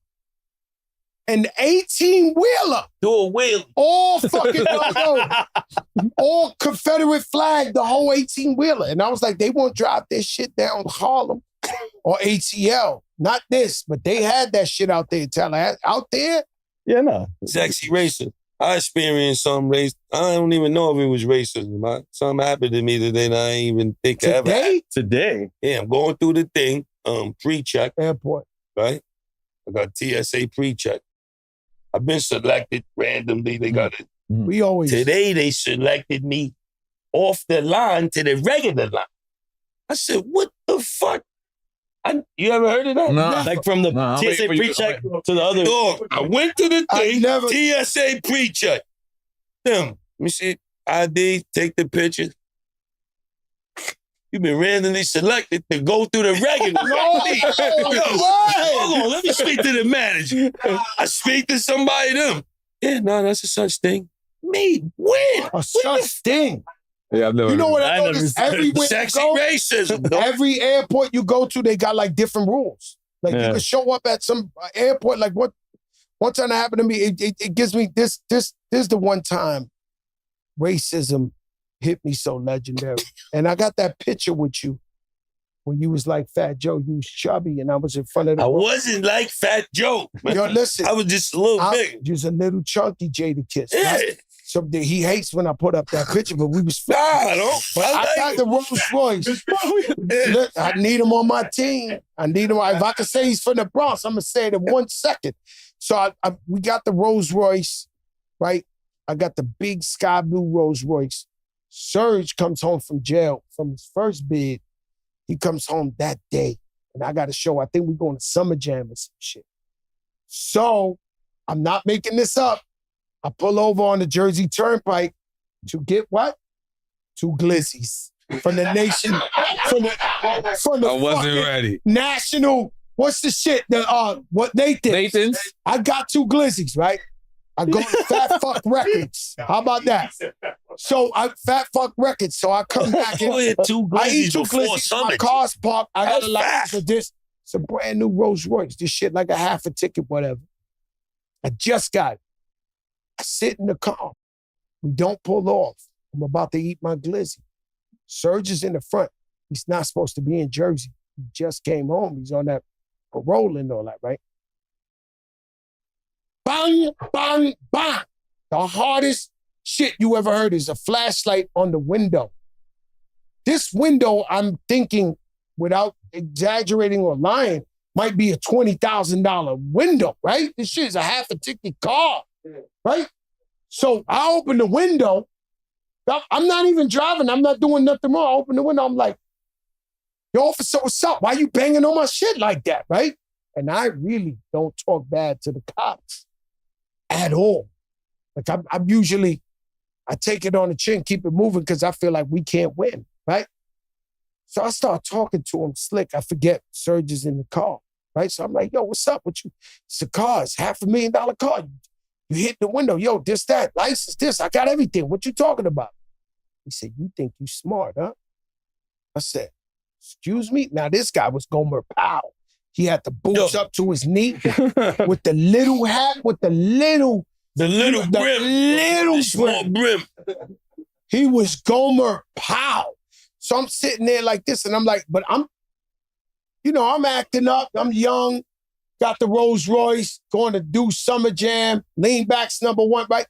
An 18-wheeler. Dual wheel. All fucking, all Confederate flag, the whole 18-wheeler. And I was like, they won't drive this shit down Harlem or ATL. Not this, but they had that shit out there in Tallahassee. Out there? Yeah, no. Sexy racism. I experienced some race. I don't even know if it was racism. Something happened to me today that I ain't even think I ever had. Today? Yeah, I'm going through the thing, pre-check. Airport. Right? I got TSA pre-check. I've been selected randomly. They got it. We always. Today they selected me off the line to the regular line. I said, what the fuck? You ever heard of that? No. Like from the TSA pre-check to the other. Dog, I went to the thing, TSA pre-check. Let me see. ID, take the picture. You've been randomly selected to go through the regular. Hold on, let me speak to the manager. I speak to somebody them. Yeah, no, that's a such thing. Me, when? A such thing. Yeah, I've never. You know what I noticed? Everywhere sexy you go, racism. Every airport you go to, they got like different rules. Like you can show up at some airport. Like one time that happened to me, it gives me this is the one time racism hit me so legendary. And I got that picture with you when you was like Fat Joe. You was chubby, and I was in front of the. I wasn't like Fat Joe. Yo, listen. I was just a little big. You was a little chunky Jadakiss. Yeah. Right? So he hates when I put up that picture, but we was Nah, I got the Rolls Royce. Look, I need him on my team. I need him. If I can say he's from the Bronx, I'm gonna say it in 1 second. So we got the Rolls Royce, right? I got the big sky blue Rolls Royce. Serge comes home from jail from his first bid. He comes home that day, and I got a show. I think we're going to Summer Jam or some shit. So I'm not making this up. I pull over on the Jersey Turnpike to get what? 2 glizzies from the nation, from the I wasn't ready. National, what's the shit? What Nathan's? I got 2 glizzies, right? I go to Fat Fuck Records. How about that? So Fat Fuck Records. So I come back and I eat 2 glizzies. My car's parked. I got a license for this. It's a brand new Rolls Royce. This shit like a half a ticket, whatever. I just got it. I sit in the car. We don't pull off. I'm about to eat my glizzy. Serge is in the front. He's not supposed to be in Jersey. He just came home. He's on that parole and all that, right? Bang, bang, bang. The hardest shit you ever heard is a flashlight on the window. This window, I'm thinking, without exaggerating or lying, might be a $20,000 window, right? This shit is a half a ticket car, right? So I open the window. I'm not even driving. I'm not doing nothing wrong. I open the window. I'm like, yo, officer, what's up? Why you banging on my shit like that, right? And I really don't talk bad to the cops at all. Like I'm usually, I take it on the chin, keep it moving because I feel like we can't win, right? So I start talking to him slick. I forget Serge is in the car, right? So I'm like, yo, what's up with you? It's a car. It's $500,000 car. You hit the window. Yo, this, that, license, this. I got everything. What you talking about? He said, you think you smart, huh? I said, excuse me? Now, this guy was Gomer Powell. He had the boots up to his knee with the little hat, with the little small brim. He was Gomer Powell. So I'm sitting there like this, and I'm like, but I'm acting up. I'm young, got the Rolls Royce, going to do Summer Jam, Lean Back's #1, right?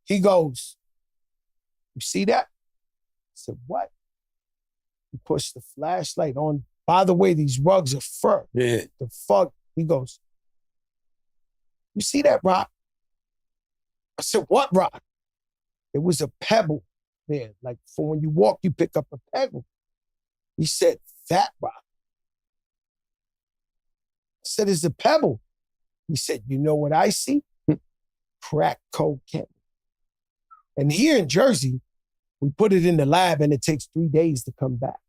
He goes, you see that? I said, what? He pushed the flashlight on. By the way, these rugs are fur. Yeah. The fuck? He goes, you see that rock? I said, what rock? It was a pebble there. Like, for when you walk, you pick up a pebble. He said, that rock. I said, it's a pebble. He said, you know what I see? Crack cocaine. And here in Jersey, we put it in the lab and it takes 3 days to come back.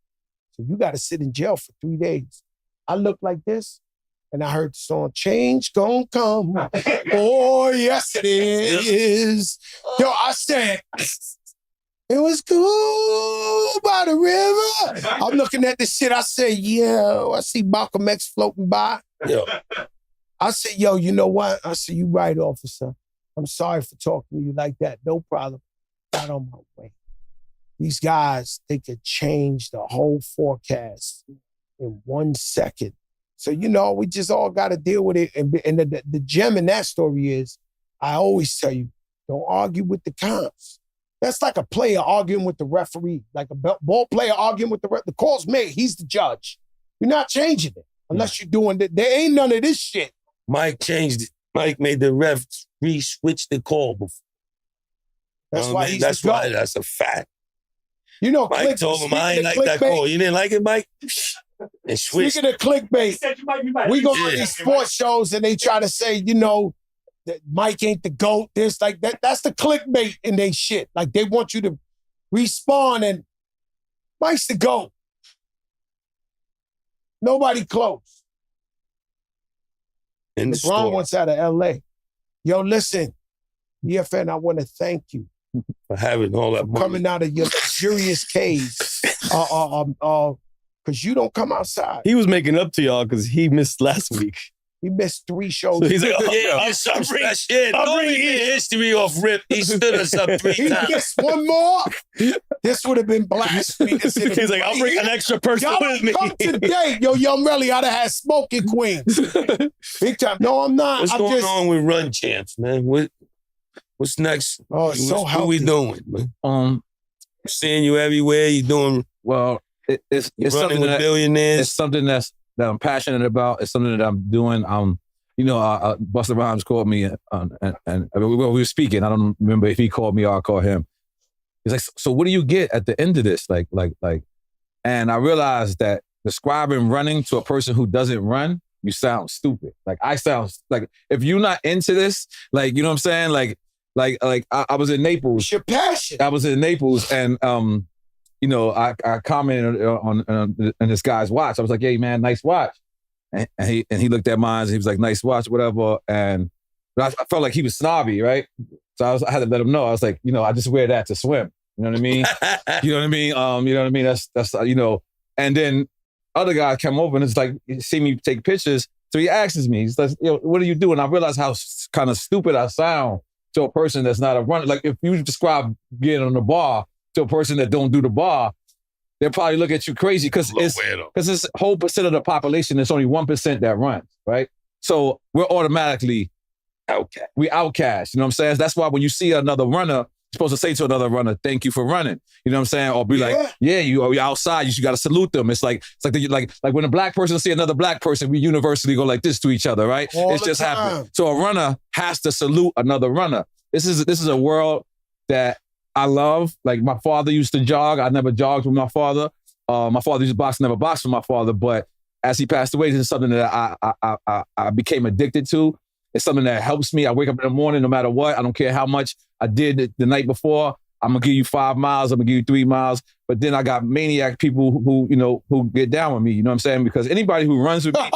So you got to sit in jail for 3 days. I looked like this and I heard the song, Change Gon' Come. Oh, yes it is. Yo, I said, it was cool by the river. I'm looking at this shit. I said, yo, I see Malcolm X floating by. Yo. I said, yo, you know what? I said, you right, officer. I'm sorry for talking to you like that. No problem. Got on my way. These guys, they could change the whole forecast in 1 second. So, we just all got to deal with it. And the gem in that story is, I always tell you, don't argue with the cops. That's like a player arguing with the referee, like a ball player arguing with the referee. The call's made. He's the judge. You're not changing it unless you're doing it. There ain't none of this shit. Mike changed it. Mike made the referee switch the call before. That's why he's That's the GOAT. why that's a fact. Mike told him I ain't like that call. You didn't like it, Mike? And switched. Speaking of clickbait, we go on these sports shows and they try to say, that Mike ain't the GOAT, this, like that. That's the clickbait in they shit. Like they want you to respawn and Mike's the GOAT. Nobody close. In the LeBron store. wants out of LA. Yo, listen, EFN, I want to thank you for having all that money. Coming out of your luxurious cave. Because you don't come outside. He was making up to y'all because he missed last week. He missed 3 shows. So he's like, I'll bring history off rip. He stood us up 3 He times. missed one more. This would have been blasphemy. He's like, I'll bring an extra person with me. Come today. Yo, Young Relly, I'd have had Smoking Queens. Big time. No, I'm not. What's going on with Run Champs, man? What's next? Oh, it's so healthy. What we doing, man? Seeing you everywhere. You doing well. It's running something with billionaires. It's something that I'm passionate about. It's something that I'm doing. Busta Rhymes called me and we were speaking. I don't remember if he called me or I called him. He's like, so what do you get at the end of this? Like, and I realized that describing running to a person who doesn't run, you sound stupid. Like I sound like if you're not into this, like, you know what I'm saying? Like I was in Naples. It's your passion. I was in Naples and I commented on this guy's watch. I was like, "Hey man, nice watch." And he looked at mine and he was like, "Nice watch, whatever." And I felt like he was snobby, right? So I had to let him know. I was like, I just wear that to swim. You know what I mean? You know what I mean? You know what I mean? That's And then other guy came over and it's like, he see me take pictures. So he asks me, he's like, "What are you doing?" I realize how kind of stupid I sound to a person that's not a runner. Like if you describe getting on the bar to a person that don't do the bar, they'll probably look at you crazy because it's whole percent of the population. It's only 1% that runs, right? So we're automatically outcast. We outcast. You know what I'm saying? That's why when you see another runner, you're supposed to say to another runner, "Thank you for running." You know what I'm saying? Or be like, "Yeah, you're outside. You got to salute them." It's like when a black person see another black person, we universally go like this to each other, right? It's just happened. So a runner has to salute another runner. This is a world that I love. Like my father used to jog. I never jogged with my father. My father used to box. Never boxed with my father. But as he passed away, this is something that I became addicted to. It's something that helps me. I wake up in the morning, no matter what. I don't care how much I did the night before. I'm gonna give you 5 miles. I'm gonna give you 3 miles. But then I got maniac people who get down with me. You know what I'm saying? Because anybody who runs with me,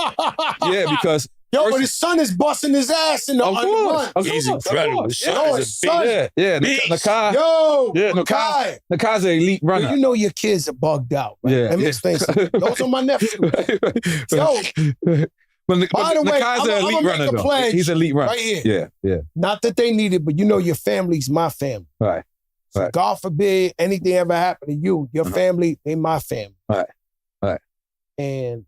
because. But his son is busting his ass in the run. He's incredible. His son. Nakai. Nakai's an elite runner. You know your kids are bugged out, right? Yeah. That makes sense. Those are my nephews. By the way, Nakai's an elite runner, though. He's an elite runner. Right here. Yeah. Not that they need it, but your family's my family. Right. So God forbid anything ever happen to you, your family, they my family. Right. And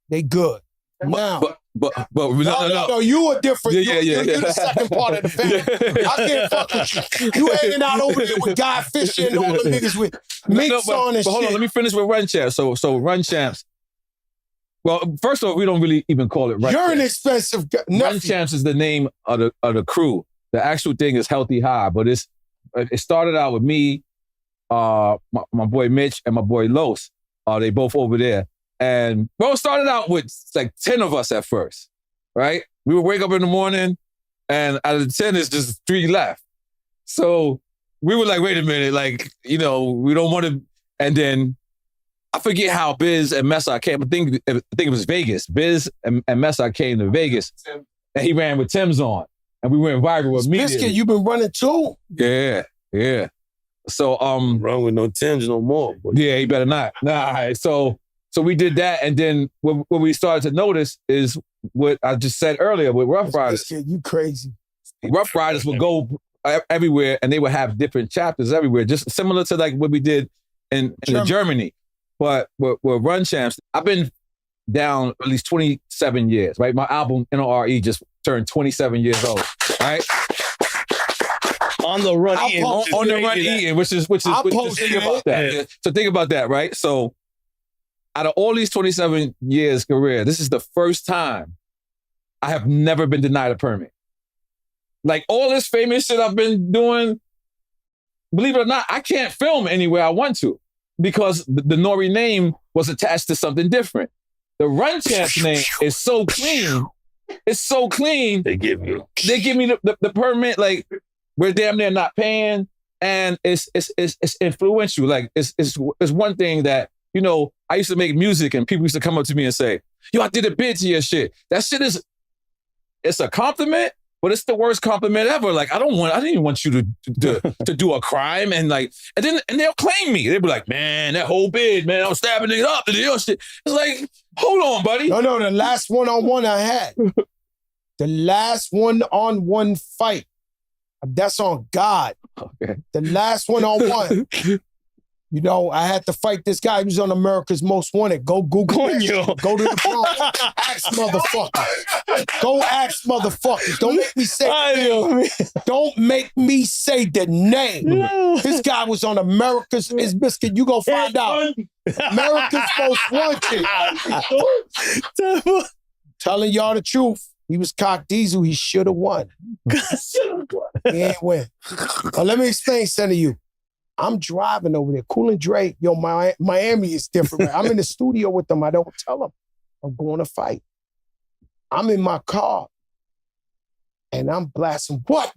they good. Now. But no, you are different. You're the second part of the family. I can't fuck with you. You hanging out over there with Guy Fisher and all the niggas with minks on and shit. Hold on, let me finish with Run Champs. So Run Champs. Well, first of all, we don't really even call it Run Champs. You're an expensive guy. Run Champs is the name of the crew. The actual thing is Healthy High, but it started out with me, my boy Mitch, and my boy Los. They both over there. And it started out with like 10 of us at first, right? We would wake up in the morning and out of the 10, it's just 3 left. So we were like, wait a minute, we don't want to. And then I forget how Biz and Messa came. I think it was Vegas. Biz and Messa came to Vegas and he ran with Tim's on. And we went viral immediately. Biscuit, you been running too? Yeah. So run with no Tim's no more. Boy. Yeah, he better not. Nah. So we did that, and then what we started to notice is what I just said earlier with Rough Riders. You crazy. Rough Riders would go everywhere, and they would have different chapters everywhere, just similar to like what we did in Germany. But with Run Champs, I've been down at least 27 years, right? My album, NORE, just turned 27 years old, right? On the run eating. On the run eating, which is think about that. Yeah. So think about that, right? So out of all these 27 years career, this is the first time I have never been denied a permit. Like all this famous shit I've been doing, believe it or not, I can't film anywhere I want to because the Nori name was attached to something different. The Run Champs name is so clean. It's so clean. They give me the permit, like we're damn near not paying. And it's influential. Like it's one thing that, I used to make music and people used to come up to me and say, "Yo, I did a bid to your shit." That shit it's a compliment, but it's the worst compliment ever. Like I didn't even want you to do a crime and they'll claim me. They'll be like, "Man, that whole bid, man, I'm stabbing it up to the shit." It's like, hold on, buddy. No, the last one-on-one I had. The last one-on-one fight. That's on God. Okay. The last one-on-one. You know, I had to fight this guy. He was on America's Most Wanted. Go Google it. Go to the Bronx. Ask motherfuckers. Go ask motherfuckers. Don't make me say the name. Don't make me say the name. This guy was on America's Biscuit. You go find out. America's Most Wanted. Telling y'all the truth. He was cock diesel. He should have won. He ain't win. But let me explain something to you. I'm driving over there. Cool and Dre, yo, Miami is different. I'm in the studio with them. I don't tell them I'm going to fight. I'm in my car and I'm blasting, what?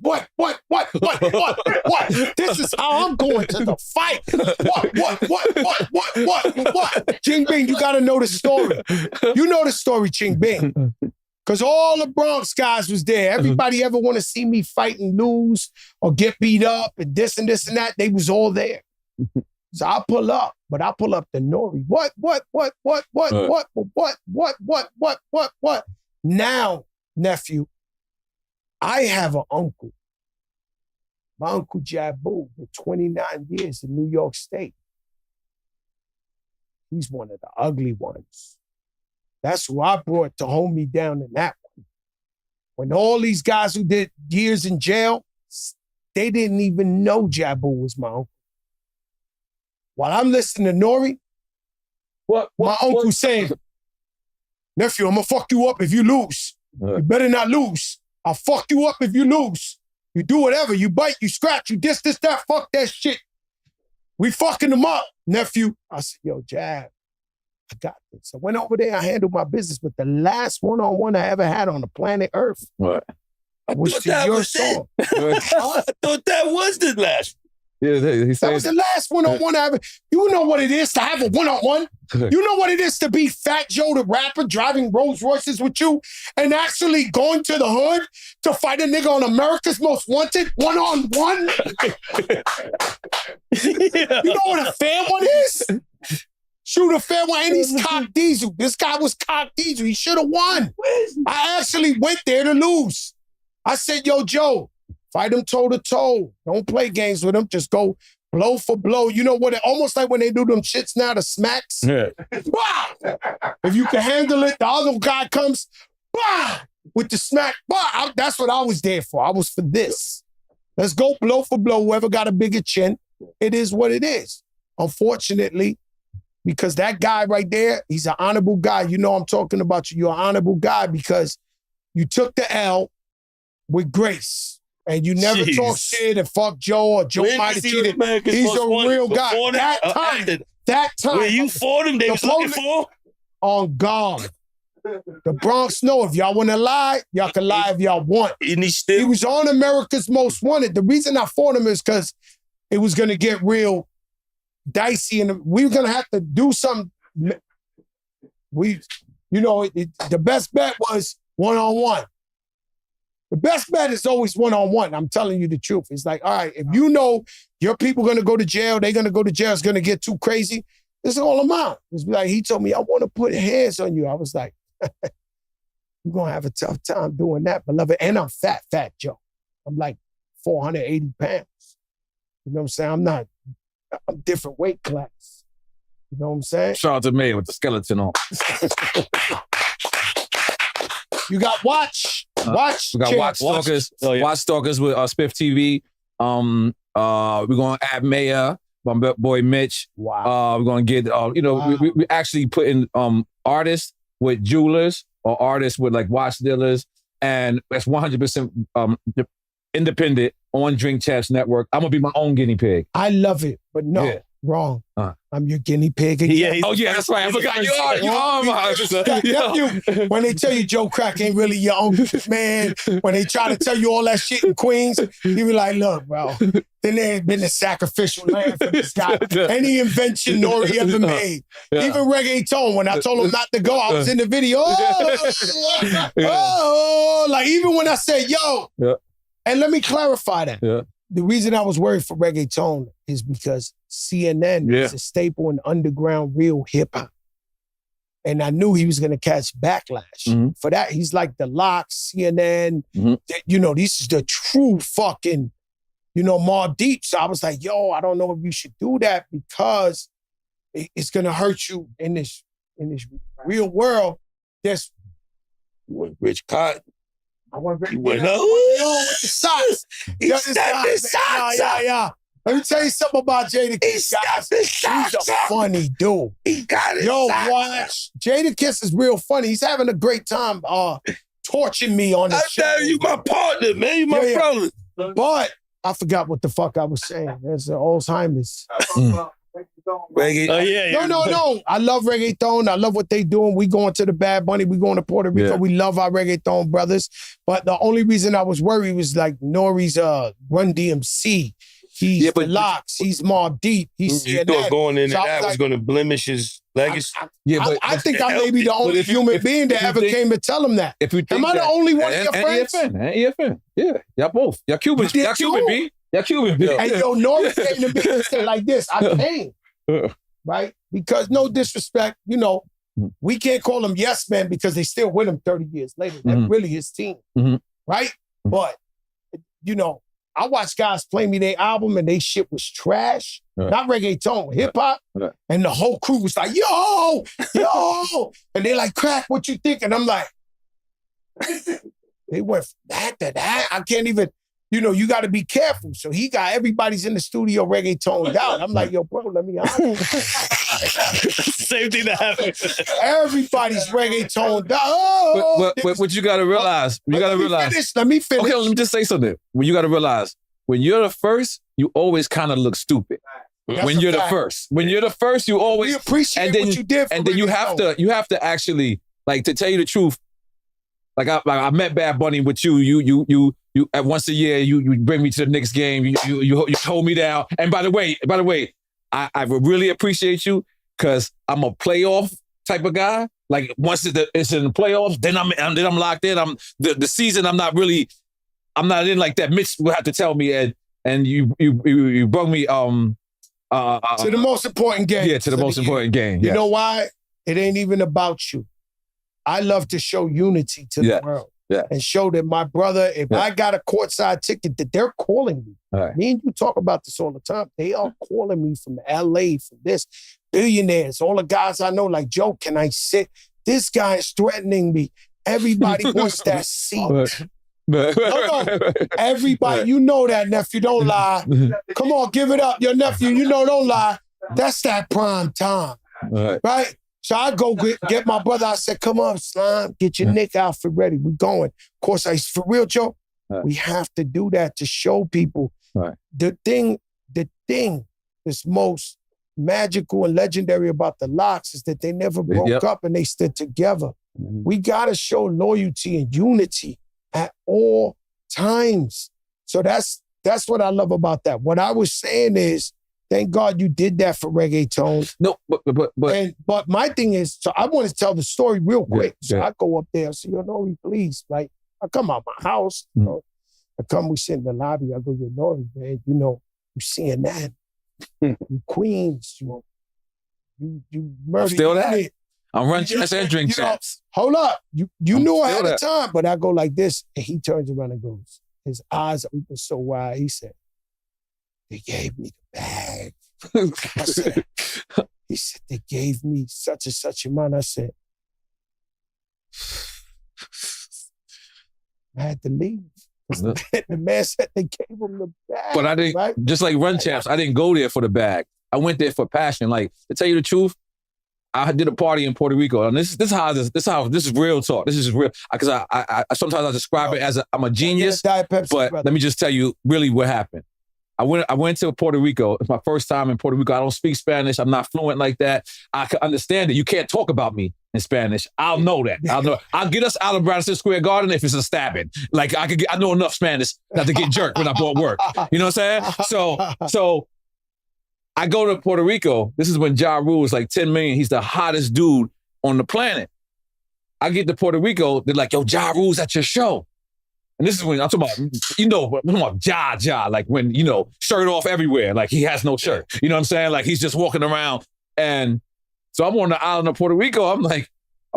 This is how I'm going to the fight. What? Ching Bing, you got to know the story. You know the story, Ching Bing. Because all the Bronx guys was there. Everybody ever want to see me fight and lose or get beat up and this and that, they was all there. So I pull up, but I pull up the Nori. What? Now, nephew, I have an uncle. My uncle Jabu, for 29 years in New York State. He's one of the ugly ones. That's who I brought to hold me down in that one. When all these guys who did years in jail, they didn't even know Jabu was my uncle. While I'm listening to Nori, my uncle saying, nephew, I'm gonna fuck you up if you lose. You better not lose. I'll fuck you up if you lose. You do whatever, you bite, you scratch, you this, that, fuck that shit. We fucking them up, nephew. I said, yo, Jab, I got this. I went over there, I handled my business, but the last one-on-one I ever had on the planet Earth was to your song. I thought that was the last. Yeah, that was the last one-on-one I ever. You know what it is to have a one-on-one? You know what it is to be Fat Joe the rapper driving Rolls Royces with you and actually going to the hood to fight a nigga on America's Most Wanted one-on-one? You know what a fair one is? Shoot a fair one, and he's cock diesel. This guy was cock diesel. He should have won. I actually went there to lose. I said, yo, Joe, fight him toe-to-toe. Don't play games with him. Just go blow for blow. You know what? Almost like when they do them shits now, the smacks. Yeah. Bah! If you can handle it, the other guy comes, bah! With the smack. Bah! That's what I was there for. I was for this. Let's go blow for blow. Whoever got a bigger chin, it is what it is. Unfortunately, because that guy right there, he's an honorable guy. You know I'm talking about you. You're an honorable guy because you took the L with grace. And you never talk shit and fuck Joe or Joe might have cheated. He's a real guy. That time. When you fought him, they was looking for? On God. The Bronx know if y'all want to lie, y'all can lie if y'all want. And he was on America's Most Wanted. The reason I fought him is because it was going to get real dicey and we were going to have to do something. The best bet was one-on-one. The best bet is always one-on-one. I'm telling you the truth. It's like, all right, if you know your people going to go to jail, they're going to go to jail, it's going to get too crazy, this is all I'm out. It's like, he told me, I want to put hands on you. I was like, you're going to have a tough time doing that, beloved. And I'm Fat Joe. I'm like 480 pounds. You know what I'm saying? I'm different weight class. You know what I'm saying? Shout out to me with the skeleton on. You got Watch. We got Watch Stalkers. Watch Stalkers with Spiff TV. We're going to add Maya, my boy Mitch. Wow. We're going to get, we actually put in artists with jewelers or artists with like watch dealers. And that's 100% independent on Drink Champs Network. I'm going to be my own guinea pig. I love it, but no, wrong. I'm your guinea pig again. That's right. I forgot you are. When they tell you Joe Crack ain't really your own man, when they try to tell you all that shit in Queens, you be like, look, bro, then there ain't been a sacrificial lamb for this guy. Any invention Nori ever made. Even reggaeton, when I told him not to go, I was in the video. Like even when I said, yo, and let me clarify that. The reason I was worried for reggaeton is because CNN is a staple in underground real hip-hop. And I knew he was going to catch backlash. For that, he's like the Locks, CNN. This is the true fucking Mobb Deep. So I was like, yo, I don't know if you should do that because it's gonna hurt you in this real world. There's Rich Cotton. I want Rich went with the socks. Yeah. Let me tell you something about Jadakiss, guys. He's a funny dude. He got it. Watch. Jadakiss is real funny. He's having a great time torching me on the show. I tell you, my partner, man. You my brother. But I forgot what the fuck I was saying. There's Alzheimer's. Reggae. Oh, yeah. No. I love reggaeton. I love what they doing. We going to the Bad Bunny. We going to Puerto Rico. Yeah. We love our reggaeton brothers. But the only reason I was worried was like Nori's Run DMC. He's the Locks. He's Mobb Deep. He's you thought going into that was going to blemish his legacy? I think I may be the only human being that ever came to tell him that. Am I the only one of your friends? And EFN. Yeah, y'all both. Y'all Cuban. Y'all Cuban, B. Y'all Cuban, B. And Nori came to me and said like this, I came. Right? Because no disrespect, we can't call them yes men because they still with him 30 years later. That's really his team. Right? But, I watched guys play me their album and they shit was trash. Not reggaeton, hip hop. And the whole crew was like, yo. And they like, Crack, what you think? And I'm like, they went from that to that. I can't even, you got to be careful. So he got everybody's in the studio reggaetoned out. I'm like, yo, bro, let me out. Same thing that happened. Everybody's reggaetoned out. But what you got to realize, Let me finish. Okay, let me just say something. When you got to realize, when you're the first, you always kind of look stupid. When you're the first, you always we appreciate what you did. And then you have to actually, like, to tell you the truth. Like I met Bad Bunny with you. You at once a year you bring me to the Knicks game. You hold me down. And by the way, I really appreciate you because I'm a playoff type of guy. Like once it's in the playoffs, then I'm locked in. I'm the season. I'm not in like that. Mitch will have to tell me and you brought me to the most important game. Yeah, to the most important game. You know why? It ain't even about you. I love to show unity to the world and show that my brother, if I got a courtside ticket, that they're calling me. Right. Me and you talk about this all the time. They are calling me from LA, from this. Billionaires, all the guys I know, like, Joe, can I sit? This guy is threatening me. Everybody wants that seat. No. Everybody, you know that, nephew, don't lie. Come on, give it up. Your nephew, don't lie. That's that prime time. Right? So I go get my brother. I said, come on, Slime, get your Nick outfit ready. We going. Of course, for real, Joe, we have to do that to show people. The thing that's most magical and legendary about the Locks is that they never broke up and they stood together. We got to show loyalty and unity at all times. So that's what I love about that. What I was saying is, thank God you did that for reggaeton. No, but my thing is, so I want to tell the story real quick. So I go up there and say, Nori, please. Like, I come out my house. I come, we sit in the lobby. I go, Nori, man, you seeing that. You Queens, you murdered. Still that? I'm running chats and drink chats. Hold up. You knew I had a time, but I go like this. And he turns around and goes, his eyes open so wide. He said, they gave me the bag. He said, they gave me such and such amount. I said, I had to leave. The man said they gave him the bag. But I didn't, just like Run Champs, I didn't go there for the bag. I went there for passion. Like, to tell you the truth, I did a party in Puerto Rico, and this is real talk. This is real, because I sometimes I describe it as I'm a genius, but let me just tell you really what happened. I went to Puerto Rico. It's my first time in Puerto Rico. I don't speak Spanish. I'm not fluent like that. I can understand it. You can't talk about me in Spanish. I'll know that. I'll get us out of Madison Square Garden if it's a stabbing. Like I know enough Spanish not to get jerked when I bought work. You know what I'm saying? So I go to Puerto Rico. This is when Ja Rule was like 10 million. He's the hottest dude on the planet. I get to Puerto Rico. They're like, yo, Ja Rule's at your show. And this is when I'm talking about, I'm talking about Ja, like when, shirt off everywhere. Like he has no shirt. You know what I'm saying? Like he's just walking around. And so I'm on the island of Puerto Rico. I'm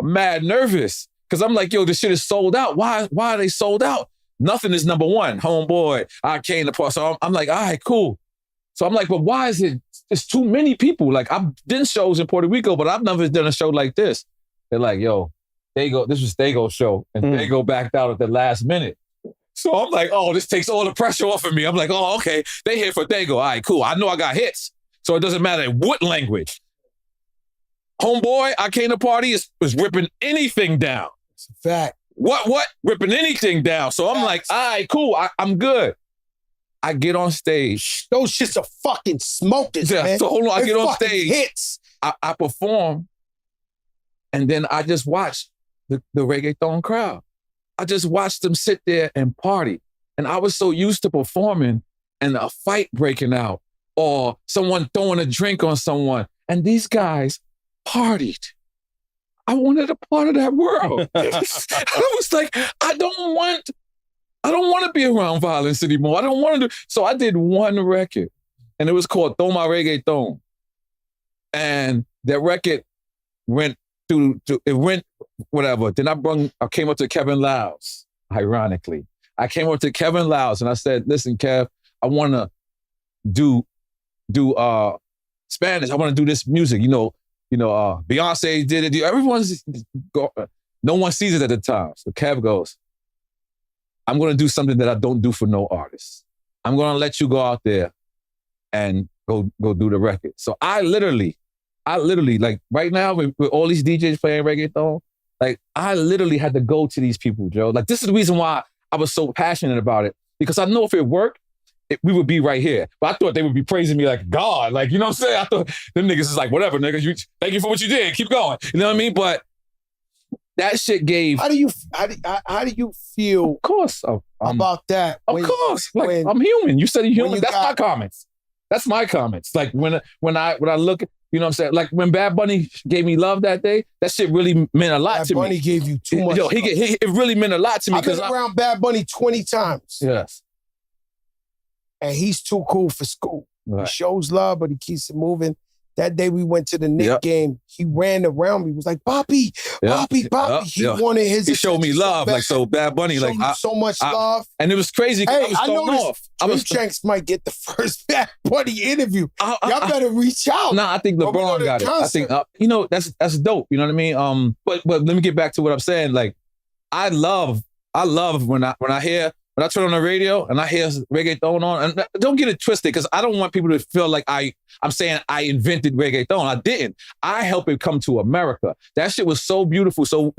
mad nervous. Cause I'm like, yo, this shit is sold out. Why are they sold out? Nothing is number one. Homeboy, I came to party. So I'm like, all right, cool. So I'm like, but why is it? It's too many people. Like I've done shows in Puerto Rico, but I've never done a show like this. They're like, yo, this was Dago's show, and Dago backed out at the last minute. So I'm like, oh, this takes all the pressure off of me. I'm like, oh, okay, they here for Dago. All right, cool. I know I got hits, so it doesn't matter what language. Homeboy, I came to party is ripping anything down. It's a fact. What? Ripping anything down. So I'm like, all right, cool. I'm good. I get on stage. Those shits are fucking smokers, man. So hold on, I get on stage. Hits. I perform, and then I just watch the reggaeton crowd. I just watched them sit there and party. And I was so used to performing and a fight breaking out or someone throwing a drink on someone. And these guys partied. I wanted a part of that world. I was like, I don't want to be around violence anymore. I don't want to do. So I did one record, and it was called Toma Reggaeton. And that record went whatever. Then I came up to Kevin Liles, ironically. I came up to Kevin Liles and I said, listen, Kev, I want to do Spanish. I want to do this music. Beyonce did it. No one sees it at the time. So Kev goes, I'm going to do something that I don't do for no artist. I'm going to let you go out there and go do the record. So I literally, like right now with all these DJs playing reggaeton, like I literally had to go to these people, Joe. Like this is the reason why I was so passionate about it, because I know if it worked, we would be right here. But I thought they would be praising me like God. Like, you know what I'm saying? I thought them niggas is like, whatever, niggas, thank you for what you did. Keep going. You know what I mean? But that shit gave... How do you feel of course, about that? Of course. Like, I'm human. You said you're human. That's my comments. That's my comments. Like when I look, you know what I'm saying? Like when Bad Bunny gave me love that day, that shit really meant a lot to me. Bad Bunny gave you too much. Yo, it really meant a lot to me. I've been around Bad Bunny 20 times. Yes. And he's too cool for school. Right. He shows love, but he keeps it moving. That day we went to the Knicks game, he ran around me. He was like, Poppy. He wanted his... He showed me love. Like, so Bad Bunny, like... so much love. And it was crazy. Hey, I know this Shanks might get the first Bad Bunny interview. Y'all better reach out. Nah, I think LeBron got it. I think, that's dope. You know what I mean? But let me get back to what I'm saying. Like, I love when I turn on the radio and I hear reggaeton on, and don't get it twisted, because I don't want people to feel like I'm saying I invented reggaeton. I didn't. I helped it come to America. That shit was so beautiful. So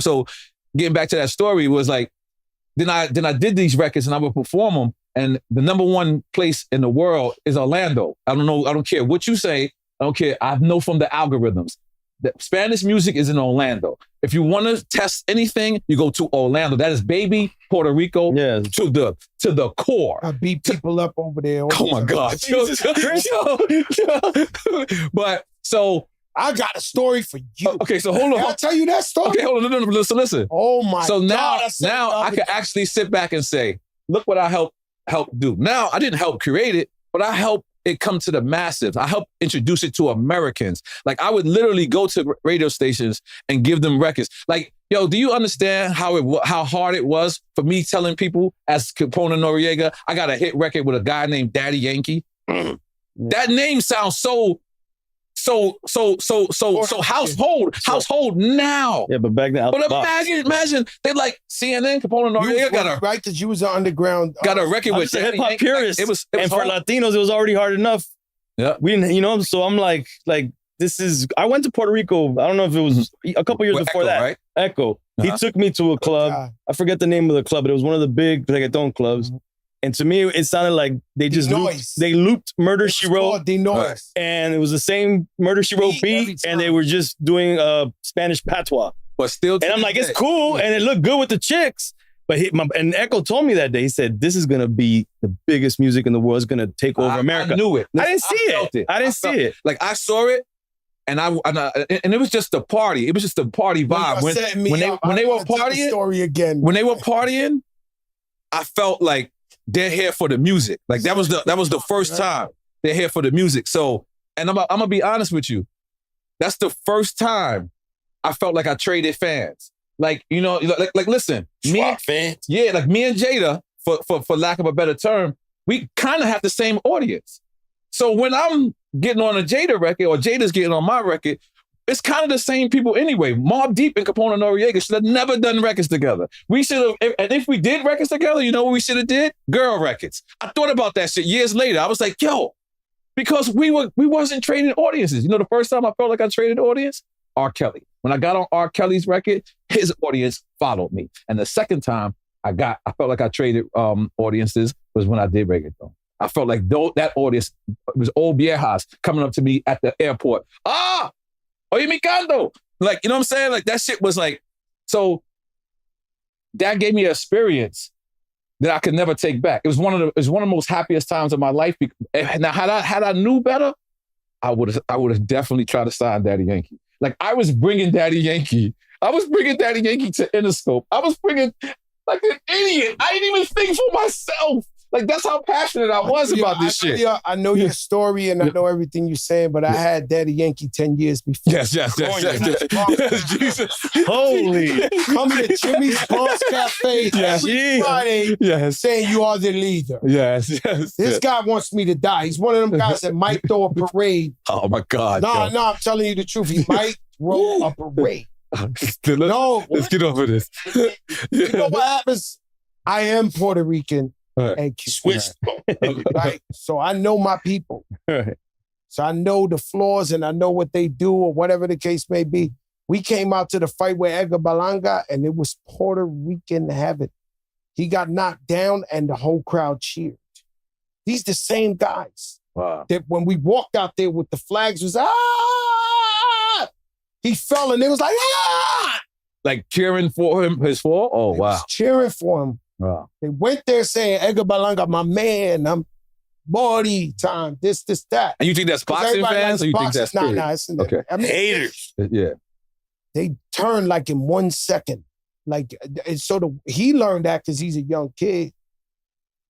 getting back to that story, was like, then I did these records and I would perform them, and the number one place in the world is Orlando. I don't know. I don't care what you say. I don't care. I know from the algorithms that Spanish music is in Orlando. If you want to test anything, you go to Orlando. That is baby Puerto Rico to the core. I beat people up over there. Oh my God. But so I got a story for you. Okay, so hold on. I'll tell you that story. Okay, hold on. No, listen. Oh my God. So now I can actually sit back and say, look what I helped do. Now I didn't help create it, but I helped it come to the masses. I helped introduce it to Americans. Like I would literally go to radio stations and give them records. Like, yo, do you understand how hard it was for me telling people as Capone Noriega, I got a hit record with a guy named Daddy Yankee? That name sounds so household now. Yeah, but back then, but imagine they like CNN, Capone Noriega got right, because you was an underground. Got a record with hip hop purists. It was and for Latinos, it was already hard enough. Yeah, we didn't, so I'm like this is. I went to Puerto Rico. I don't know if it was a couple years before that. Right? Echo. He took me to a club. I forget the name of the club, but it was one of the big reggaeton clubs. And to me, it sounded like they just looped Murder, She Wrote. And it was the same Murder, She Wrote beat, and they were just doing Spanish patois. But still, and I'm like, it's cool, and it looked good with the chicks. But and Echo told me that day, he said, this is going to be the biggest music in the world. It's going to take over America. I knew it. I didn't see it. I didn't see it. Like, I saw it, and it was just a party. It was just a party vibe. When they were partying, I felt like they're here for the music. Like that was the first time they're here for the music. So, and I'm gonna be honest with you, that's the first time I felt like I traded fans. Like, you know, like listen, Swap fans. Yeah, like me and Jada for lack of a better term, we kind of have the same audience. So when I'm getting on a Jada record or Jada's getting on my record, it's kind of the same people anyway. Mobb Deep and Capone and Noriega should have never done records together. We should have, and if we did records together, you know what we should have did? Girl records. I thought about that shit years later. I was like, yo, because we wasn't trading audiences. You know, the first time I felt like I traded audience? R. Kelly. When I got on R. Kelly's record, his audience followed me. And the second time I felt like I traded audiences was when I did reggaeton. I felt like that audience was old viejas coming up to me at the airport. Oye, mi canto. Like, you know what I'm saying? Like, that shit was like, so that gave me an experience that I could never take back. It was one of the most happiest times of my life. Now, had I knew better, I would have definitely tried to sign Daddy Yankee. Like, I was bringing Daddy Yankee to Interscope. I was bringing, like an idiot. I didn't even think for myself. Like, that's how passionate I was about this shit. I know your story and I know everything you're saying, but I had Daddy Yankee 10 years before. Yes. Jesus. Holy. Coming to Jimmy's Boss Cafe every Friday saying you are the leader. Yes. This guy wants me to die. He's one of them guys that might throw a parade. Oh, my God. No, I'm telling you the truth. He might throw a parade. Let's get over this. You know what happens? I am Puerto Rican. And switched. Right? So I know my people. So I know the flaws and I know what they do or whatever the case may be. We came out to the fight with Edgar Berlanga and it was Puerto Rican heaven. He got knocked down and the whole crowd cheered. These the same guys. Wow. That when we walked out there with the flags was, he fell and it was like, Like cheering for him, his fall? Oh, they wow. was cheering for him. Wow. They went there saying, Edgar Berlanga, my man, I'm body time, this, that. And you think that's boxing fans or you think that's Nah, it's okay. I mean, Haters. Yeah. They turned like in 1 second. Like, and so he learned that because he's a young kid.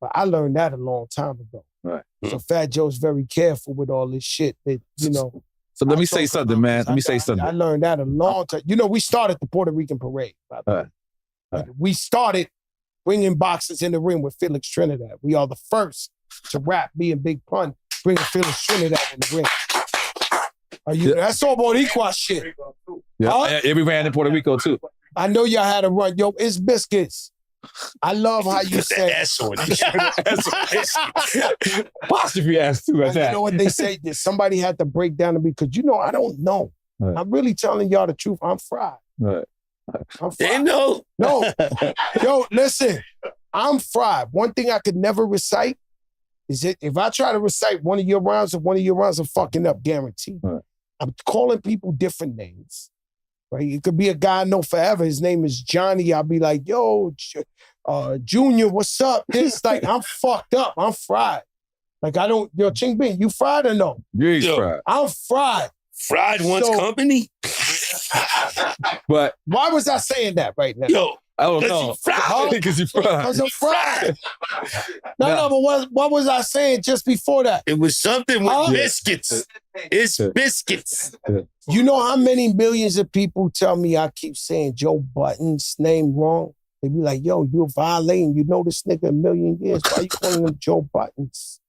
But I learned that a long time ago. Right. So Fat Joe's very careful with all this shit that, you know. So let me say something, man. Let me say something. I learned that a long time. You know, we started the Puerto Rican parade, by the way. Right. We started bringing boxers in the ring with Felix Trinidad. We are the first to rap, me and Big Pun, bringing Felix Trinidad in the ring. That's all Boricua shit. Yeah, we ran in Puerto Rico too. I know y'all had a run. Yo, it's biscuits. I love how you say S on it. Apostrophe ass too. You know what they say? Somebody had to break down to me because you know I don't know. Right. I'm really telling y'all the truth. I'm fried. Right. I'm fried. They know. No. Yo, listen. I'm fried. One thing I could never recite is if I try to recite one of your rhymes, I'm fucking up, guaranteed. Right. I'm calling people different names. Right? It could be a guy I know forever. His name is Johnny. I'll be like, yo, Junior, what's up? This, like, I'm fucked up. I'm fried. Like, I don't, yo, Ching Bing, you fried or no? You're fried. I'm fried. Fried wants company. But why was I saying that right now? Yo, I don't know. Because you fried. Because I'm fried. No, but what was I saying just before that? It was something with biscuits. It's biscuits. You know how many millions of people tell me I keep saying Joe Budden's name wrong? They be like, yo, you're violating. You know this nigga a million years. Why you calling him Joe Buttons?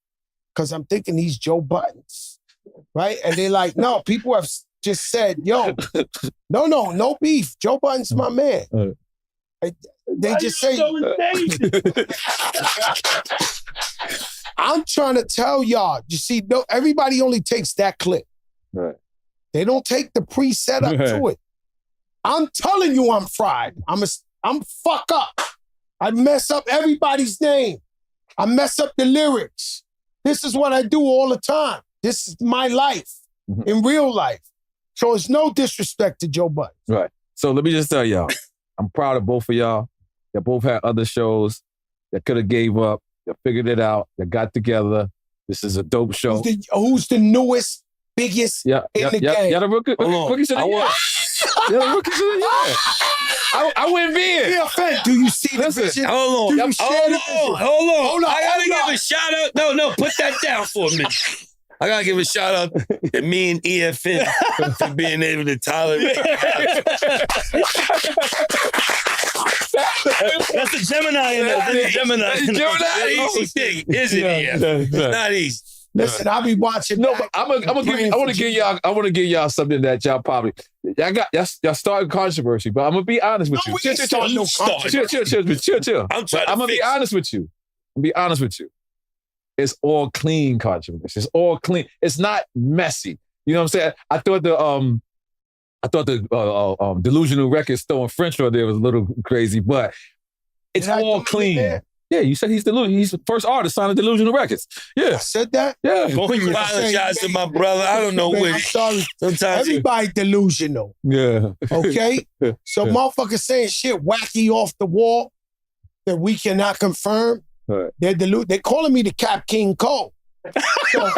Because I'm thinking he's Joe Buttons. Right? And they're like, no, people have just said, yo, no beef. Joe Budden's my man. They just say, I'm trying to tell y'all, you see, no, everybody only takes that clip. Right. They don't take the preset up to it. I'm telling you I'm fried. I'm fuck up. I mess up everybody's name. I mess up the lyrics. This is what I do all the time. This is my life in real life. So it's no disrespect to Joe Budden. Right. So let me just tell y'all, I'm proud of both of y'all. They both had other shows that could have gave up. They figured it out. They got together. This is a dope show. Who's the newest, biggest in the game? Yeah, the rookies of the year. Yeah, the rookies of the year. I wouldn't be here. EFN, do you see the vision? Hold on. Hold on. I gotta give a shout out. No, put that down for a minute. I gotta give a shout out to me and EFN for being able to tolerate. That's the Gemini in there. That's the Gemini. It's not easy thing, is it? It's not easy. Listen, I'll be watching. No, but I want to give y'all something that y'all probably y'all starting controversy, but I'm gonna be honest with you. Chill. I'm gonna be honest with you. It's all clean controversy. It's all clean. It's not messy. You know what I'm saying? I thought the Delusional Records throwing French on there was a little crazy, but it's all clean. Yeah, you said he's delusional. He's the first artist signed to Delusional Records. Yeah. I said that? Yeah. Apologize to my brother. I don't know what. I'm sorry. Sometimes everybody delusional. Yeah. Okay? So motherfuckers saying shit wacky off the wall that we cannot confirm. Right. They're calling me the Cap King Cole. So,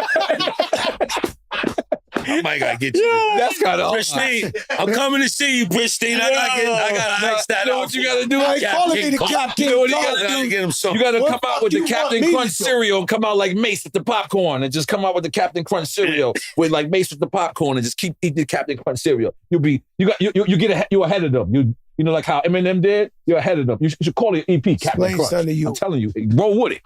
I might gotta get you. That's kind of Pristine. I'm coming to see you, Pristine. I gotta ice that know off. what you gotta do? they calling me the Cap King Cole. I gotta get him something. You gotta What come out fuck with the you Captain want me Crunch to do? cereal and come out like Mace with the popcorn and just come out with the Captain Crunch cereal with like Mace with the popcorn and just keep eating the Captain Crunch cereal. You're ahead of them. You know, like how Eminem did. You're ahead of them. You should call it EP Captain Explain Crunch. something to you. I'm telling you, roll with it.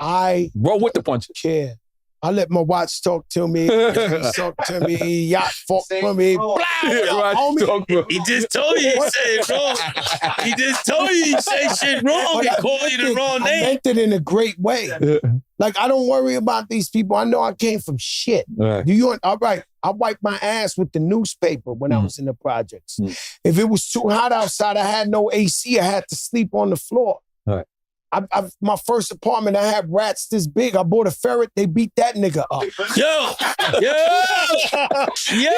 Roll with the punches. Care. I let my watch talk to me. Talk to me. Yacht fuck for me. Blah, He just told you you said it wrong. He just told you you say shit wrong. He called you the wrong I name. meant it in a great way. Like, I don't worry about these people. I know I came from shit. Right. All right. I wiped my ass with the newspaper when I was in the projects. If it was too hot outside, I had no AC. I had to sleep on the floor. Right. My first apartment, I had rats this big. I bought a ferret. They beat that nigga up. Yo, shit.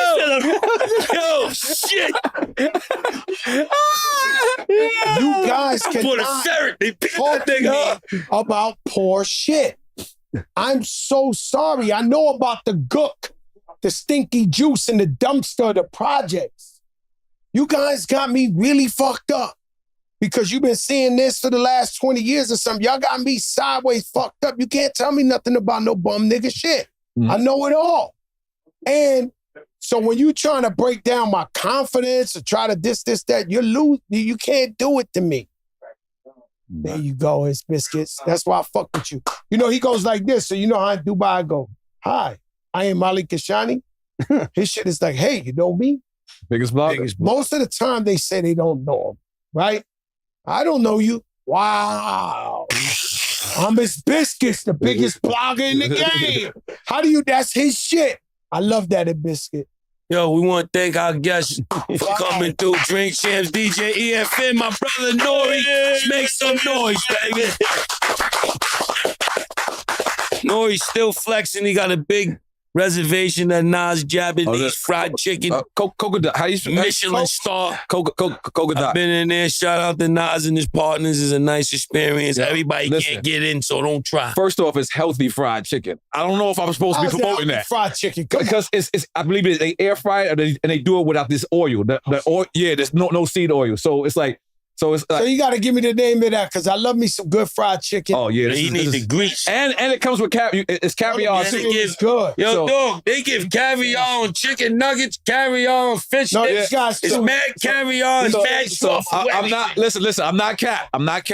You guys For the cannot ferret, they beat talk that to nigga up. me about poor shit. I'm so sorry. I know about the gook, the stinky juice in the dumpster of the projects. You guys got me really fucked up. Because you've been seeing this for the last 20 years or something. Y'all got me sideways fucked up. You can't tell me nothing about no bum nigga shit. I know it all. And so when you trying to break down my confidence or try to this, that, you lose. You can't do it to me. There you go, it's biscuits. That's why I fuck with you. You know, he goes like this. So you know how in Dubai I go, hi, I am Malik Kashani. His shit is like, hey, you know me? Biggest blogger. Most of the time they say they don't know him, right? I don't know you. Wow. I'm his biscuits, the biggest blogger in the game. How do you, that's his shit. I love that at Biscuit. Yo, we want to thank our guests for coming through. Drink Champs, DJ EFN, my brother Nori. Make some noise, baby. Nori's still flexing. He got a big reservation at Nas Japanese fried chicken. Coconut. How you Michelin star. Coconut. I've been in there. Shout out to Nas and his partners. It's a nice experience. Everybody can't get in, so don't try. First off, it's healthy fried chicken. I don't know if I'm supposed to be promoting that. Fried chicken. Because it's I believe they air fry it and they do it without this oil. The oil, there's no seed oil. So it's like, so you got to give me the name of that because I love me some good fried chicken. Oh yeah, he needs the grease, and it comes with it's caviar. It's good. Yo, dog, they give caviar on chicken nuggets, caviar on fish. No, it's mad caviar, it's mad sauce. I'm not. Listen. I'm not cap. I'm not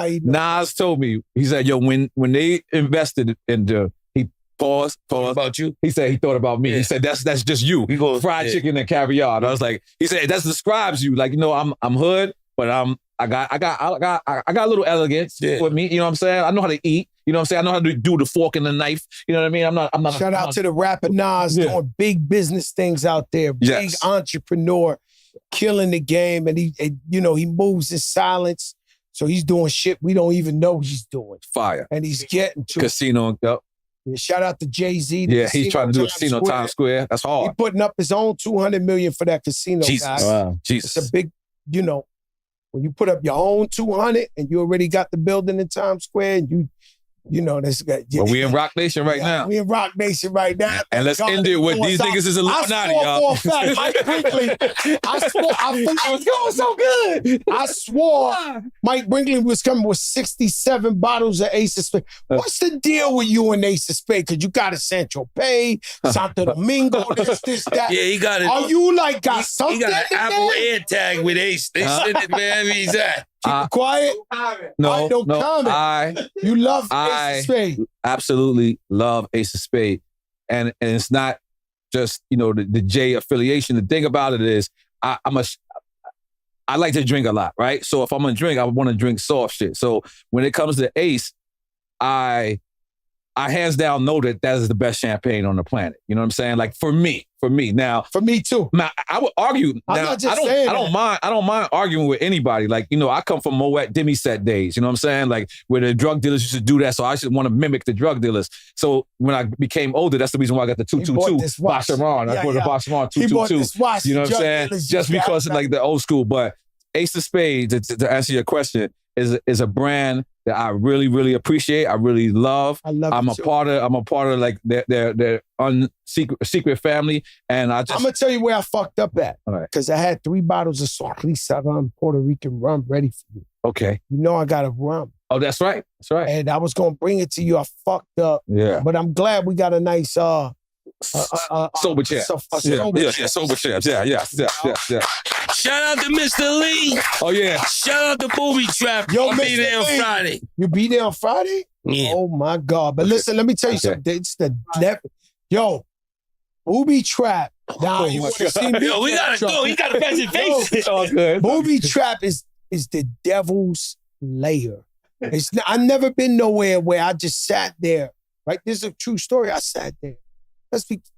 eating. Nas told me. He said, "Yo, when they invested in he paused. About you? He said he thought about me. Yeah. He said that's just you. Fried chicken and caviar." And I was like, he said that describes you. Like, you know, I'm hood, but I got a little elegance with me. You know what I'm saying? I know how to eat. You know what I'm saying? I know how to do the fork and the knife. You know what I mean? I'm not. Shout out to the rapper Nas doing big business things out there. Big entrepreneur, killing the game, and he moves in silence. So he's doing shit we don't even know he's doing. Fire. And he's getting to casino. Yep. Yeah, shout out to Jay-Z. Yeah, he's trying to do a casino Times Square. That's hard. He's putting up his own $200 million for that casino. Jesus. Guys. Wow. Jesus. It's a big, when you put up your own 200 and you already got the building in Times Square and this guy. Well, we in Rock Nation right now. We in Rock Nation right now. And let's end it with these niggas is Illuminati, y'all. Mike Brinkley. I was going so good. I swore Mike Brinkley was coming with 67 bottles of Ace of Spades. What's the deal with you and Ace of Spades? Because you got a Central Pay, Santo Domingo, this, that. Yeah, he got it. Are you got something? He got an Apple AirTag with Ace. They send it wherever he's at. Keep it quiet. No, no comment. You love Ace of Spades. Absolutely love Ace of Spades. And it's not just, the J affiliation. The thing about it is I like to drink a lot, right? So if I'm going to drink, I want to drink soft shit. So when it comes to Ace, I hands down know that is the best champagne on the planet. You know what I'm saying? Like for me. Now, for me too. Now, I would argue. I'm not just saying. I don't mind arguing with anybody. Like, I come from Moet demi-set days. You know what I'm saying? Like where the drug dealers used to do that. So I should want to mimic the drug dealers. So when I became older, that's the reason why I got the 222 Bacharan. I bought the Bacharan 222. You know what I'm saying? Just because of like the old school. But Ace of Spades, to answer your question, is a brand that I really, really appreciate. I really love. I'm a part of like their secret family. And I'm gonna tell you where I fucked up at. Because I had 3 bottles of Sorry Saran Puerto Rican rum ready for you. Okay. I got a rum. Oh, that's right. That's right. And I was gonna bring it to you. I fucked up. Yeah. But I'm glad we got a nice sober chair. Sober chair. Yeah. Shout out to Mr. Lee. Oh, yeah. Shout out to Booby Trap. Yo, I'll be there on Friday. You be there on Friday? Yeah. Oh, my God. But listen, let me tell you something. It's Yo, Booby Trap. Now, you want to see me? Yo, we got to go. He got a presentation. All good. Booby Trap is the devil's lair. I've never been nowhere where I just sat there. Right? This is a true story. I sat there.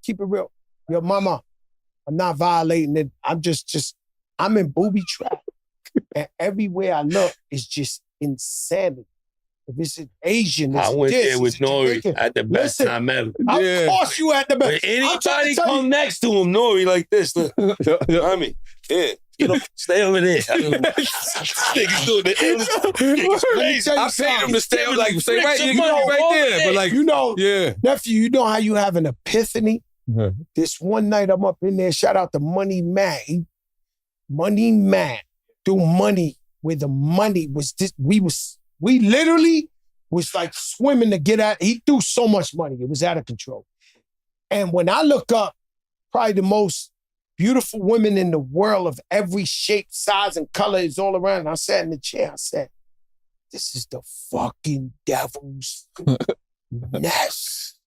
Keep it real. Yo, mama, I'm not violating it. I'm in Booby Trap. And everywhere I look, it's just insanity. If it's an Asian, it's I went there with Nori at the best time ever. Of course you at the best. When anybody come next to him, Nori like this. Look. I mean, yeah. Stay over there. Niggas doing the illest. Crazy. I paid him to stay right there. But like, nephew, you know how you have an epiphany? Mm-hmm. This one night I'm up in there, shout out to Money Matt. Money Matt threw money where the money was this. We literally was like swimming to get at. He threw so much money. It was out of control. And when I look up, probably the most beautiful women in the world of every shape, size, and color is all around. And I sat in the chair. I said, this is the fucking devil's nest.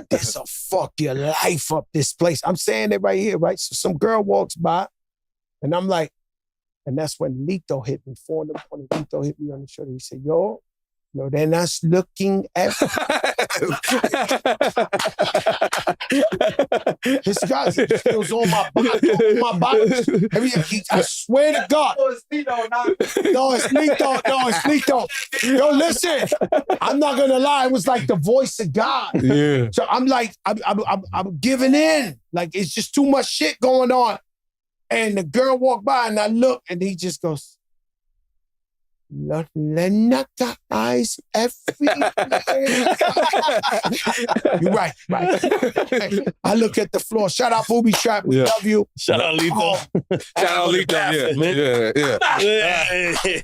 There's a fuck your life up this place. I'm saying it right here, right? So some girl walks by, and I'm like, and that's when Lito hit me. 4 in the morning, Lito hit me on the shoulder. He said, yo, they're not looking at This guy feels on my body. I swear to God. No, it's Lito. Yo, listen. I'm not gonna lie. It was like the voice of God. Yeah. So I'm like, I'm giving in. Like it's just too much shit going on. And the girl walked by and I look and he just goes, Lenaka eyes everywhere. You're right. I look at the floor. Shout out Booby Trap. We love you. Shout out Lito. Shout out Lito. Yeah.